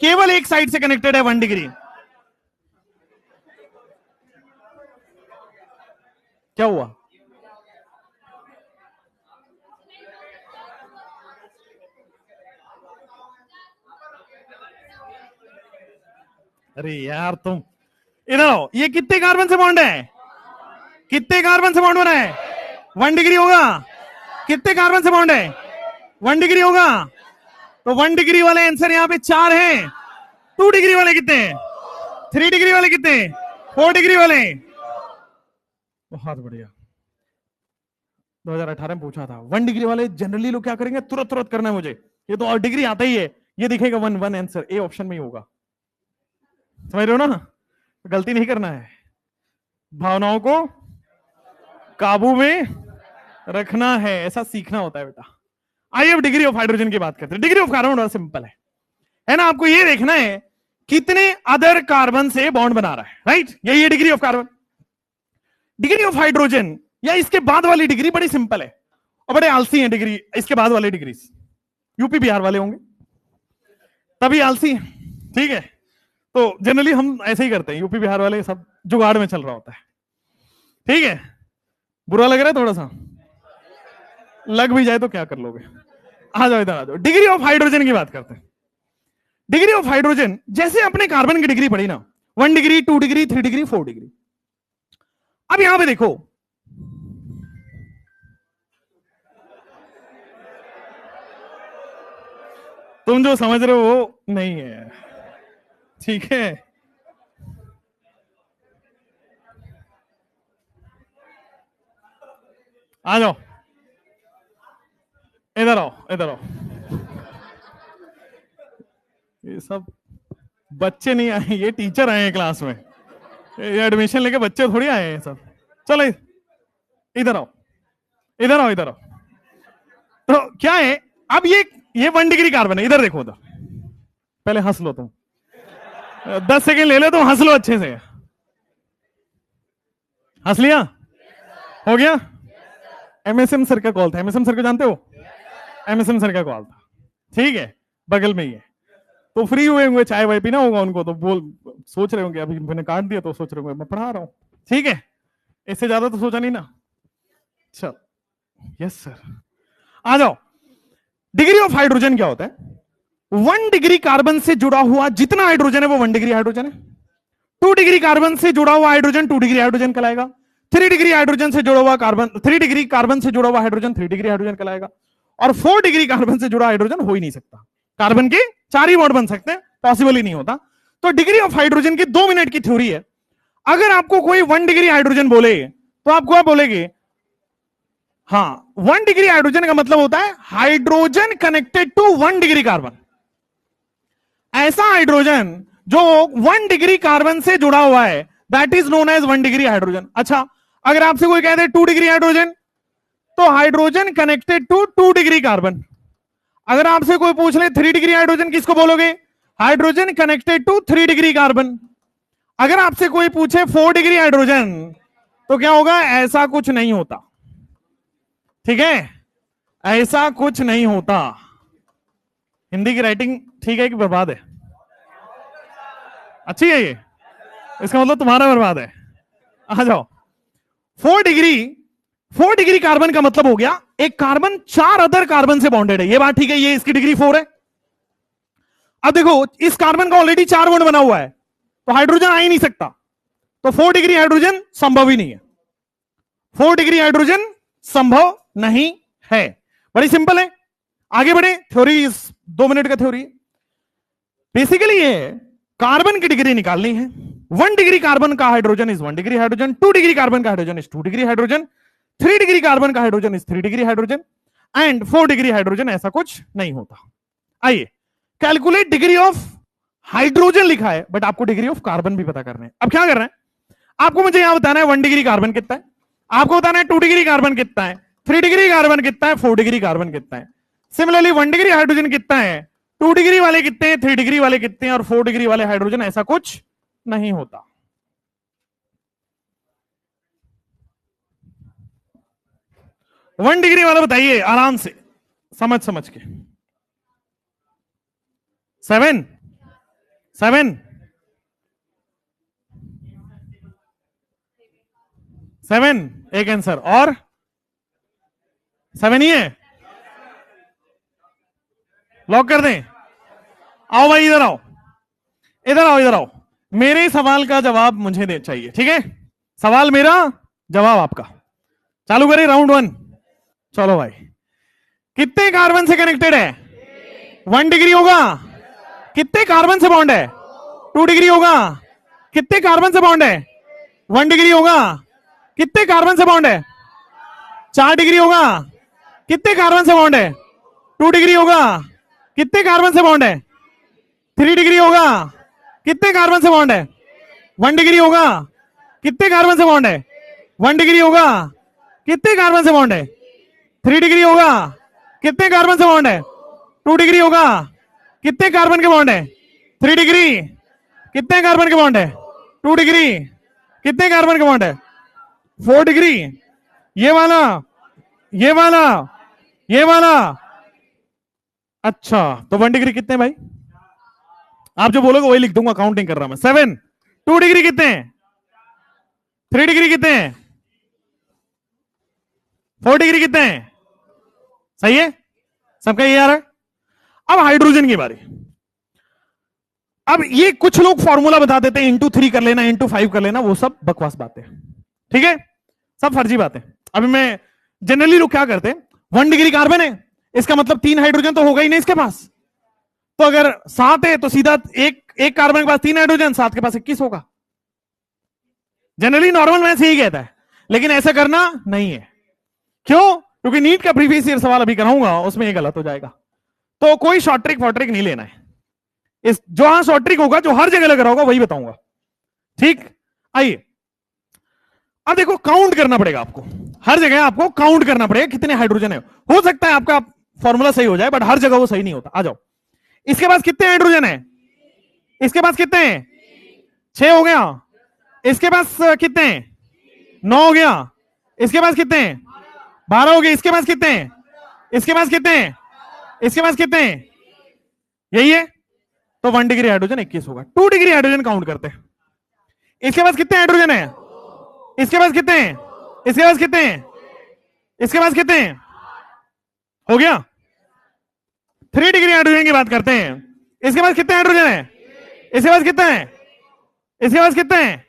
केवल एक साइड से कनेक्टेड है 1 डिग्री। क्या हुआ? अरे यार तुम इधर आओ, ये कितने कार्बन से बॉन्ड है? कितने कार्बन से बॉन्ड बना है? 1 डिग्री होगा। कितने कार्बन से बॉन्ड है? 1 डिग्री होगा। तो 1 डिग्री वाले आंसर यहां पे 4 हैं। 2 डिग्री वाले कितने हैं? 3 डिग्री वाले कितने हैं? 4 डिग्री वाले। बहुत बढ़िया। 2018 में पूछा था। 1 डिग्री वाले जनरली लोग क्या करेंगे? तुरंत तुरंत करना है मुझे, ये तो और डिग्री आता ही है, ये दिखेगा 1 1 आंसर ए ऑप्शन में ही होगा। समझ रहे हो ना? गलती नहीं करना है, भावनाओं को काबू में रखना है, ऐसा सीखना होता है बेटा। आइए अब डिग्री ऑफ हाइड्रोजन की बात करते हैं। डिग्री ऑफ कार्बन बड़ा सिंपल है ना? आपको ये देखना है कितने अदर कार्बन से बॉन्ड बना रहा है, राइट? यही है degree of carbon. Degree of hydrogen या इसके बाद वाली डिग्री बड़ी सिंपल है और बड़े आलसी हैं। डिग्री इसके बाद वाली डिग्री यूपी बिहार वाले होंगे तभी आलसी है, ठीक है? तो जनरली हम ऐसे ही करते हैं, यूपी बिहार वाले सब जुगाड़ में चल रहा होता है, ठीक है? बुरा लग रहा है थोड़ा सा? लग भी जाए तो क्या कर लोगे? आ जाओ इधर आ जाओ। डिग्री ऑफ हाइड्रोजन की बात करते हैं। डिग्री ऑफ हाइड्रोजन जैसे अपने कार्बन की डिग्री पड़ी ना, 1 डिग्री, 2 डिग्री, 3 डिग्री, 4 डिग्री। अब यहां पे देखो, तुम जो समझ रहे हो वो नहीं है, ठीक है? आ जाओ, इधर आओ, इधर आओ। ये सब बच्चे नहीं आए, ये टीचर आए हैं क्लास में। ये एडमिशन लेके बच्चे थोड़ी आए हैं सब। चलो इधर आओ, इधर आओ, इधर आओ। तो क्या है, अब ये 1 डिग्री कार्बन है। इधर देखो, उधर पहले हंस लो तुम, 10 सेकेंड ले लो तुम, हंस लो अच्छे से। हंस लिया? हो गया? एमएसएम सर का कॉल था। एमएसएम सर को जानते हो? एमएसएम सर का कॉल था, ठीक है? बगल में ही है, तो फ्री हुए होंगे, चाय वाय पीना होगा उनको, तो बोल सोच रहे होंगे अभी मैंने काट दिया, तो सोच रहे होंगे मैं पढ़ा रहा हूं, ठीक है? इससे ज्यादा तो सोचा नहीं ना। चल, यस सर। आ जाओ। डिग्री ऑफ हाइड्रोजन क्या होता है? 1 डिग्री कार्बन से जुड़ा हुआ जितना हाइड्रोजन है वो 1 डिग्री हाइड्रोजन है। 2 डिग्री कार्बन से जुड़ा हुआ हाइड्रोजन 2 डिग्री हाइड्रोजन कहलाएगा। 3 डिग्री हाइड्रोजन से जुड़ा हुआ कार्बन 3 डिग्री कार्बन से जुड़ा हुआ हाइड्रोजन 3 डिग्री हाइड्रोजन कहलाएगा। और 4 डिग्री कार्बन से जुड़ा हाइड्रोजन हो ही नहीं सकता। कार्बन के 4 ही बॉन्ड बन सकते हैं, पॉसिबल ही नहीं होता। तो डिग्री ऑफ हाइड्रोजन की 2 मिनट की थ्योरी है। अगर आपको कोई 1 डिग्री हाइड्रोजन बोले तो आप क्या बोलेगे? हाँ, 1 डिग्री हाइड्रोजन का मतलब होता है hydrogen connected to 1 degree carbon. ऐसा हाइड्रोजन जो 1 डिग्री कार्बन से जुड़ा हुआ है, that is known as 1 degree hydrogen. अच्छा, अगर आपसे कोई कह दे 2 डिग्री हाइड्रोजन, तो hydrogen connected to 2 degree carbon. अगर आपसे कोई पूछ ले 3 डिग्री हाइड्रोजन, किसको बोलोगे? Hydrogen connected to 3 degree carbon. अगर आपसे कोई पूछे 4 डिग्री हाइड्रोजन, तो क्या होगा? ऐसा कुछ नहीं होता, ठीक है? ऐसा कुछ नहीं होता। हिंदी की राइटिंग ठीक है कि बर्बाद है? अच्छी है ये, इसका मतलब तुम्हारा बर्बाद है। आ जाओ। 4 डिग्री कार्बन का मतलब हो गया एक कार्बन 4 अदर कार्बन से बॉन्डेड है। ये बात ठीक है, ये इसकी डिग्री 4 है। अब देखो, इस कार्बन का ऑलरेडी 4 बॉन्ड बना हुआ है, तो हाइड्रोजन आ ही नहीं सकता। तो 4 डिग्री हाइड्रोजन संभव ही नहीं है। 4 डिग्री हाइड्रोजन संभव नहीं है। बड़ी सिंपल है। आगे बढ़े। थ्योरी 2 मिनट का थ्योरी। बेसिकली ये कार्बन की डिग्री निकालनी है। 1 डिग्री कार्बन का hydrogen is 1 degree hydrogen, 2 degree carbon का hydrogen is 2 degree hydrogen, 3 degree carbon का hydrogen is 3 degree hydrogen, and 4 degree hydrogen ऐसा कुछ नहीं होता। आइए, कैलकुलेट डिग्री ऑफ हाइड्रोजन लिखा है, बट आपको डिग्री ऑफ कार्बन भी पता करना है। अब क्या कर रहे हैं? आपको मुझे यहां बताना है 1 डिग्री कार्बन कितना है, आपको बताना है 2 डिग्री कार्बन कितना है, 3 डिग्री कार्बन कितना है, 4 डिग्री कार्बन कितना है। सिमिलरली 1 डिग्री हाइड्रोजन कितना है, 2 डिग्री वाले कितने हैं, 3 डिग्री वाले कितने हैं, और 4 डिग्री वाले हाइड्रोजन, ऐसा कुछ नहीं होता। वन डिग्री वाला बताइए आराम से, समझ समझ के। 7 7 7 एक आंसर, और 7 ही है, लॉक कर दें। आओ भाई इधर आओ, इधर आओ, इधर आओ। मेरे सवाल का जवाब मुझे दे चाहिए, ठीक है? सवाल मेरा, जवाब आपका। चालू करें राउंड 1। चलो भाई, कितने कार्बन से कनेक्टेड है? 1 डिग्री होगा। कितने कार्बन से बॉन्ड है? 2 डिग्री होगा। कितने कार्बन से बॉन्ड है? 1 डिग्री होगा। कितने कार्बन से बॉन्ड है? 4 डिग्री होगा। कितने कार्बन से बॉन्ड है? 2 डिग्री होगा। कितने कार्बन से बॉन्ड है? 3 डिग्री होगा। कितने कार्बन से बॉन्ड है? 1 डिग्री होगा। कितने कार्बन से बॉन्ड है? 1 डिग्री होगा। कितने कार्बन से बॉन्ड है? 3 डिग्री होगा। कितने कार्बन से बॉन्ड है? 2 डिग्री होगा। कितने कार्बन के बॉन्ड है? 3 डिग्री। कितने कार्बन के बॉन्ड है? 2 डिग्री। कितने कार्बन के बॉन्ड है? 4 डिग्री। ये वाला, ये वाला, ये वाला। अच्छा, तो 1 डिग्री कितने भाई? आप जो बोलोगे वही लिख दूंगा, काउंटिंग कर रहा मैं। 7। 2 डिग्री कितने हैं? 3 डिग्री कितने हैं? 4 डिग्री कितने हैं? सही है, सबका ये आ रहा है। अब हाइड्रोजन की बारी। अब ये कुछ लोग फॉर्मूला बता देते हैं, इंटू 3 कर लेना, इंटू 5 कर लेना, वो सब बकवास बातें, ठीक है? सब फर्जी बातें। अभी मैं जनरली लोग क्या करते हैं, 1 डिग्री कार्बन है, इसका मतलब 3 हाइड्रोजन तो होगा ही नहीं इसके पास। तो अगर 7 है तो सीधा एक कार्बन के पास 3 हाइड्रोजन, 7 के पास 21 होगा। जनरली नॉर्मल मैथ्स यही कहता है, लेकिन ऐसा करना नहीं है। क्यों? क्योंकि नीट का प्रीवियस ईयर सवाल अभी कराऊंगा, उसमें ये गलत हो जाएगा। तो कोई शॉर्ट ट्रिक फॉर्ट्रिक नहीं लेना है। इस जो हाँ शॉर्ट ट्रिक होगा, जो हर जगह लग रहा होगा, वही बताऊंगा, ठीक? आइए, अब देखो, काउंट करना पड़ेगा आपको, हर जगह आपको काउंट करना पड़ेगा कितने हाइड्रोजन है। हो सकता है आपका फॉर्मूला सही हो जाए, बट हर जगह वो सही नहीं होता। आ जाओ, इसके पास कितने हाइड्रोजन है? इसके पास कितने हैं? 6 हो गया। इसके पास कितने हैं? 9 हो गया। इसके पास कितने हैं? 12 हो गए। इसके पास कितने हैं? इसके पास कितने हैं? इसके पास कितने हैं? यही है। तो 1 डिग्री हाइड्रोजन 21 होगा। 2 डिग्री हाइड्रोजन काउंट करते हैं। इसके पास कितने हाइड्रोजन है? इसके पास कितने हैं? इसके पास कितने हैं? इसके पास कितने हैं? हो गया। 3 डिग्री हाइड्रोजन की बात करते हैं। इसके पास कितने हाइड्रोजन है? इसके पास कितने हैं? इसके पास कितने हैं?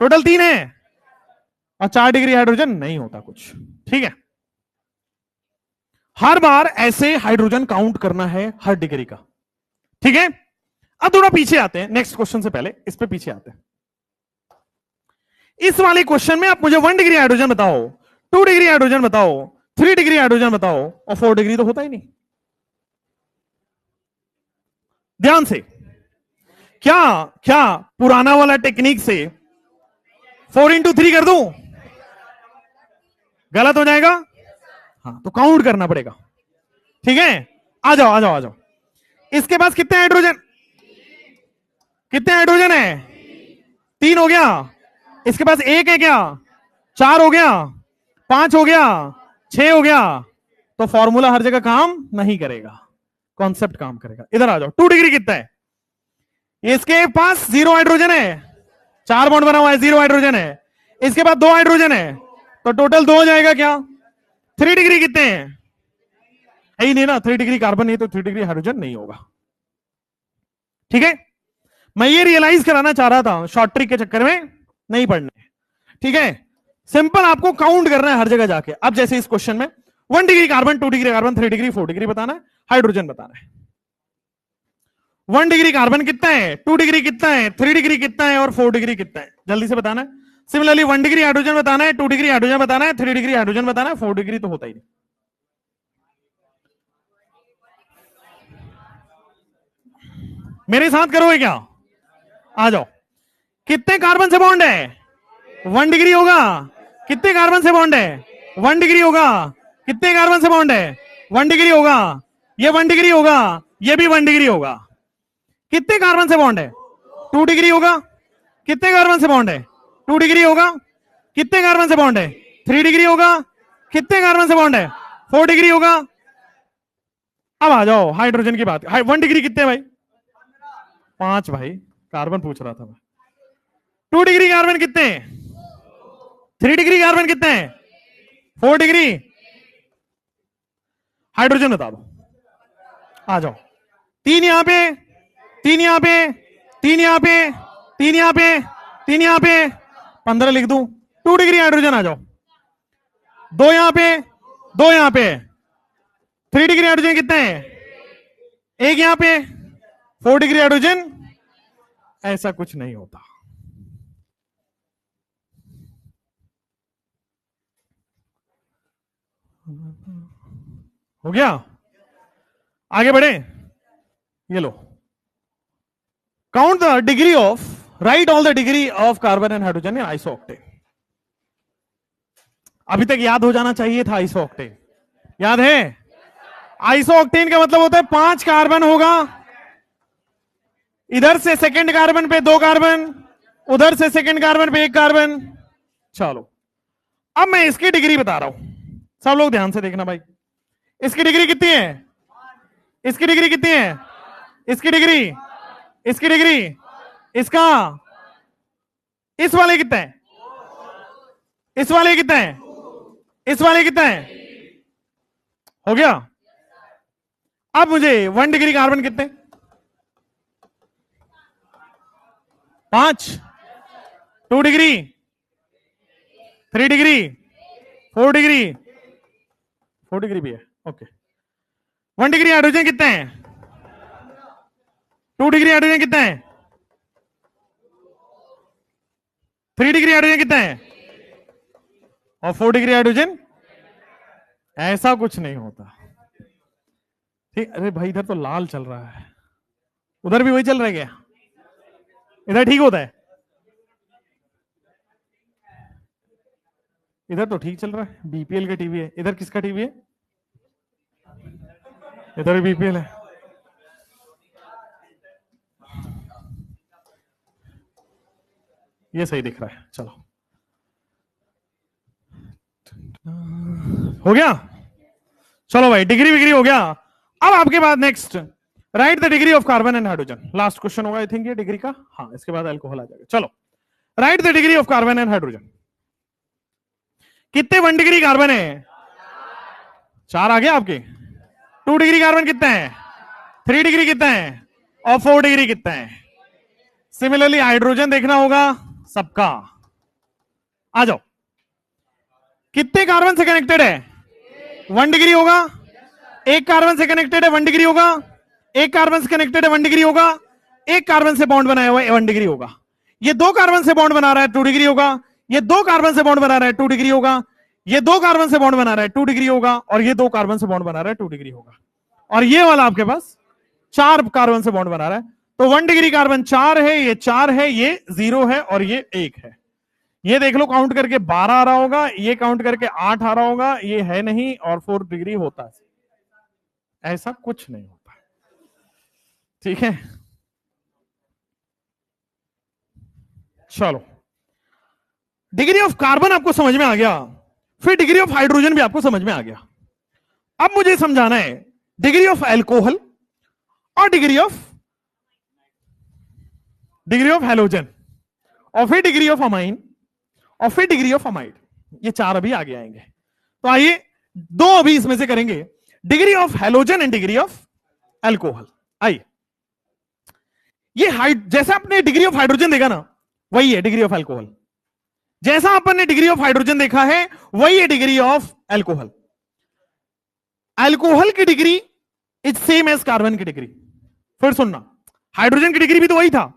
टोटल 3 है। और 4 डिग्री हाइड्रोजन नहीं होता कुछ, ठीक है? हर बार ऐसे हाइड्रोजन काउंट करना है, हर डिग्री का, ठीक है? अब थोड़ा पीछे आते हैं, नेक्स्ट क्वेश्चन से पहले इस पे पीछे आते हैं। इस वाले क्वेश्चन में आप मुझे 1 डिग्री हाइड्रोजन बताओ, 2 डिग्री हाइड्रोजन बताओ, 3 डिग्री हाइड्रोजन बताओ, और 4 डिग्री तो होता ही नहीं। ध्यान से, क्या क्या पुराना वाला टेक्निक से 4 इंटू 3 कर दूं? गलत हो जाएगा। हाँ, तो काउंट करना पड़ेगा, ठीक है? आ जाओ आ जाओ आ जाओ। इसके पास कितने हाइड्रोजन? कितने हाइड्रोजन है? 3 हो गया। इसके पास 1 है क्या? 4 हो गया। 5 हो गया। 6 हो गया। तो फॉर्मूला हर जगह काम नहीं करेगा, कॉन्सेप्ट काम करेगा। इधर आ जाओ। 2 डिग्री कितना है? इसके पास 0 हाइड्रोजन है, 4 बॉन्ड बना हुआ है, 0 हाइड्रोजन है। इसके पास 2 हाइड्रोजन है, तो टोटल 2 हो जाएगा क्या? 3 डिग्री कितने हैं? है ही नहीं ना, 3 डिग्री कार्बन नहीं, तो 3 डिग्री हाइड्रोजन नहीं होगा, ठीक है? मैं ये रियलाइज कराना चाह रहा था, शॉर्ट ट्रिक के चक्कर में नहीं पढ़ने, ठीक है? सिंपल आपको काउंट करना है हर जगह जाके। अब जैसे इस क्वेश्चन में 1 degree carbon, 2 degree carbon, 3 degree, 4 degree बताना है, हाइड्रोजन बताना है। 1 डिग्री कार्बन कितना है? 2 डिग्री कितना है? 3 डिग्री कितना है? और 4 डिग्री कितना है? जल्दी से बताना है। सिमिलरली 1 डिग्री हाइड्रोजन बताना है, 2 डिग्री हाइड्रोजन बताना है, 3 डिग्री हाइड्रोजन बताना है, 4 डिग्री तो होता ही नहीं। मेरे साथ करोगे क्या? आ जाओ। कितने कार्बन से बॉन्ड है? 1 डिग्री होगा, कितने कार्बन से बॉन्ड है? 1 डिग्री होगा, कितने कार्बन से बॉन्ड है? 1 डिग्री होगा, ये 1 डिग्री होगा, ये भी 1 डिग्री होगा। कितने कार्बन से बॉन्ड है? 2 डिग्री होगा, कितने कार्बन से बॉन्ड है? 2 डिग्री होगा, कितने कार्बन से बॉन्ड है? 3 डिग्री होगा, कितने कार्बन से बॉन्ड है? 4 डिग्री होगा। अब आ जाओ हाइड्रोजन की बात। 1 डिग्री कितने भाई? 5 भाई, कार्बन पूछ रहा था मैं। 2 डिग्री कार्बन कितने? 3 डिग्री कार्बन कितने? 4 डिग्री। हाइड्रोजन बता दो, आ जाओ। 3 यहां पे, 3 यहां पे, 3 यहां पे, 3 यहां पे, 3 यहां पे, 15 लिख दूं। 2 डिग्री हाइड्रोजन आ जाओ। 2 यहां पे, 2 यहां पे। 3 डिग्री हाइड्रोजन कितने हैं? 1 यहां पे। 4 डिग्री हाइड्रोजन। ऐसा कुछ नहीं होता। हो गया? आगे बढ़े। ये लो, count the degree of, right all the degree of carbon and hydrogen in isooctane. अभी तक याद हो जाना चाहिए था आइसोऑक्टेन। याद है? आइसोऑक्टेन का मतलब होता है 5 कार्बन होगा, इधर से सेकंड कार्बन पे 2 कार्बन, उधर से सेकंड कार्बन पे 1 कार्बन। चलो अब मैं इसकी डिग्री बता रहा हूं, सब लोग ध्यान से देखना भाई। इसकी डिग्री कितनी है? इसकी डिग्री कितनी है? इसकी डिग्री, इसकी डिग्री, इसका, इस वाले कितना है? इस वाले कितना है? इस वाले कितना है? हो गया? अब मुझे 1 डिग्री कार्बन कितने? 5। 2 डिग्री, 3 डिग्री, 4 डिग्री, 4 डिग्री भी है, ओके। 1 डिग्री हाइड्रोजन कितने हैं? 2 डिग्री हाइड्रोजन कितने हैं? 3 डिग्री हाइड्रोजन कितने हैं? और 4 डिग्री हाइड्रोजन। ऐसा कुछ नहीं होता, ठीक। अरे भाई इधर तो लाल चल रहा है, उधर भी वही चल रहा है क्या? इधर ठीक होता है? इधर तो ठीक चल रहा है, बीपीएल का टीवी है। इधर किसका टीवी है? इधर भी बीपीएल है। ये सही दिख रहा है, चलो हो गया। चलो भाई डिग्री विग्री हो गया। अब आपके बाद next, right the degree of carbon and hydrogen. Last question होगा आई थिंक ये डिग्री का। हाँ, इसके बाद अल्कोहल आ जाएगा। चलो right the degree of carbon and hydrogen. कितने 1 डिग्री कार्बन है? 4 आ गया आपके। 2 डिग्री कार्बन कितने हैं? 3 डिग्री कितने हैं? और 4 डिग्री कितने हैं? सिमिलरली हाइड्रोजन देखना होगा सबका। आ जाओ, कितने कार्बन से कनेक्टेड है? 1 डिग्री होगा, 1 कार्बन से कनेक्टेड है 1 डिग्री होगा, 1 कार्बन से कनेक्टेड है 1 डिग्री होगा, 1 कार्बन से बॉन्ड बनाया हुआ है 1 डिग्री होगा। ये 2 कार्बन से बॉन्ड बना रहा है 2 डिग्री होगा, ये 2 कार्बन से बॉन्ड बना रहा है 2 डिग्री होगा, ये 2 कार्बन से बॉन्ड बना रहा है 2 डिग्री होगा, और ये 2 कार्बन से बॉन्ड बना रहा है 2 डिग्री होगा, और ये वाला आपके पास 4 कार्बन से बॉन्ड बना रहा है। तो 1 डिग्री कार्बन 4 है, ये 4 है, ये 0 है, और ये 1 है। ये देख लो काउंट करके 12 आ रहा होगा, ये काउंट करके 8 आ रहा होगा, ये है नहीं, और 4 डिग्री होता है। ऐसा कुछ नहीं होता, ठीक है। चलो डिग्री ऑफ कार्बन आपको समझ में आ गया, फिर डिग्री ऑफ हाइड्रोजन भी आपको समझ में आ गया। अब मुझे समझाना है डिग्री ऑफ अल्कोहल और डिग्री ऑफ हैलोजन, और फिर डिग्री ऑफ अमाइन, और फिर डिग्री ऑफ अमाइड। ये 4 अभी आगे आएंगे। तो आइए 2 अभी इसमें से करेंगे, degree of halogen and degree of alcohol. आइए, ये जैसा आपने डिग्री ऑफ हाइड्रोजन देखा ना, वही है डिग्री ऑफ अल्कोहल। जैसा अपन ने डिग्री ऑफ हाइड्रोजन देखा है, वही है डिग्री ऑफ अल्कोहल। अल्कोहल की degree is same as carbon की डिग्री। फिर सुनना, हाइड्रोजन की डिग्री भी तो वही था,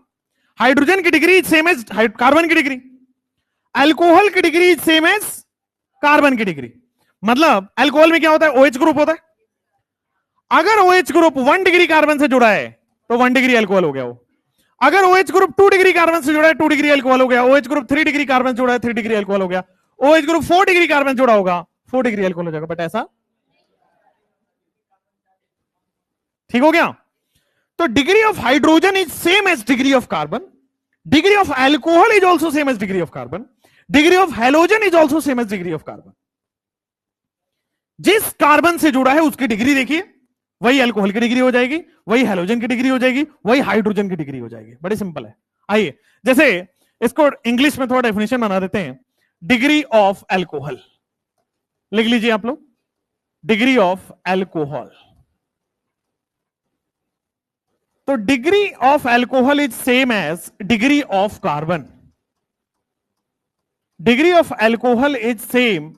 हाइड्रोजन की degree is same as carbon की डिग्री, अल्कोहल की degree is same as carbon की डिग्री। मतलब अल्कोहल में क्या होता है? OH ग्रुप होता है। अगर OH ग्रुप 1 डिग्री कार्बन से जुड़ा है तो 1 डिग्री अल्कोहल हो गया वो। अगर OH ग्रुप 2 डिग्री कार्बन से जुड़ा है 2 डिग्री अल्कोहल हो गया, OH ग्रुप 3 डिग्री कार्बन जुड़ा है 3 डिग्री अल्कोहल हो गया, OH ग्रुप 4 डिग्री कार्बन जुड़ा होगा 4 डिग्री अल्कोहल हो जाएगा। बट ऐसा ठीक हो गया। तो degree of hydrogen is same as degree of carbon, degree of alcohol is also same as degree of carbon, degree of halogen is also same as degree of carbon. जिस कार्बन से जुड़ा है उसकी डिग्री देखिए, वही अल्कोहल की डिग्री हो जाएगी, वही हैलोजन की डिग्री हो जाएगी, वही हाइड्रोजन की डिग्री हो जाएगी। बड़ी सिंपल है। आइए जैसे इसको इंग्लिश में थोड़ा डेफिनेशन बना देते हैं। डिग्री ऑफ अल्कोहल लिख लीजिए आप लोग, डिग्री ऑफ अल्कोहल। तो degree of alcohol is same as degree of carbon, degree of alcohol is same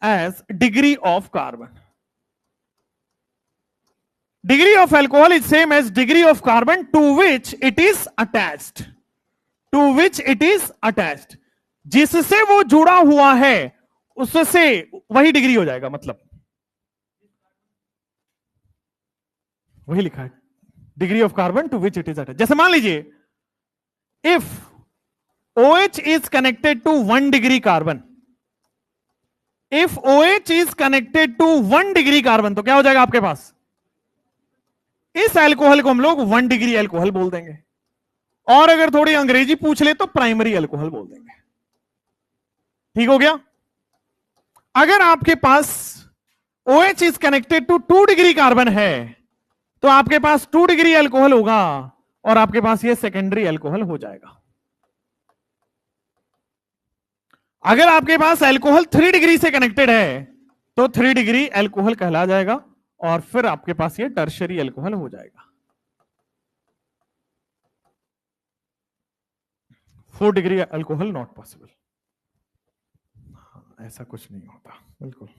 as degree of carbon, degree of alcohol is same as degree of carbon to which it is attached, to which it is attached। जिससे वो जुड़ा हुआ है उससे वही डिग्री हो जाएगा, मतलब वही लिखा है, degree of carbon to which it is attached. जैसे मान लीजिए if OH is connected to 1 degree carbon, if OH is connected to 1 degree carbon तो क्या हो जाएगा आपके पास, इस अल्कोहल को हम लोग 1 डिग्री अल्कोहल बोल देंगे, और अगर थोड़ी अंग्रेजी पूछ ले तो प्राइमरी अल्कोहल बोल देंगे। ठीक हो गया। अगर आपके पास OH is connected to 2 degree carbon है तो आपके पास 2 डिग्री अल्कोहल होगा और आपके पास ये सेकेंडरी अल्कोहल हो जाएगा। अगर आपके पास अल्कोहल 3 डिग्री से कनेक्टेड है तो 3 डिग्री अल्कोहल कहला जाएगा और फिर आपके पास ये टर्शरी अल्कोहल हो जाएगा। 4 डिग्री अल्कोहल नॉट पॉसिबल, ऐसा कुछ नहीं होता बिल्कुल।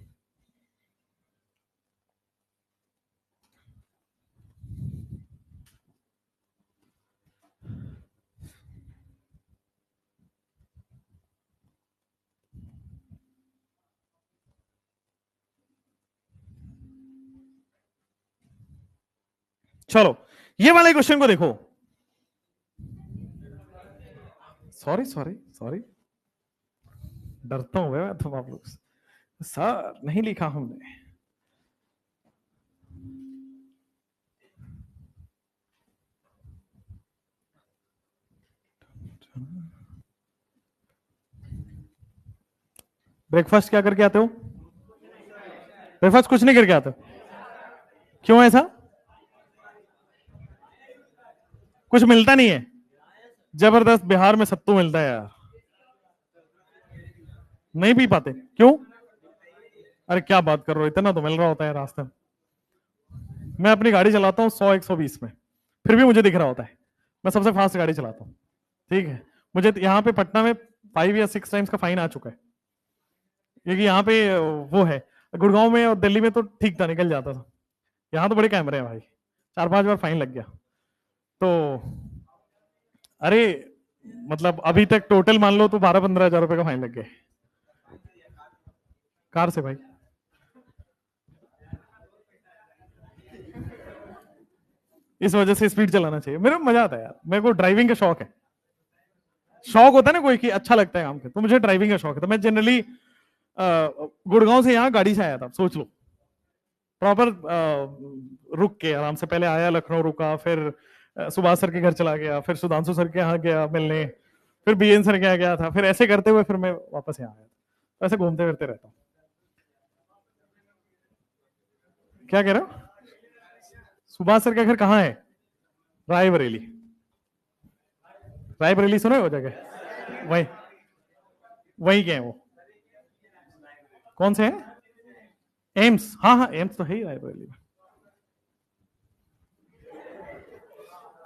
चलो ये वाले क्वेश्चन को देखो। सॉरी सॉरी सॉरी, डरता हूं मैं तो आप लोग, सर नहीं लिखा हमने। ब्रेकफास्ट क्या करके आते हो? ब्रेकफास्ट कुछ नहीं करके आते? क्यों ऐसा? कुछ मिलता नहीं है? जबरदस्त, बिहार में सत्तू मिलता है यार, नहीं पी पाते क्यों? अरे क्या बात कर रहे हो, इतना तो मिल रहा होता है रास्ते में। मैं अपनी गाड़ी चलाता हूँ 100-120 में, फिर भी मुझे दिख रहा होता है। मैं सबसे फास्ट गाड़ी चलाता हूँ, ठीक है। मुझे यहाँ पे पटना में 5 या 6 टाइम्स का फाइन आ चुका है, क्योंकि यहाँ पे वो है। गुड़गांव में और दिल्ली में तो ठीक था, निकल जाता था। यहाँ तो बड़े कैमरे हैं भाई, 4-5 बार फाइन लग गया। तो अरे मतलब अभी तक टोटल मान लो तो 12-15 हजार रुपए का फाइन लग गया कार से भाई। इस वजह से स्पीड चलाना चाहिए। मेरे मजा आता है यार, मेरे को ड्राइविंग का शौक है। शौक होता है ना कोई कि अच्छा लगता है काम के, तो मुझे ड्राइविंग का शौक है। तो मैं जनरली गुड़गांव से यहाँ गाड़ी से आया था, सोच लो, प्रॉपर रुक के आराम से। पहले आया लखनऊ, रुका, फिर सुभाष सर के घर चला गया, फिर सुधांशु सर के यहाँ गया मिलने, फिर BN सर के यहाँ गया था, फिर ऐसे करते हुए फिर मैं वापस यहाँ आया। तो ऐसे घूमते फिरते रहता हूँ। क्या कह रहे हो? सुभाष सर का घर कहाँ है? रायबरेली। रायबरेली सुना है वो जगह? वही वही क्या है वो, कौन से हैं? एम्स। हाँ हाँ, एम्स तो है ही रायबरेली में।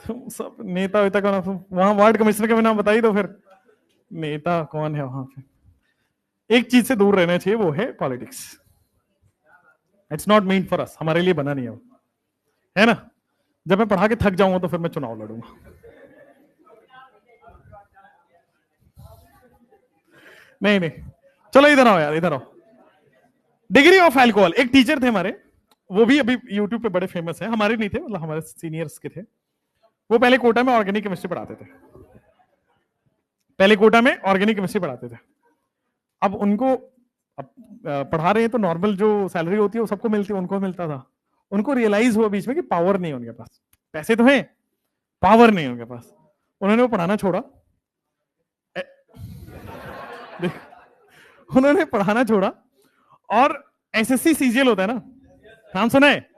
तुम सब नेता वेता का नाम, वहां वार्ड कमिश्नर का भी नाम बताई दो, फिर नेता कौन है वहां पे। एक चीज से दूर रहना चाहिए, वो है politics. It's not mean for us, हमारे लिए बना नहीं है वो, है ना। जब मैं पढ़ा के थक जाऊंगा तो फिर मैं चुनाव लड़ूंगा। नहीं नहीं, चलो इधर आओ यार, इधर आओ। डिग्री ऑफ अल्कोहल, एक टीचर थे हमारे, वो भी अभी यूट्यूब पे बड़े फेमस है, हमारे नहीं थे, मतलब हमारे सीनियर्स के थे। वो पहले कोटा में ऑर्गेनिक केमिस्ट्री पढ़ाते थे, पहले कोटा में ऑर्गेनिक केमिस्ट्री पढ़ाते थे। अब उनको पढ़ा रहे हैं तो नॉर्मल जो सैलरी होती है वो सबको मिलती है, उनको मिलता था। उनको रियलाइज हुआ बीच में कि पावर नहीं है उनके पास, पैसे तो हैं, पावर नहीं है उनके पास। उन्होंने वो पढ़ाना छोड़ा, उन्होंने पढ़ाना छोड़ा और एसएससी सीजीएल होता है ना, नाम सुना है?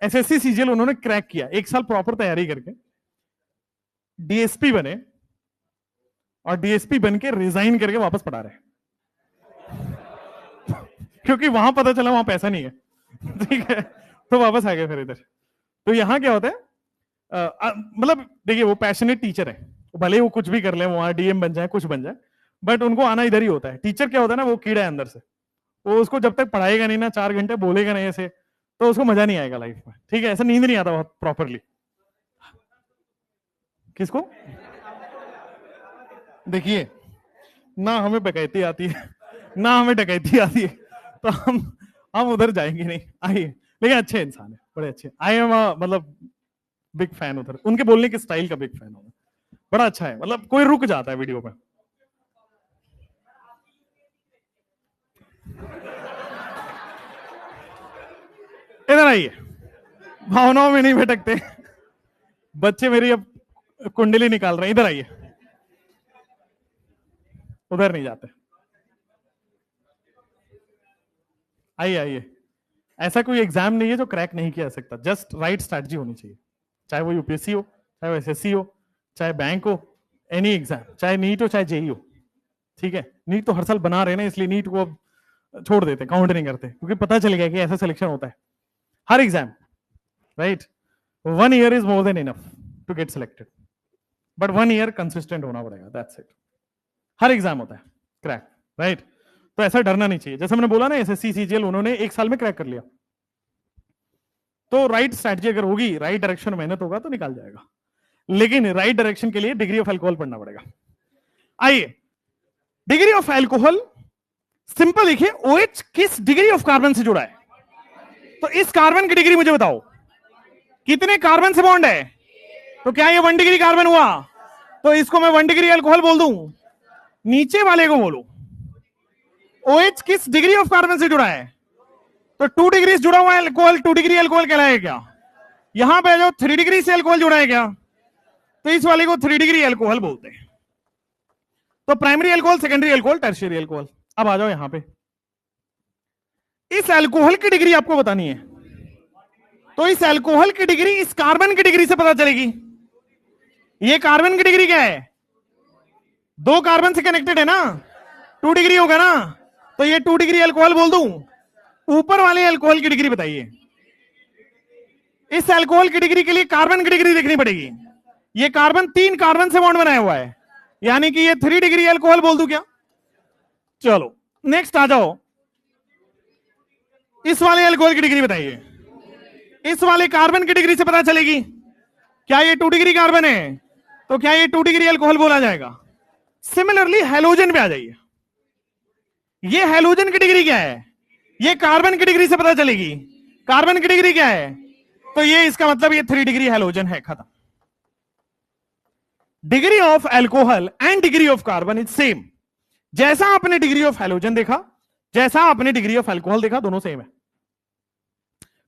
एसएससी सीजीएल उन्होंने क्रैक किया, 1 साल प्रॉपर तैयारी करके डीएसपी बने, और डीएसपी बन के रिजाइन करके वापस पढ़ा रहे क्योंकि वहां पता चला वहां पैसा नहीं है, ठीक है, तो वापस आ गए फिर इधर। तो यहां क्या होता है, मतलब देखिए वो पैशनेट टीचर है, भले वो कुछ भी कर ले, वहां डीएम बन जाए, कुछ बन जाए, बट उनको आना इधर ही होता है। टीचर क्या होता है ना, वो कीड़ा है अंदर से, वो उसको जब तक पढ़ाएगा नहीं ना, 4 घंटे बोलेगा नहीं ऐसे, तो उसको मजा नहीं आएगा लाइफ में, ठीक है, ऐसा नींद नहीं आता बहुत प्रॉपरली। किसको? देखिए ना हमें डकैती आती है ना हमें डकैती आती है, तो हम उधर जाएंगे नहीं। आइए, लेकिन अच्छे इंसान है, बड़े अच्छे। आई एम मतलब बिग फैन उधर, उनके बोलने के स्टाइल का बिग फैन हूं, बड़ा अच्छा है, मतलब कोई रुक जाता है वीडियो पे। इधर आइए, भावनाओं में नहीं भटकते बच्चे मेरी अब कुंडली निकाल रहे हैं। इधर आइए, उधर नहीं जाते, आइए आइए। ऐसा कोई एग्जाम नहीं है जो क्रैक नहीं किया जा सकता, जस्ट राइट स्ट्रैटेजी होनी चाहिए, चाहे वो यूपीएससी हो, चाहे वो एसएससी हो, चाहे बैंक हो, एनी एग्जाम, चाहे नीट हो चाहे जेई हो, ठीक है। नीट तो हर साल बना रहे ना, इसलिए नीट को अब छोड़ देते, काउंट नहीं करते, क्योंकि पता चल गया कि ऐसा सिलेक्शन होता है हर exam, right. 1 year is more than enough to get selected, but 1 year consistent होना पड़ेगा, दैट्स इट। हर एग्जाम होता है क्रैक, राइट। तो ऐसा डरना नहीं चाहिए। जैसे मैंने बोला ना, एसएससी सीजीएल उन्होंने 1 साल में क्रैक कर लिया, तो राइट स्ट्रैटेजी अगर होगी, राइट डायरेक्शन मेहनत होगा तो निकाल जाएगा, लेकिन राइट डायरेक्शन के लिए डिग्री ऑफ अल्कोहल पढ़ना पड़ेगा। आइए, डिग्री ऑफ अल्कोहल सिंपल लिखिए, OH किस डिग्री ऑफ कार्बन से जुड़ा है? तो इस कार्बन की डिग्री मुझे बताओ, कितने कार्बन से बॉन्ड है? तो क्या ये 1 डिग्री कार्बन हुआ? तो इसको मैं 1 डिग्री अल्कोहल बोल दूं। नीचे वाले को बोलो, OH किस डिग्री ऑफ कार्बन से जुड़ा है? तो 2 डिग्री से जुड़ा हुआ है अल्कोहल, 2 डिग्री अल्कोहल कहलाएगा क्या? यहां पे जो 3 डिग्री से अल्कोहल जुड़ा है क्या? तो इस वाले को 3 डिग्री अल्कोहल बोलते हैं। तो primary alcohol, secondary alcohol, tertiary alcohol. अब आ जाओ यहां पे, इस अल्कोहल की डिग्री आपको बतानी है, तो इस अल्कोहल की डिग्री इस कार्बन की डिग्री से पता चलेगी। ये कार्बन की डिग्री क्या है? 2 कार्बन से कनेक्टेड है ना, 2 डिग्री होगा ना, तो ये 2 डिग्री अल्कोहल बोल दूं। ऊपर वाले अल्कोहल की डिग्री बताइए। इस अल्कोहल की डिग्री के लिए कार्बन की डिग्री देखनी पड़ेगी। ये कार्बन 3 कार्बन से बॉन्ड बनाया हुआ है, यानी कि ये 3 डिग्री अल्कोहल बोल दूं क्या? चलो नेक्स्ट आ जाओ, इस वाले अल्कोहल की डिग्री बताइए। इस वाले कार्बन की डिग्री से पता चलेगी, क्या ये 2 डिग्री कार्बन है? तो क्या ये 2 डिग्री अल्कोहल बोला जाएगा? सिमिलरली हैलोजन पे आ जाइए, ये हैलोजन की डिग्री क्या है? ये कार्बन की डिग्री से पता चलेगी। कार्बन की डिग्री क्या है? तो ये इसका मतलब ये 3 डिग्री हैलोजन है, खत्म। Degree of alcohol and degree of carbon is same. जैसा आपने डिग्री ऑफ हैलोजन देखा, जैसा आपने डिग्री ऑफ अल्कोहल देखा, दोनों सेम है।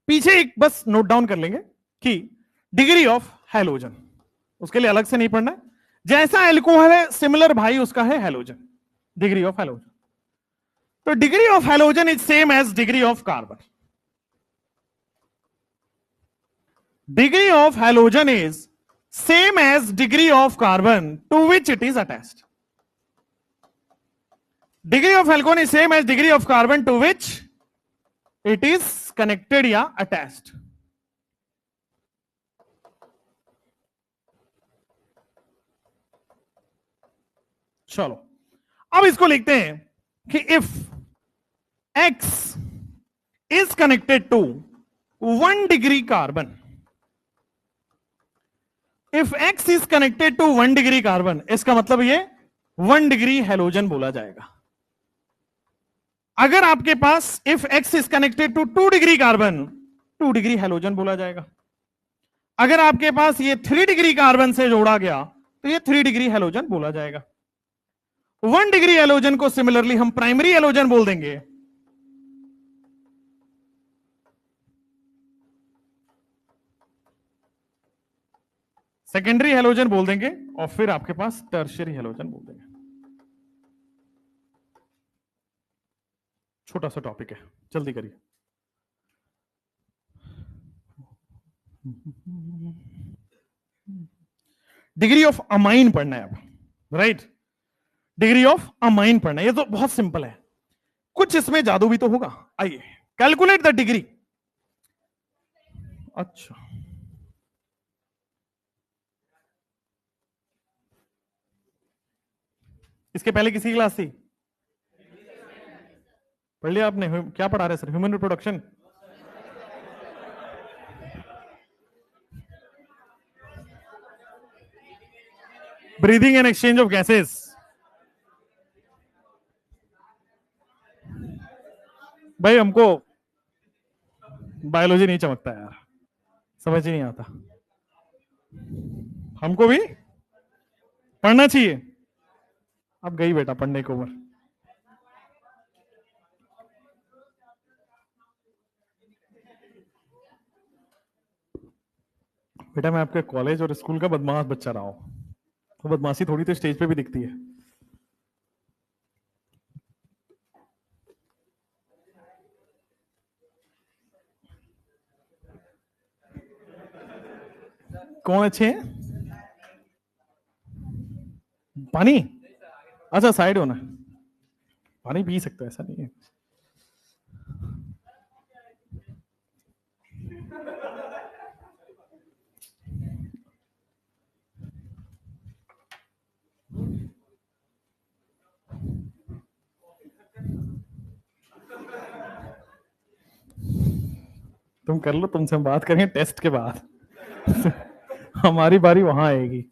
पीछे एक बस नोट डाउन कर लेंगे कि डिग्री ऑफ हैलोजन, उसके लिए अलग से नहीं पढ़ना है। जैसा अल्कोहल है सिमिलर भाई उसका है हैलोजन, डिग्री ऑफ हैलोजन। तो degree of halogen is same as degree of carbon. Degree of halogen is same as degree of carbon to which it is attached. Degree of alcohol is same as degree of carbon to which it is connected या अटैच्ड। चलो अब इसको लिखते हैं कि if x is connected to 1 degree carbon, if x is connected to 1 degree carbon, इसका मतलब ये 1 डिग्री हैलोजन बोला जाएगा। अगर आपके पास if x is connected to 2 degree carbon, 2 degree halogen बोला जाएगा। अगर आपके पास ये 3 डिग्री कार्बन से जोड़ा गया तो ये 3 डिग्री हेलोजन बोला जाएगा। 1 डिग्री हेलोजन को सिमिलरली हम प्राइमरी हेलोजन बोल देंगे। सेकेंडरी हेलोजन बोल देंगे और फिर आपके पास टर्शियरी हेलोजन बोल देंगे। छोटा सा टॉपिक है, जल्दी करिए। डिग्री ऑफ अमाइन पढ़ना है अब, राइट? डिग्री ऑफ अमाइन पढ़ना है, ये तो बहुत सिंपल है, कुछ इसमें जादू भी तो होगा। आइए, कैलकुलेट द डिग्री। अच्छा, इसके पहले किसी क्लास थी? पढ़ लिया आपने? क्या पढ़ा रहे sir? Human reproduction? Breathing and exchange of gases. भाई हमको बायोलॉजी नहीं चमकता यार, समझ ही नहीं आता। हमको भी पढ़ना चाहिए। अब गई बेटा पढ़ने की उम्र। बेटा मैं आपके कॉलेज और स्कूल का बदमाश बच्चा रहा हूं, तो बदमाशी थोड़ी तो स्टेज पे भी दिखती है। कौन अच्छे हैं? पानी? अच्छा साइड होना, पानी पी सकते, ऐसा नहीं है। तुम कर लो, तुमसे हम बात करेंगे टेस्ट के बाद। हमारी बारी वहां आएगी।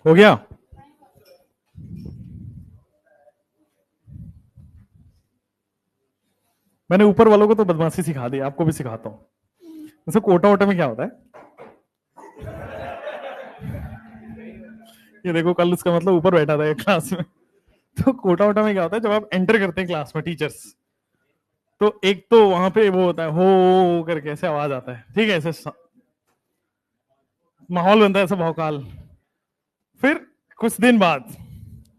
हो गया? मैंने ऊपर वालों को तो बदमाशी सिखा दी, आपको भी सिखाता हूं। जैसे कोटा वोटा में क्या होता है, ये देखो कल उसका मतलब ऊपर बैठा था क्लास में। तो कोटा वोटा में क्या होता है, जब आप एंटर करते हैं क्लास में टीचर्स, तो एक तो वहां पे वो होता है हो करके ऐसे आवाज आता है, ठीक है, ऐसे माहौल बनता है ऐसा भौकाल। फिर कुछ दिन बाद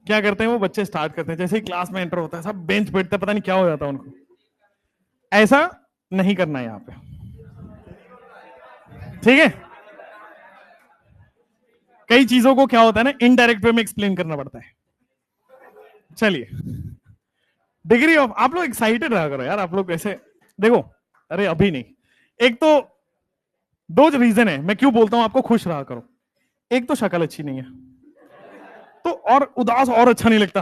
क्या करते हैं वो बच्चे, स्टार्ट करते हैं जैसे ही क्लास में एंटर होता है सब बेंच बैठते, पता नहीं क्या हो जाता है उनको। ऐसा नहीं करना है यहां पे, ठीक है? कई चीजों को क्या होता है ना, इनडायरेक्ट वे में एक्सप्लेन करना पड़ता है। चलिए, डिग्री ऑफ, आप लोग एक्साइटेड रहा करो यार, आप लोग ऐसे देखो। अरे अभी नहीं, एक तो दो रीजन है मैं क्यों बोलता हूं आपको खुश रहा करो। एक तो शक्ल अच्छी नहीं है, तो और उदास और अच्छा नहीं लगता,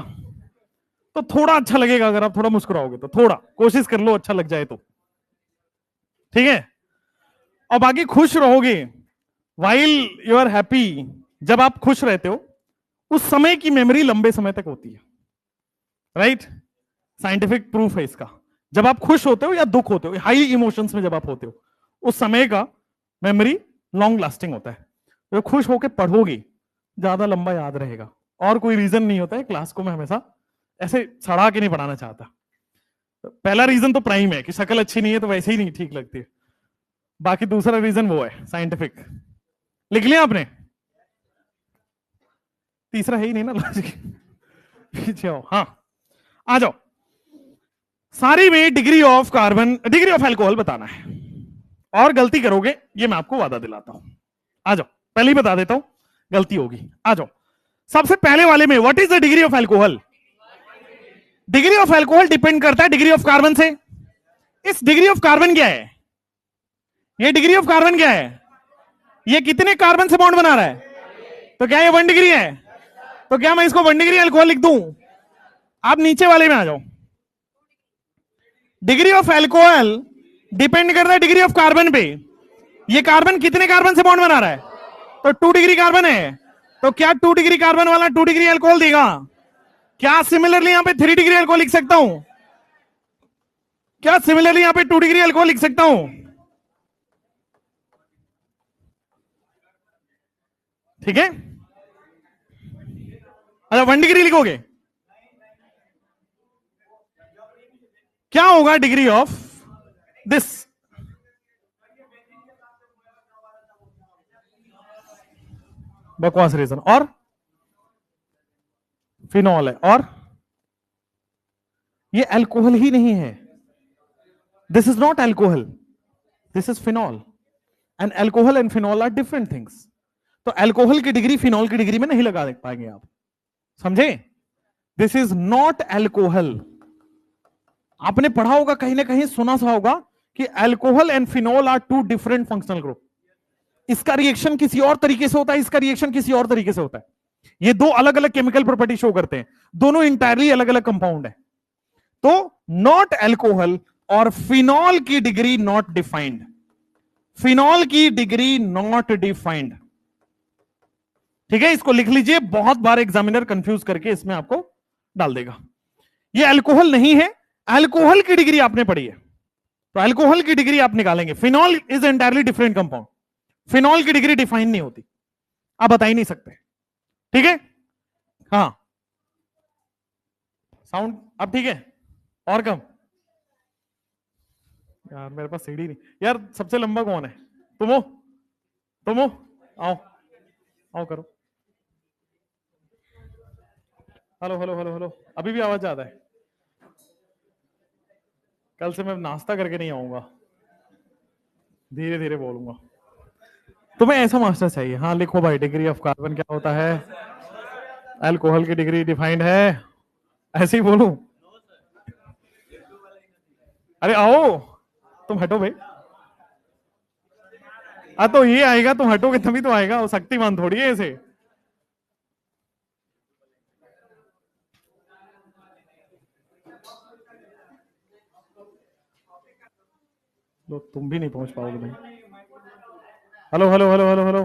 तो थोड़ा अच्छा लगेगा अगर आप थोड़ा मुस्कुराओगे, तो थोड़ा कोशिश कर लो अच्छा लग जाए तो, ठीक है? और बाकी खुश रहोगे वाइल यू आर हैप्पी। जब आप खुश रहते हो उस समय की मेमोरी लंबे समय तक होती है, राइट? साइंटिफिक प्रूफ है इसका। जब आप खुश होते हो या दुख होते हो, हाई इमोशंस में जब आप होते हो, उस समय का मेमोरी लॉन्ग लास्टिंग होता है। तो खुश होकर पढ़ोगे ज्यादा लंबा याद रहेगा। और कोई रीजन नहीं होता है, क्लास को मैं हमेशा ऐसे सड़ा के नहीं पढ़ाना चाहता। पहला रीजन तो प्राइम है कि शक्ल अच्छी नहीं है तो वैसे ही नहीं ठीक लगती है। बाकी दूसरा रीजन वो है साइंटिफिक। लिख लिया आपने? तीसरा है ही नहीं ना लॉजिक। पीछे आओ, हाँ आ जाओ। सारी में degree of carbon, degree of alcohol बताना है, और गलती करोगे ये मैं आपको वादा दिलाता हूं। आ जाओ, पहले ही बता देता हूं गलती होगी। आ जाओ, सबसे पहले वाले में what is the degree of alcohol? Degree of alcohol depend करता है डिग्री ऑफ कार्बन से। इस डिग्री ऑफ कार्बन क्या है? ये डिग्री ऑफ कार्बन क्या है? ये कितने कार्बन से बॉन्ड बना रहा है? तो क्या ये 1 डिग्री है? तो क्या मैं इसको 1 डिग्री अल्कोहल लिख दूं? आप नीचे वाले में आ जाओ। डिग्री ऑफ एल्कोहल डिपेंड करता है डिग्री ऑफ कार्बन पे। ये कार्बन कितने कार्बन से बॉन्ड बना रहा है? तो 2 डिग्री कार्बन है, तो क्या 2 डिग्री कार्बन वाला 2 डिग्री अल्कोहल देगा? क्या सिमिलरली यहां पे 3 डिग्री अल्कोहल लिख सकता हूं? क्या सिमिलरली यहां पे 2 डिग्री अल्कोहल लिख सकता हूं? ठीक है, अच्छा 1 डिग्री लिखोगे, क्या होगा डिग्री ऑफ दिस? बकवास रीजन। और फिनॉल है, और ये अल्कोहल ही नहीं है, this is not alcohol, this is phenol. And alcohol and phenol are different things. तो अल्कोहल की डिग्री फिनॉल की डिग्री में नहीं लगा पाएंगे आप, समझे? This is not alcohol. आपने पढ़ा होगा, कहीं ना कहीं सुना सा होगा कि alcohol and phenol are 2 different functional group. इसका रिएक्शन किसी और तरीके से होता है, इसका रिएक्शन किसी और तरीके से होता है। ये 2 अलग अलग केमिकल प्रॉपर्टी शो करते हैं, दोनों इंटायरली अलग अलग कंपाउंड है। तो नॉट अल्कोहल और फिनॉल की डिग्री नॉट डिफाइंड, फिनॉल की डिग्री नॉट डिफाइंड। ठीक है, इसको लिख लीजिए, बहुत बार एग्जामिनर कंफ्यूज करके इसमें आपको डाल देगा। ये अल्कोहल नहीं है, अल्कोहल की डिग्री आपने पढ़ी है, तो अल्कोहल की डिग्री आप निकालेंगे। Phenol is entirely different compound, phenol की डिग्री डिफाइन नहीं होती, आप बता ही नहीं सकते। ठीक है, हाँ साउंड अब ठीक है, और कम? यार मेरे पास सीढ़ी नहीं यार। सबसे लंबा कौन है? तुम हो, तुम हो, आओ आओ करो। हेलो हेलो हेलो हेलो, अभी भी आवाज आता है? कल से मैं नाश्ता करके नहीं आऊंगा, धीरे धीरे बोलूंगा। तुम्हें ऐसा मास्टर चाहिए? हाँ लिखो भाई, डिग्री ऑफ कार्बन क्या होता है? अल्कोहल की डिग्री डिफाइंड है, ऐसे ही बोलूं? अरे आओ, तुम हटो भाई। तो ये आएगा, तुम हटोगे तभी तो आएगा, वो शक्तिमान थोड़ी है ऐसे। लो, तुम भी नहीं पहुंच पाओगे भाई। Hello hello hello hello hello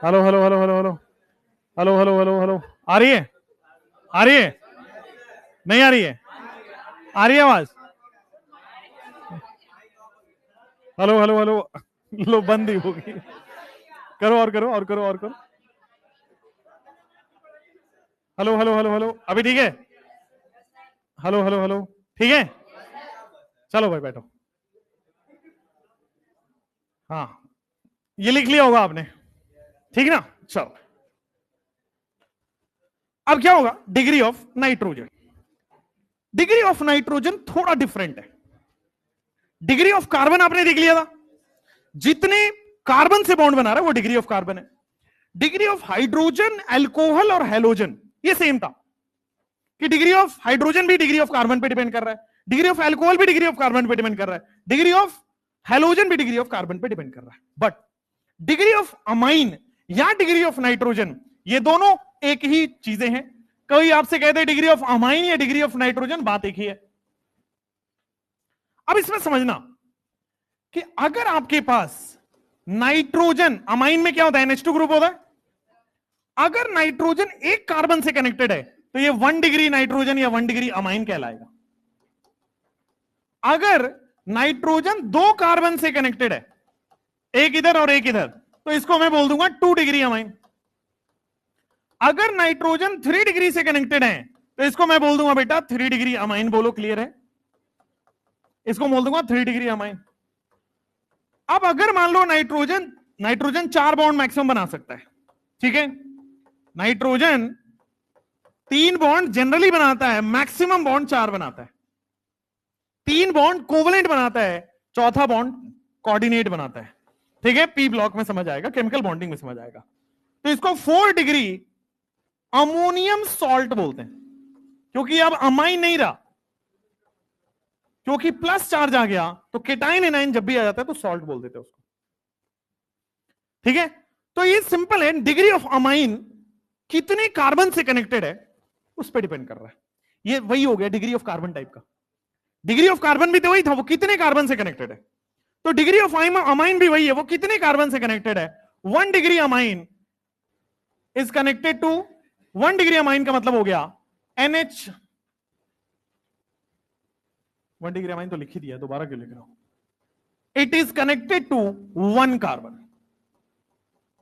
hello hello hello hello hello hello hello hello hello, आ रही है? आ रही है? नहीं आ रही है? आ रही है आवाज? हेलो हेलो हेलो, लो बंद ही होगी। करो और करो और करो और करो। हेलो हेलो हेलो हेलो, अभी ठीक है? हेलो हेलो हेलो, ठीक है? चलो भाई बैठो। हाँ ये लिख लिया होगा आपने, ठीक ना? चलो, अब क्या होगा? Degree of nitrogen. Degree of nitrogen थोड़ा डिफरेंट है। डिग्री ऑफ कार्बन आपने देख लिया था, जितने कार्बन से बॉन्ड बना रहा है वो डिग्री ऑफ कार्बन है। डिग्री ऑफ हाइड्रोजन, अल्कोहल और हेलोजन ये सेम था, कि डिग्री ऑफ हाइड्रोजन भी डिग्री ऑफ कार्बन पे डिपेंड कर रहा है, डिग्री ऑफ अल्कोहल भी डिग्री ऑफ कार्बन पे डिपेंड कर रहा है, डिग्री ऑफ हेलोजन भी डिग्री ऑफ कार्बन पे डिपेंड कर रहा है। बट डिग्री ऑफ अमाइन या डिग्री ऑफ नाइट्रोजन, ये दोनों एक ही चीजें हैं। कोई आपसे कहते हैं डिग्री ऑफ अमाइन या डिग्री ऑफ नाइट्रोजन, बात एक ही है। अब इसमें समझना कि अगर आपके पास नाइट्रोजन, अमाइन में क्या होता है? NH2 ग्रुप होता है। अगर नाइट्रोजन एक कार्बन से कनेक्टेड है तो ये 1 डिग्री नाइट्रोजन या 1 डिग्री अमाइन कहलाएगा। अगर नाइट्रोजन 2 कार्बन से कनेक्टेड है, एक इधर और एक इधर, तो इसको मैं बोल दूंगा 2 डिग्री अमाइन। अगर नाइट्रोजन 3 डिग्री से कनेक्टेड है तो इसको मैं बोल दूंगा बेटा 3 डिग्री अमाइन। बोलो क्लियर है? इसको बोल दूंगा 3 डिग्री अमाइन। अब अगर मान लो नाइट्रोजन 4 बॉन्ड मैक्सिमम बना सकता है, ठीक है? नाइट्रोजन 3 बॉन्ड जनरली बनाता है, मैक्सिमम बॉन्ड 4 बनाता है। 3 बॉन्ड कोवलेंट बनाता है, चौथा बॉन्ड कोऑर्डिनेट बनाता है। ठीक है, पी ब्लॉक में समझ आएगा, केमिकल बॉन्डिंग में समझ आएगा। तो इसको 4 डिग्री अमोनियम सॉल्ट बोलते हैं, क्योंकि अब अमाइन नहीं रहा, क्योंकि प्लस चार्ज आ गया तो केटाइन एनाइन जब भी आ जाता है तो सॉल्ट बोल देते हैं उसको। ठीक है, तो ये सिंपल है। डिग्री ऑफ अमाइन कितने कार्बन से कनेक्टेड है उस पर डिपेंड कर रहा है। ये वही हो गया डिग्री ऑफ कार्बन टाइप का। डिग्री ऑफ कार्बन भी तो वही था, वो कितने कार्बन से कनेक्टेड है। तो डिग्री ऑफ अमाइन भी वही है, वो कितने कार्बन से कनेक्टेड है। 1 degree amine is connected to 1 degree amine का मतलब हो गया NH। 1 डिग्री अमाइन तो लिख ही दिया, दोबारा क्यों लिख रहा हूं। It is connected to 1 carbon.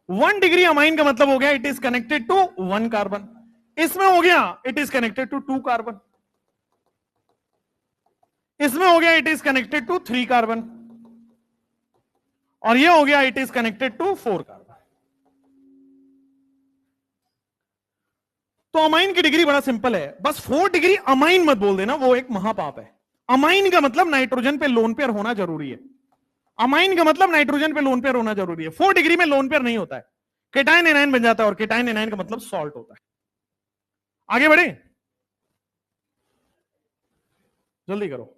1 degree amine का मतलब हो गया it is connected to 1 carbon. इसमें हो गया it is connected to 2 carbon. इसमें हो गया it is connected to 3 carbon. और ये हो गया it is connected to 4 carbon. तो अमाइन की डिग्री बड़ा सिंपल है, बस 4 डिग्री अमाइन मत बोल देना, वो एक महापाप है। अमाइन का मतलब नाइट्रोजन पे लोन पेयर होना जरूरी है। अमाइन का मतलब नाइट्रोजन पे लोन पेयर होना जरूरी है। 4 डिग्री में लोन पेयर नहीं होता है, केटायन एनायन बन जाता है, और केटायन एनायन का मतलब सॉल्ट होता है। आगे बढ़े, जल्दी करो।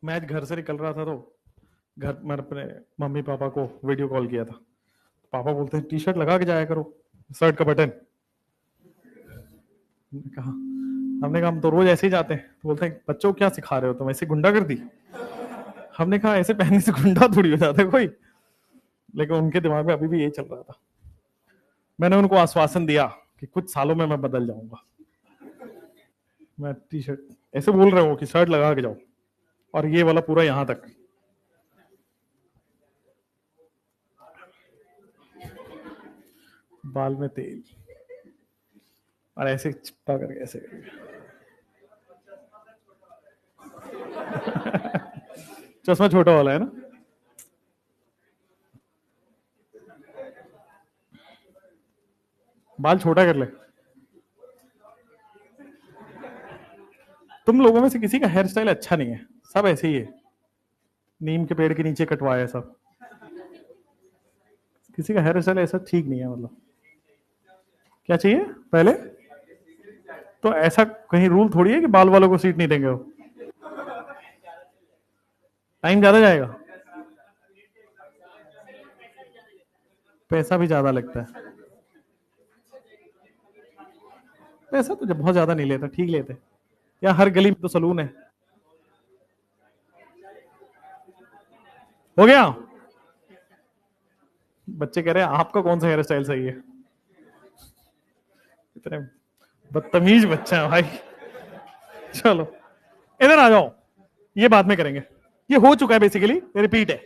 मैं आज घर से निकल रहा था, तो घर मैंने अपने मम्मी पापा को वीडियो कॉल किया था। पापा बोलते हैं टी शर्ट लगा के जाया करो, शर्ट का बटन। कहा, हमने कहा हम तो रोज ऐसे ही जाते हैं। तो बोलते हैं बच्चों को क्या सिखा रहे हो तुम, ऐसे गुंडा कर दी। हमने कहा ऐसे पहनने से गुंडा थोड़ी हो जाता है कोई। लेकिन उनके दिमाग में अभी भी यही चल रहा था। मैंने उनको आश्वासन दिया कि कुछ सालों में मैं बदल जाऊंगा। मैं टी शर्ट ऐसे बोल रहे हो कि शर्ट लगा के जाओ, और ये वाला पूरा यहां तक। बाल में तेल, और ऐसे चिपका करके ऐसे करके। चश्मा छोटा वाला है ना। बाल छोटा कर ले। तुम लोगों में से किसी का हेयर स्टाइल अच्छा नहीं है, सब ऐसे ही है, नीम के पेड़ के नीचे कटवाया सब। किसी का हेयर स्टाइल ऐसा ठीक नहीं है। मतलब क्या चाहिए पहले, तो ऐसा कहीं रूल थोड़ी है कि बाल वालों को सीट नहीं देंगे वो। टाइम ज्यादा जाएगा, पैसा भी ज्यादा लगता है। पैसा तो जब बहुत ज्यादा नहीं लेता, ठीक लेते। या हर गली में तो सलून है। हो गया। बच्चे कह रहे हैं आपका कौन सा हेयर स्टाइल सही है। इतने बदतमीज बच्चे हैं भाई। चलो इधर आ जाओ, ये बाद में करेंगे। ये हो चुका है, बेसिकली रिपीट है।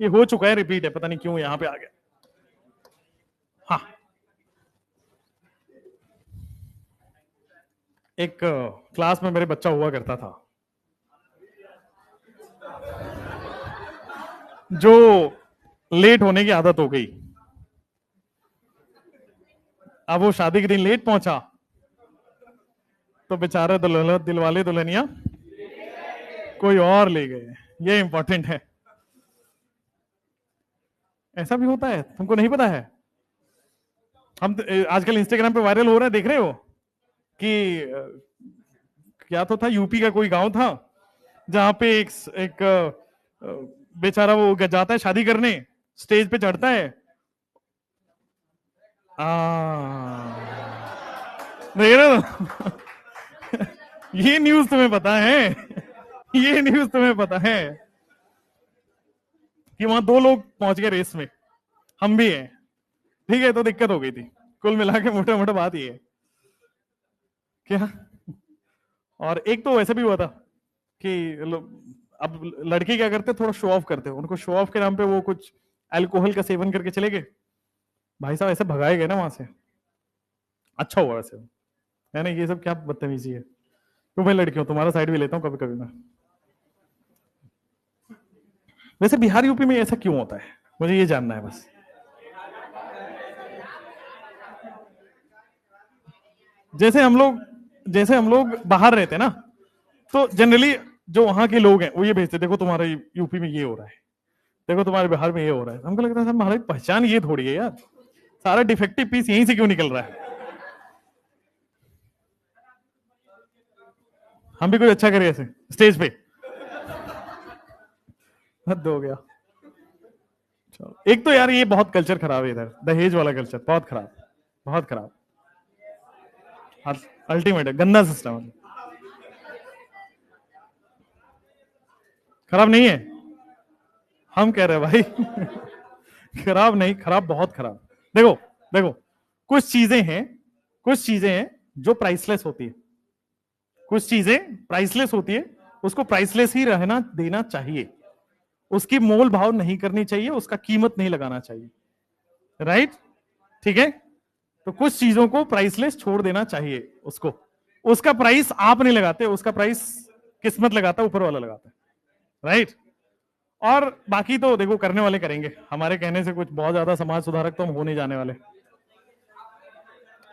ये हो चुका है, रिपीट है, पता नहीं क्यों यहां पे आ गया। हाँ, एक क्लास में मेरे बच्चा हुआ करता था जो लेट होने की आदत हो गई। अब वो शादी के दिन लेट पहुंचा, तो बेचारा दिलवाले दुल्हनिया कोई और ले गए। ये इंपॉर्टेंट है। ऐसा भी होता है, तुमको नहीं पता है। हम आजकल इंस्टाग्राम पे वायरल हो रहा है, देख रहे हो कि क्या तो था, यूपी का कोई गांव था जहां पे एक बेचारा वो जाता है शादी करने, स्टेज पे चढ़ता है। देख रहे हो। ये न्यूज तुम्हें पता है, ये न्यूज तुम्हें पता है कि वहां 2 लोग पहुंच गए रेस में, हम भी हैं। ठीक है, तो दिक्कत हो गई थी। कुल मिला के मोटा मोटा बात ये है क्या। और एक तो वैसे भी हुआ था कि अब लड़के क्या करते, थोड़ा शो ऑफ करते, उनको शो ऑफ के नाम पे वो कुछ अल्कोहल का सेवन करके चले गए। भाई साहब ऐसे भगाए गए ना वहां से। अच्छा हुआ वैसे, है ना। ये सब क्या बदतमीजी है। तो मैं लड़कियों तुम्हारा साइड भी लेता हूँ कभी कभी मैं। वैसे बिहार यूपी में ऐसा क्यों होता है, मुझे ये जानना है बस। जैसे हम लोग बाहर रहते हैं ना, तो जनरली जो वहां के लोग हैं वो ये भेजते, देखो तुम्हारे यूपी में ये हो रहा है, देखो तुम्हारे बिहार में ये हो रहा है। हमको लगता है हमारी पहचान ये थोड़ी है यार, सारा डिफेक्टिव पीस यहीं से क्यों निकल रहा है। हम भी कुछ अच्छा करें ऐसे स्टेज पे, हद हो गया। चलो, एक तो यार ये बहुत कल्चर खराब है इधर, दहेज वाला कल्चर बहुत खराब, बहुत खराब, अल्टीमेट है, गंदा सिस्टम है। खराब नहीं है, हम कह रहे हैं भाई खराब नहीं, खराब बहुत खराब। देखो देखो, कुछ चीजें हैं, कुछ चीजें हैं जो प्राइसलेस होती है, कुछ चीजें प्राइसलेस होती है, उसको प्राइसलेस ही रहना देना चाहिए, उसकी मोल भाव नहीं करनी चाहिए, उसका कीमत नहीं लगाना चाहिए, राइट? ठीक है, तो कुछ चीजों को प्राइसलेस छोड़ देना चाहिए उसको, उसका प्राइस आप नहीं लगाते, उसका प्राइस किस्मत लगाता है, ऊपर वाला लगाता है, राइट? और बाकी तो देखो करने वाले करेंगे, हमारे कहने से कुछ बहुत ज्यादा समाज सुधारक तो हम हो नहीं जाने वाले,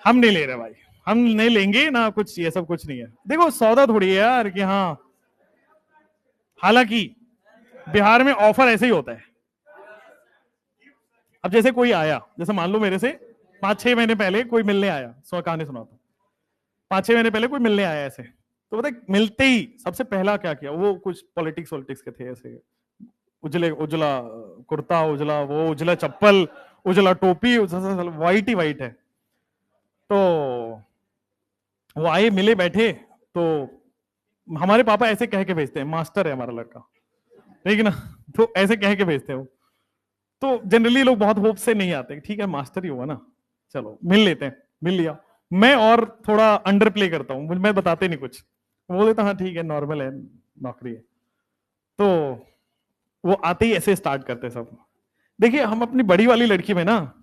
हम नहीं ले रहे भाई, हम नहीं लेंगे ना कुछ, ये सब कुछ नहीं है। देखो सौदा थोड़ी है यार कि हाँ, हालांकि बिहार में ऑफर ऐसे ही होता है। अब जैसे कोई आया, जैसे मान लो मेरे से 5-6 महीने पहले कोई मिलने आया, सो कहानी सुनाता हूँ। 5-6 महीने पहले कोई मिलने आया ऐसे, तो पता मिलते ही सबसे पहला क्या किया, वो कुछ पॉलिटिक्स वॉलिटिक्स के थे ऐसे, उजले उजला कुर्ता, उजला वो उजला चप्पल, उजला टोपी, वाइट ही वाइट है। तो वो आए, मिले, बैठे, तो हमारे पापा ऐसे कह के भेजते हैं, मास्टर है हमारा लड़का, ठीक है ना, तो ऐसे कह के भेजते हैं वो। तो जनरली लोग बहुत होप से नहीं आते, ठीक है मास्टर ही हुआ ना, चलो मिल लेते हैं, मिल लिया। मैं और थोड़ा अंडर प्ले करता हूँ, मैं बताते नहीं कुछ, बोल देता हाँ ठीक है नॉर्मल है, नौकरी है। तो वो आते ही ऐसे स्टार्ट करते सब। देखिए हम अपनी बड़ी वाली लड़की में ना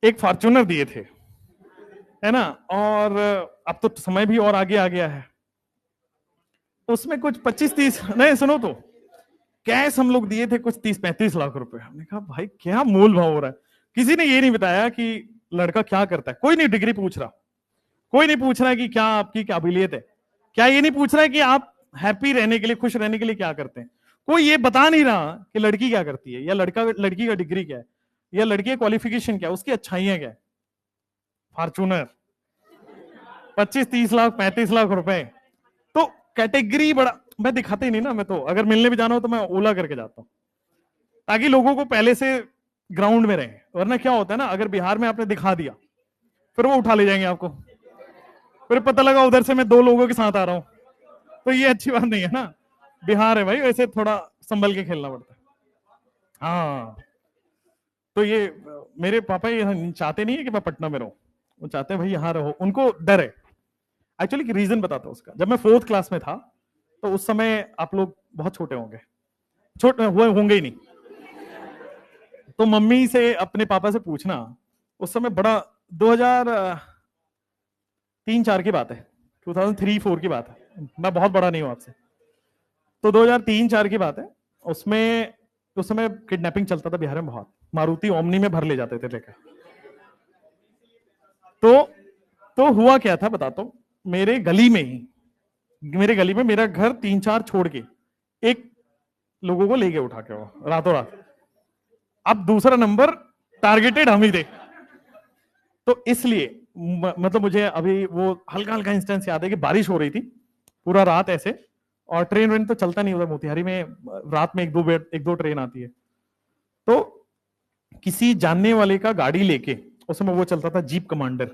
एक फॉर्च्यूनर दिए थे, है ना, और अब तो समय भी और आगे आ गया है, उसमें कुछ 25-30 नहीं, सुनो तो, कैश हम लोग दिए थे कुछ 30-35 लाख रुपए। हमने कहा भाई क्या मोल भाव हो रहा है। किसी ने ये नहीं बताया कि लड़का क्या करता है, कोई नहीं डिग्री पूछ रहा, कोई नहीं पूछ रहा है कि क्या आपकी काबिलियत है, क्या ये नहीं पूछ रहा है कि आप हैप्पी रहने के लिए, खुश रहने के लिए क्या करते हैं, कोई ये बता नहीं रहा कि लड़की क्या करती है, या लड़का, लड़की का डिग्री क्या है, या लड़की का क्वालिफिकेशन क्या है, उसकी अच्छाइयां क्या है। फॉर्चूनर 25-30 लाख 35 लाख रुपए, तो कैटेगरी बड़ा, मैं दिखाते ही नहीं ना, मैं तो अगर मिलने भी जाना हो तो मैं ओला करके जाता हूं, ताकि लोगों को पहले से ग्राउंड में रहे। वरना क्या होता है ना, अगर बिहार में आपने दिखा दिया, फिर वो उठा ले जाएंगे आपको, फिर पता लगा उधर से मैं 2 लोगों के साथ आ रहा हूं, तो ये अच्छी बात नहीं है ना। बिहार है भाई, वैसे थोड़ा संभल के खेलना पड़ता है। हाँ, तो ये मेरे पापा ये चाहते नहीं है कि मैं पटना में रहूं, वो चाहते हैं भाई यहाँ रहो, उनको डर है। एक्चुअली रीजन बताता हूँ उसका, जब मैं 4th क्लास में था, तो उस समय आप लोग बहुत छोटे होंगे, छोटे हुए होंगे ही नहीं, तो मम्मी से अपने पापा से पूछना, उस समय बड़ा 2003-4 की बात है, 2003-4 की बात है, मैं बहुत बड़ा नहीं हूं आपसे। तो 2003-4 की बात है, उसमें उस समय किडनैपिंग चलता था बिहार में बहुत, मारुति ओमनी में भर ले जाते थे लेकर। तो हुआ क्या था बताता हूँ, मेरे गली में ही, मेरे गली में मेरा घर 3-4 छोड़ के एक लोगों को ले गए उठा के वो रातों रात। अब दूसरा नंबर टारगेटेड हम ही थे, तो इसलिए मतलब मुझे अभी वो हल्का हल्का इंस्टेंस याद है कि बारिश हो रही थी पूरा रात ऐसे, और ट्रेन वेन तो चलता नहीं उधर मोतिहारी में, रात में 1-2 ट्रेन आती है। तो किसी जानने वाले का गाड़ी लेके, उस समय वो चलता था जीप कमांडर,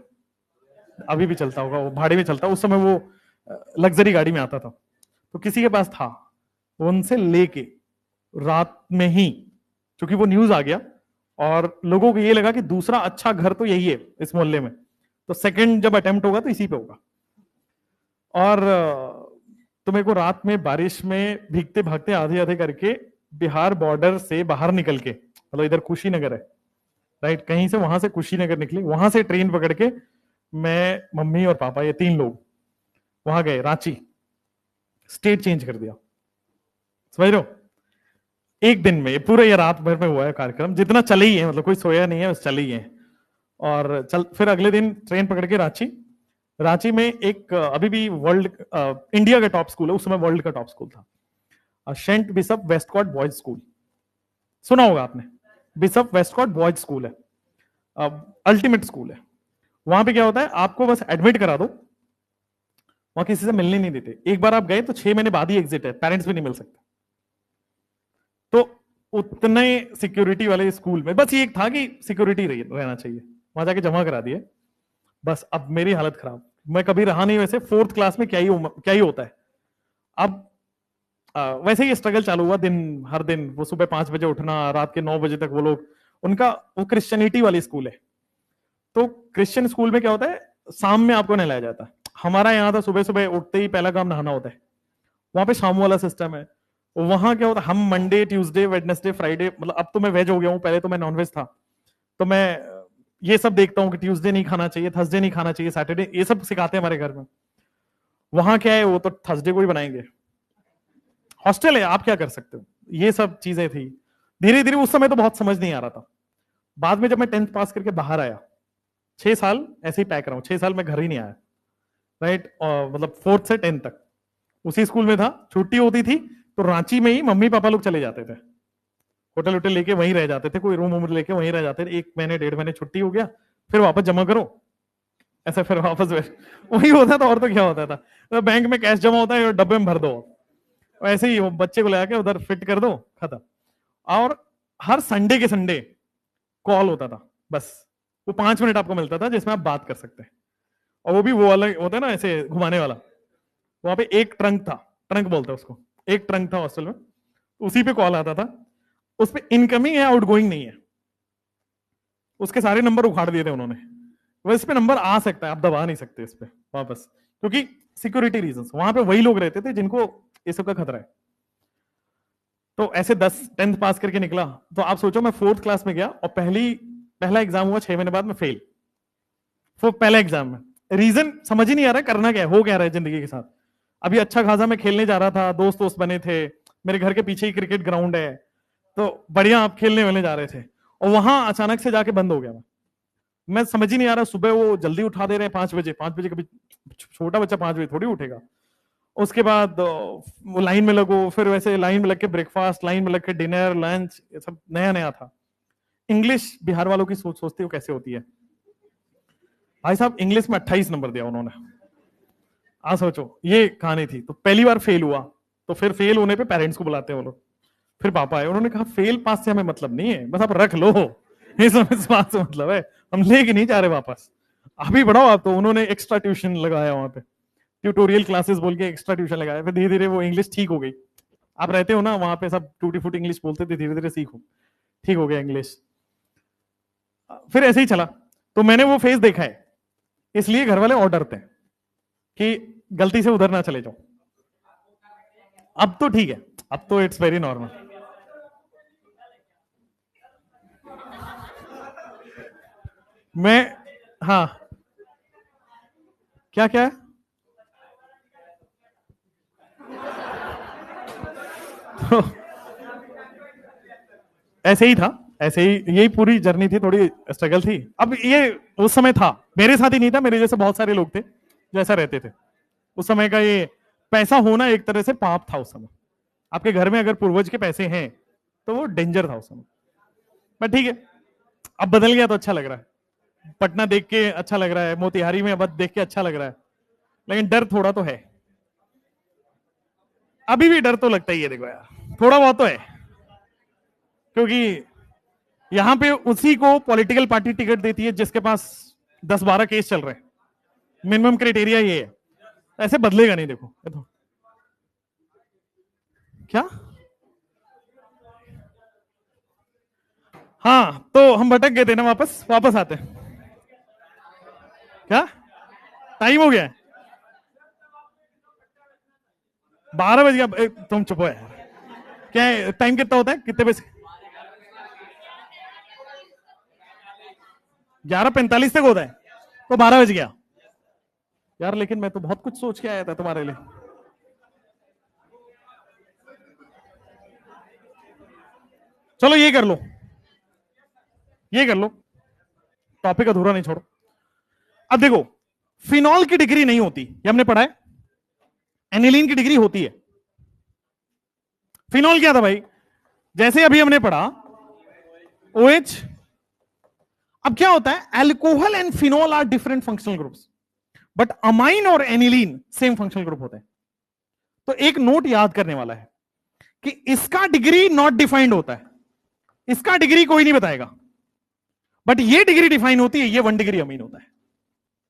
अभी भी चलता होगा, वो भाड़े में चलता, उस समय वो लग्जरी गाड़ी में आता था, तो किसी के पास था, उनसे लेके रात में ही, क्योंकि वो न्यूज आ गया और लोगों को ये लगा कि दूसरा अच्छा घर तो यही है इस मोहल्ले में, तो सेकंड जब अटेम्प्ट होगा तो इसी पे होगा। और तो मेरे को रात में बारिश में भीगते भागते आधे आधे करके बिहार बॉर्डर से बाहर निकल के, मतलब इधर कुशीनगर है राइट, कहीं से वहां से कुशीनगर निकले, वहां से ट्रेन पकड़ के मैं, मम्मी और पापा, ये 3 लोग वहां गए, रांची, स्टेट चेंज कर दिया, समझ रहे हो। एक दिन में, पूरे ये रात भर में हुआ है कार्यक्रम, जितना चले ही है, मतलब कोई सोया नहीं है, बस चले ही है। और चल फिर अगले दिन ट्रेन पकड़ के रांची, रांची में एक अभी भी वर्ल्ड इंडिया का टॉप स्कूल है, उस समय वर्ल्ड का टॉप स्कूल था, Saint Bishop Westcott Boys School, सुना होगा आपने। बिशप वेस्टकॉट बॉयज स्कूल है, अल्टीमेट स्कूल है। वहां पे क्या होता है, आपको बस एडमिट करा दो, वहां किसी से मिलने नहीं देते। एक बार आप गए तो 6 महीने बाद ही एग्जिट है, पेरेंट्स भी नहीं मिल सकते। तो उतने सिक्योरिटी वाले स्कूल में बस ये एक था कि सिक्योरिटी रहना चाहिए, वहां जाके जमा करा दिए। बस अब मेरी हालत खराब, मैं कभी रहा नहीं वैसे, फोर्थ क्लास में क्या ही होता है। अब वैसे ही स्ट्रगल चालू हुआ, दिन हर दिन वो सुबह 5 बजे उठना, रात के 9 बजे तक वो लोग, उनका वो क्रिश्चियनिटी वाली स्कूल है। तो क्रिश्चियन स्कूल में क्या होता है, शाम में आपको नहलाया जाता है। हमारा यहाँ था सुबह सुबह उठते ही पहला काम नहाना होता है, वहां पे शाम वाला सिस्टम है। वहां क्या होता है, हम मंडे ट्यूसडे वेडनेसडे फ्राइडे, मतलब अब तो मैं वेज हो गया हूँ, पहले तो मैं नॉनवेज था, तो मैं ये सब देखता हूँ कि ट्यूसडे नहीं खाना चाहिए, थर्सडे नहीं खाना चाहिए, सैटरडे, ये सब सिखाते हैं हमारे घर में। वहां क्या है, वो तो थर्सडे को ही बनाएंगे, हॉस्टल है, आप क्या कर सकते हो। ये सब चीजें थी। धीरे धीरे उस समय तो बहुत समझ नहीं आ रहा था। बाद में जब मैं 10th पास करके बाहर आया, 6 साल ऐसे ही पैक रहा हूँ, 6 साल मैं घर ही नहीं आया, राइट, और मतलब 4th से 10th तक उसी स्कूल में था। छुट्टी होती थी तो रांची में ही मम्मी पापा लोग चले जाते थे, होटल होटल लेके वहीं रह जाते थे, कोई रूम वूम लेके वहीं रह जाते थे। 1 महीने 1.5 महीने छुट्टी हो गया, फिर वापस जमा करो, ऐसा फिर वापस वही होता था, और तो क्या होता था, तो बैंक में कैश जमा होता है, डब्बे में भर दो, ऐसे ही वो बच्चे को लेके उधर फिट कर दो, खत्म। और हर संडे के संडे कॉल होता था, बस वो 5 मिनट आपको मिलता था जिसमें आप बात कर सकते हैं, और वो भी वो अलग होता है ना ऐसे घुमाने वाला। वहां पे एक ट्रंक था, ट्रंक बोलते हैं उसको, एक ट्रंक था हॉस्टल में, उसी पे कॉल आता था। उस पे इनकमिंग है, आउटगोइंग नहीं है, उसके सारे नंबर उखाड़ दिए थे उन्होंने। वो इस पे नंबर आ सकता है, आप दबा नहीं सकते इस पे वापस, क्योंकि सिक्योरिटी रीजंस, वहां पे वही लोग रहते थे जिनको ये सब का खतरा है। तो ऐसे 10th पास करके निकला, तो आप सोचो मैं 4th क्लास में गया और पहला एग्जाम हुआ 6 महीने बाद, मैं फेल। वो पहला एग्जाम में, रीजन समझ ही नहीं आ रहा है, करना क्या है, हो क्या रहा है जिंदगी के साथ। अभी अच्छा खासा मैं खेलने जा रहा था, दोस्त दोस्त बने थे, मेरे घर के पीछे ही क्रिकेट ग्राउंड है, तो बढ़िया आप खेलने वाले जा रहे थे, और वहां अचानक से जाके बंद हो गया। मैं समझ ही नहीं आ रहा, सुबह वो जल्दी उठा दे रहे हैं 5 बजे, 5 बजे कभी छोटा बच्चा 5 बजे थोड़ी उठेगा। उसके बाद वो लाइन में लगो, फिर वैसे लाइन में लग के ब्रेकफास्ट, लाइन में लग के डिनर लंच, ये सब नया नया था। इंग्लिश बिहार वालों की सोचते हो कैसे होती है, भाई साहब इंग्लिश में 28 नंबर दिया उन्होंने। आ सोचो ये कहानी थी। तो पहली बार फेल हुआ, तो फिर फेल होने पे पेरेंट्स को बुलाते हैं वो लोग, फिर पापा आए, उन्होंने कहा फेल पास से हमें मतलब नहीं है, बस आप रख लो, इस बात से मतलब है, हम लेके नहीं जा रहे वापस, अभी बढ़ाओ आप। तो उन्होंने एक्स्ट्रा ट्यूशन लगाया वहां पे, ट्यूटोरियल क्लासेस बोल के एक्स्ट्रा ट्यूशन लगाया, फिर धीरे धीरे वो इंग्लिश ठीक हो गई। आप रहते हो ना वहां पे, सब टूटी फूटी इंग्लिश बोलते थे, धीरे धीरे सीखो, ठीक हो गया इंग्लिश। फिर ऐसे ही चला। तो मैंने वो फेज देखा है, इसलिए घर वाले और डरते हैं कि गलती से उधर ना चले जाओ। अब तो ठीक है, अब तो इट्स वेरी नॉर्मल। मैं, हाँ, क्या क्या है, तो ऐसे ही था, ऐसे ही, यही पूरी जर्नी थी, थोड़ी स्ट्रगल थी। अब ये उस समय था, मेरे साथ ही नहीं था, मेरे जैसे बहुत सारे लोग थे जो ऐसा रहते थे। उस समय का ये पैसा होना एक तरह से पाप था उस समय। आपके घर में अगर पूर्वज के पैसे हैं तो वो डेंजर था उस समय। बट ठीक है, अब बदल गया तो अच्छा लग रहा है, पटना देख के अच्छा लग रहा है, मोतिहारी में अब देख के अच्छा लग रहा है, लेकिन डर थोड़ा तो है, अभी भी डर तो लगता ही है, देखो यार थोड़ा बहुत तो है, क्योंकि यहां पे उसी को पॉलिटिकल पार्टी टिकट देती है जिसके पास 10-12 केस चल रहे हैं, मिनिमम क्राइटेरिया ये है। ऐसे बदलेगा नहीं, देखो ये तो क्या। हाँ, तो हम भटक गए थे ना, वापस वापस आते हैं। क्या टाइम हो गया है, 12 बज गया, तुम चुप हो यार, क्या है टाइम, कितना होता है, कितने बजे, 11:45 तक होता है, तो 12 बज गया यार। लेकिन मैं तो बहुत कुछ सोच के आया था तुम्हारे लिए। चलो ये कर लो, ये कर लो, टॉपिक अधूरा नहीं छोड़ो। अब देखो, फिनॉल की डिग्री नहीं होती, ये हमने पढ़ा है। एनिलीन की डिग्री होती है। फिनॉल क्या था भाई? जैसे अभी हमने पढ़ा OH। अब क्या होता है, alcohol and phenol are different functional groups, but amine और एनिलीन सेम फंक्शनल ग्रुप होते हैं। तो एक नोट याद करने वाला है कि इसका डिग्री नॉट डिफाइंड होता है, इसका डिग्री कोई नहीं बताएगा, बट ये डिग्री डिफाइन होती है, ये 1 डिग्री अमीन होता है,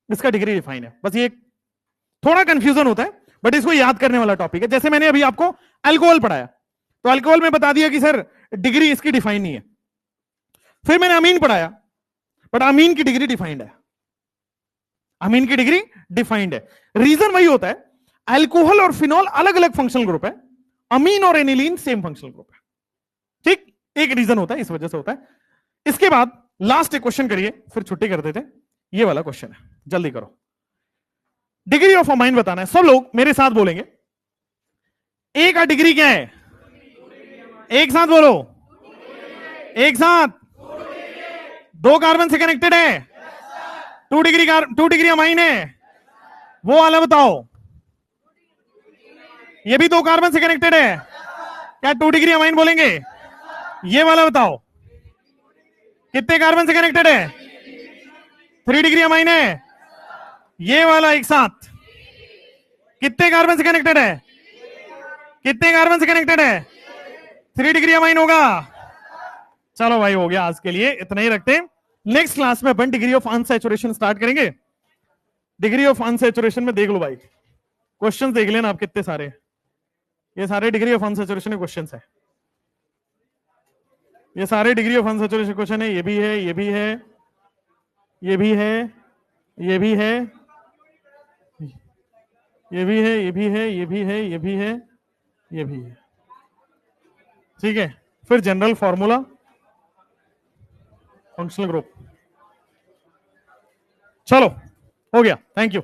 इसका डिग्री डिफाइन है। बस ये थोड़ा कंफ्यूजन होता है, बट इसको याद करने वाला टॉपिक है। जैसे मैंने अभी आपको अल्कोहल पढ़ाया, तो अल्कोहल में बता दिया कि सर डिग्री इसकी डिफाइन नहीं है। फिर मैंने अमीन पढ़ाया, बट अमीन की डिग्री डिफाइंड है, अमीन की डिग्री डिफाइंड है। रीजन वही होता है, अल्कोहल और फिनॉल अलग अलग फंक्शनल ग्रुप है, अमीन और एनिलीन सेम फंक्शनल ग्रुप है। ठीक, एक रीजन होता है, इस वजह से होता है। इसके बाद लास्ट एक क्वेश्चन करिए, फिर छुट्टी कर देते। ये वाला क्वेश्चन है, जल्दी करो। डिग्री ऑफ अमाइन बताना है, सब लोग मेरे साथ बोलेंगे। ए का डिग्री क्या है? एक साथ बोलो, एक साथ। 2 कार्बन से कनेक्टेड है, 2 डिग्री अमाइन है, वो वाला बताओ। ये भी 2 कार्बन से कनेक्टेड है, क्या 2 डिग्री अमाइन बोलेंगे? ये वाला बताओ, कितने कार्बन से कनेक्टेड है? 3 डिग्री अमाइन है। ये वाला एक साथ कितने कार्बन से कनेक्टेड है? कितने कार्बन से कनेक्टेड है? 3 डिग्री अमाइन होगा। चलो भाई, हो गया आज के लिए, इतना ही रखते हैं। नेक्स्ट क्लास में अपन डिग्री ऑफ अनसैचुरेशन स्टार्ट करेंगे। डिग्री ऑफ अनसैचुरेशन में देख लो भाई, क्वेश्चंस देख लेना आप कितने सारे, ये सारे डिग्री ऑफ अनसैचुरेशन के क्वेश्चंस है, ये सारे डिग्री ऑफ अनसैचुरेशन क्वेश्चन है। ये भी है, ये भी है, ये भी है, ये भी है, ये भी है, ये भी है, ये भी है, ये भी है, ये भी है। ठीक है, फिर जनरल फॉर्मूला, फंक्शनल ग्रुप। चलो, हो गया, थैंक यू।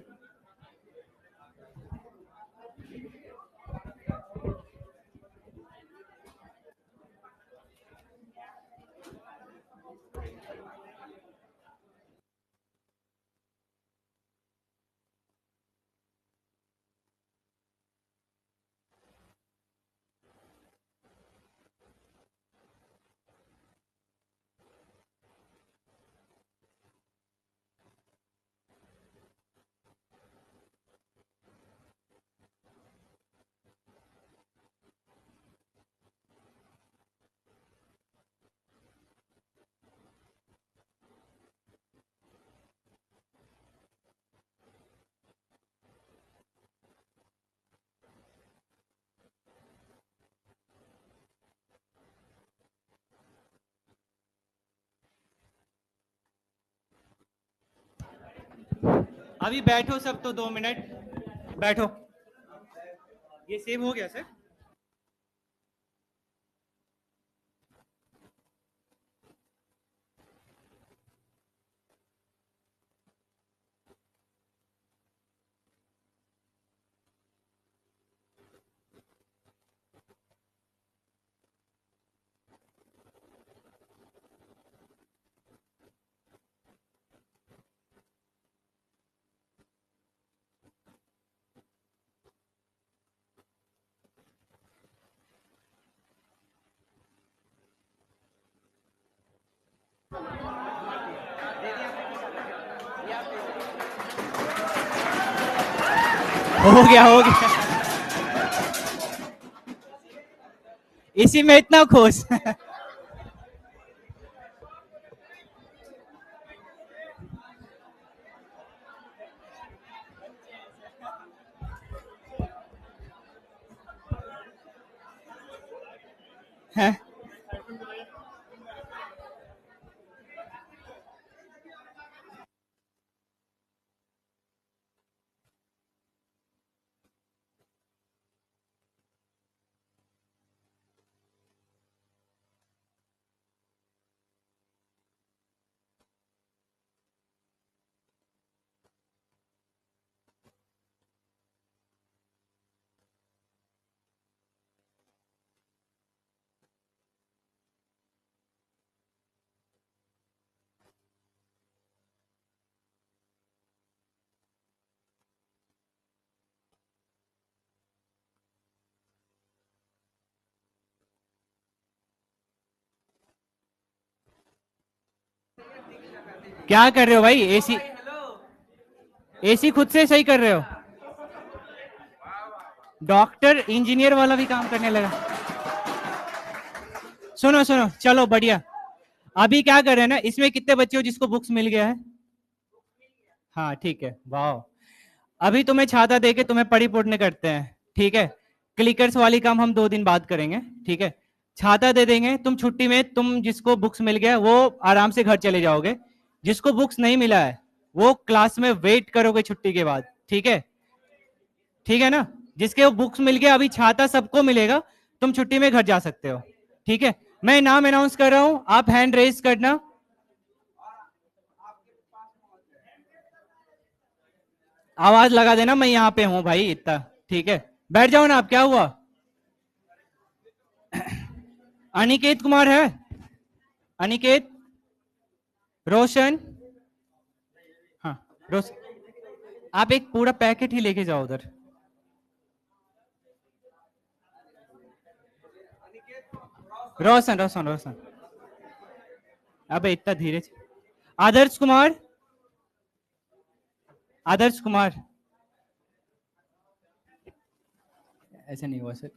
अभी बैठो सब, तो 2 मिनट बैठो। ये सेव हो गया सर? हो गया, हो गया। इसी में इतना खुश। हैं? क्या कर रहे हो भाई? एसी एसी खुद से सही कर रहे हो? डॉक्टर इंजीनियर वाला भी काम करने लगा। सुनो सुनो, चलो बढ़िया। अभी क्या कर रहे हैं ना, इसमें कितने बच्चे हो जिसको बुक्स मिल गया है? हाँ ठीक है, वाह। अभी तुम्हें छाता देके तुम्हें पढ़ी पुढ़ने करते हैं, ठीक है? क्लिकर्स वाली काम हम 2 दिन बाद करेंगे, ठीक है? छाता दे देंगे, तुम छुट्टी में, तुम जिसको बुक्स मिल गया वो आराम से घर चले जाओगे। जिसको बुक्स नहीं मिला है वो क्लास में वेट करोगे छुट्टी के बाद, ठीक है? ठीक है ना? जिसके वो बुक्स मिल गया, अभी छाता सबको मिलेगा, तुम छुट्टी में घर जा सकते हो, ठीक है? मैं नाम अनाउंस कर रहा हूं, आप हैंड रेज करना। आवाज लगा देना, मैं यहां पे हूं भाई इतना, ठीक है? बैठ जाओ ना आप, क्या हुआ? अनिकेत कुमार है? अनिकेत? रोशन? हाँ, रोशन। आप एक पूरा पैकेट ही लेके जाओ उधर। रोशन रोशन रोशन। अबे इतना धीरे आदर्श कुमार? आदर्श कुमार? ऐसा नहीं हुआ सर।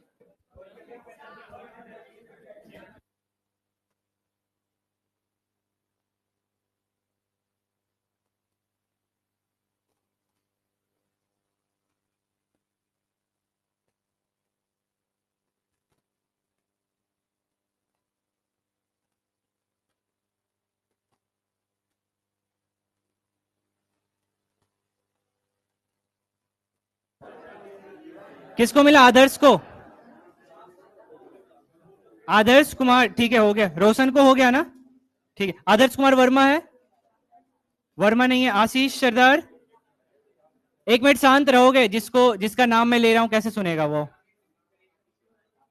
किसको मिला? आदर्श को? आदर्श कुमार, ठीक है, हो गया। रोशन को हो गया ना? ठीक है। आदर्श कुमार वर्मा है? वर्मा नहीं है। आशीष सरदार? 1 मिनट शांत रहोगे? जिसका नाम मैं ले रहा हूं कैसे सुनेगा वो?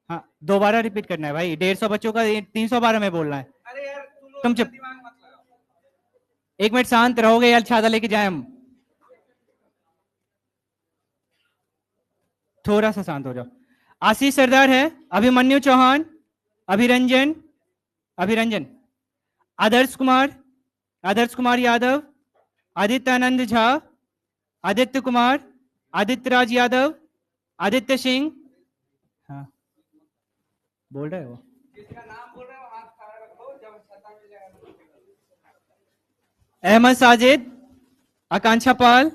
हाँ, दोबारा रिपीट करना है भाई, 150 बच्चों का 312 में बोलना है। अरे यार तुम चुप। 1 मिनट शांत रहोगे यार, छाता लेके जाए हम। थोड़ा सा शांत हो जाओ। आशीष सरदार है, अभिमन्यु चौहान, अभिरंजन, अभिरंजन, आदर्श कुमार, आदर्श कुमार यादव, आदित्य आनंद झा, आदित्य कुमार, आदित्य राज यादव, आदित्य सिंह। हाँ, बोल रहे हो? जिसका नाम बोल रहे हो हाथ खड़ा रखो, जब छता मिल जाएगा। अहमद साजिद, आकांक्षा पाल,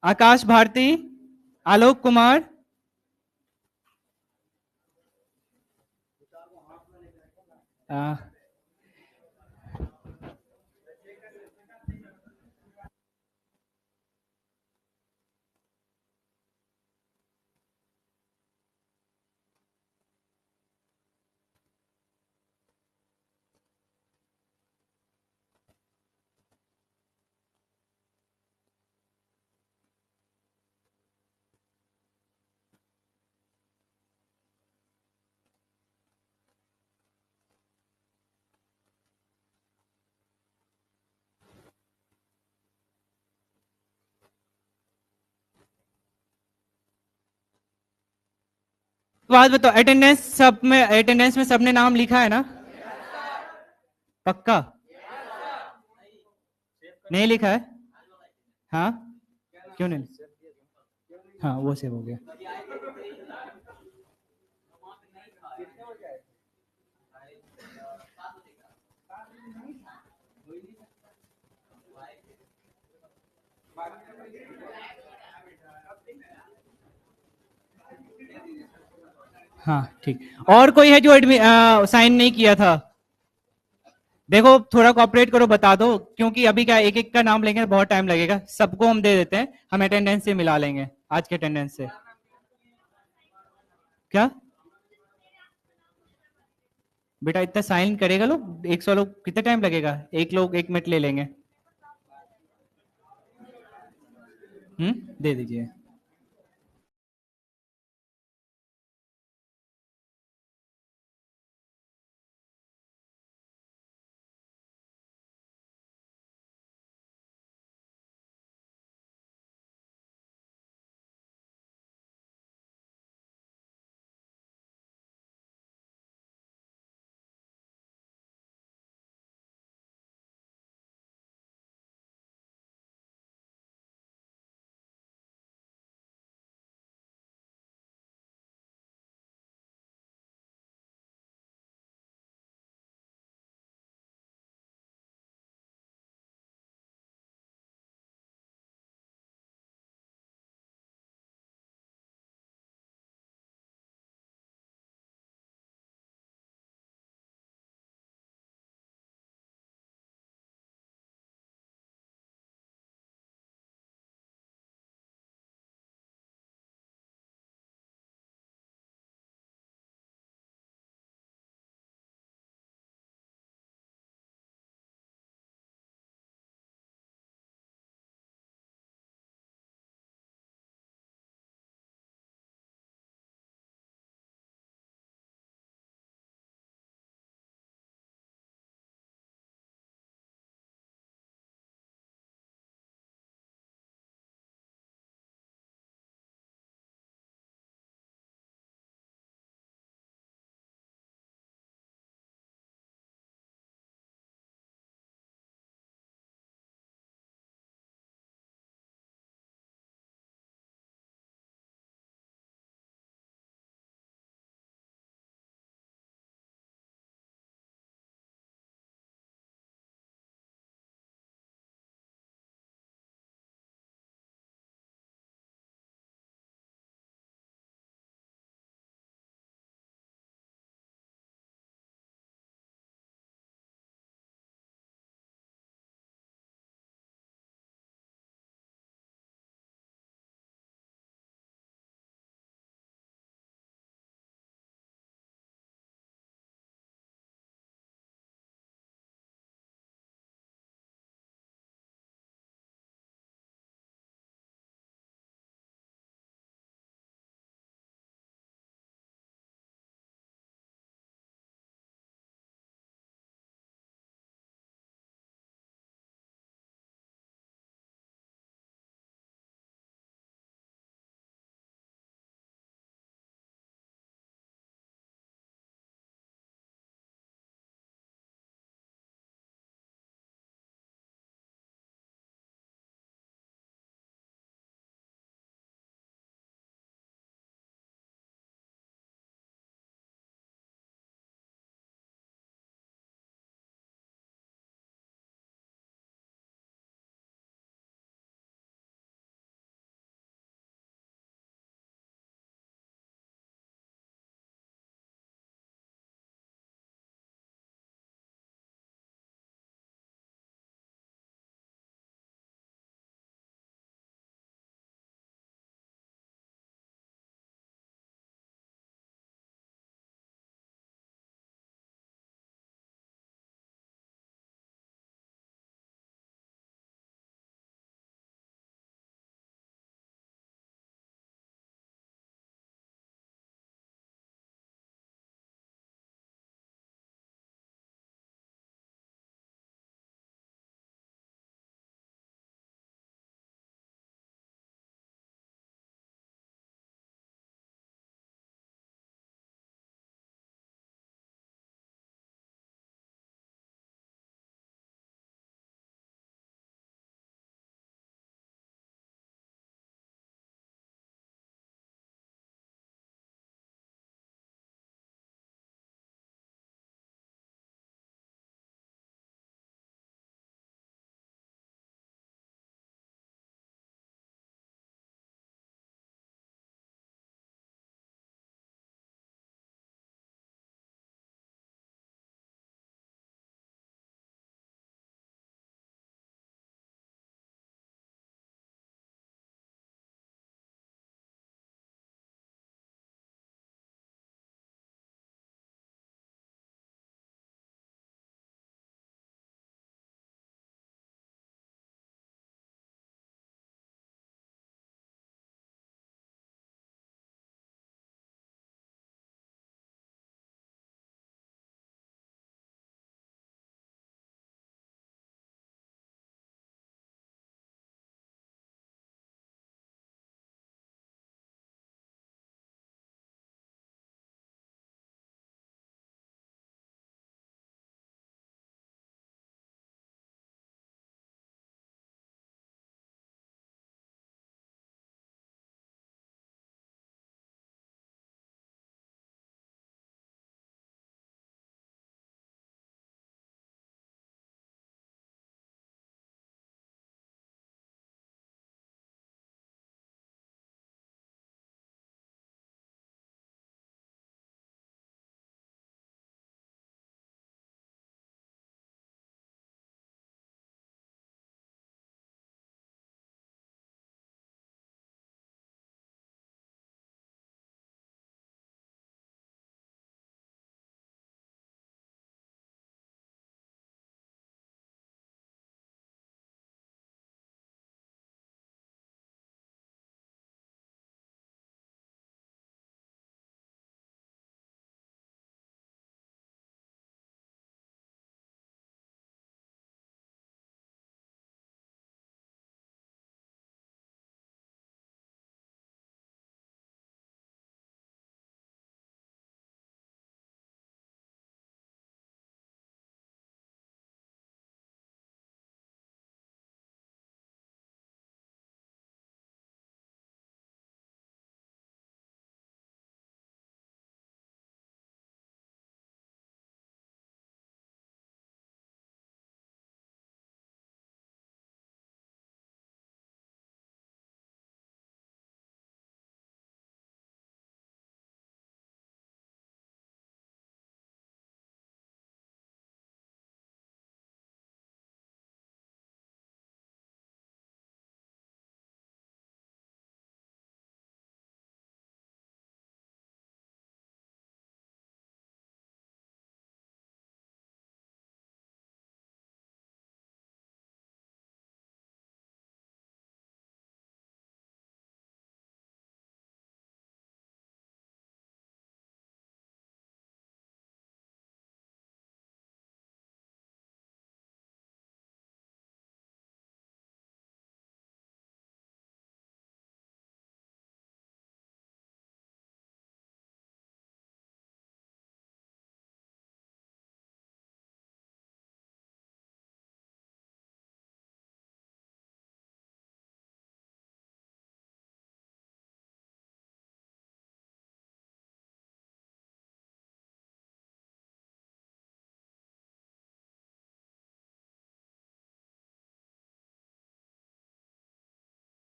आकाश भारती, आलोक कुमार। आ, बात बताओ, अटेंडेंस में सबने नाम लिखा है ना? पक्का? नहीं लिखा है? हाँ, क्यों नहीं? हाँ, वो सेव हो गया। हाँ ठीक। और कोई है जो साइन नहीं किया था? देखो थोड़ा कोऑपरेट करो, बता दो, क्योंकि अभी क्या एक एक का नाम लेंगे बहुत टाइम लगेगा। सबको हम दे देते हैं, हम अटेंडेंस से मिला लेंगे, आज के अटेंडेंस से। क्या बेटा, इतना साइन करेगा लोग, 100 लोग, कितना टाइम लगेगा? एक लोग 1 मिनट ले लेंगे। दे दीजिए।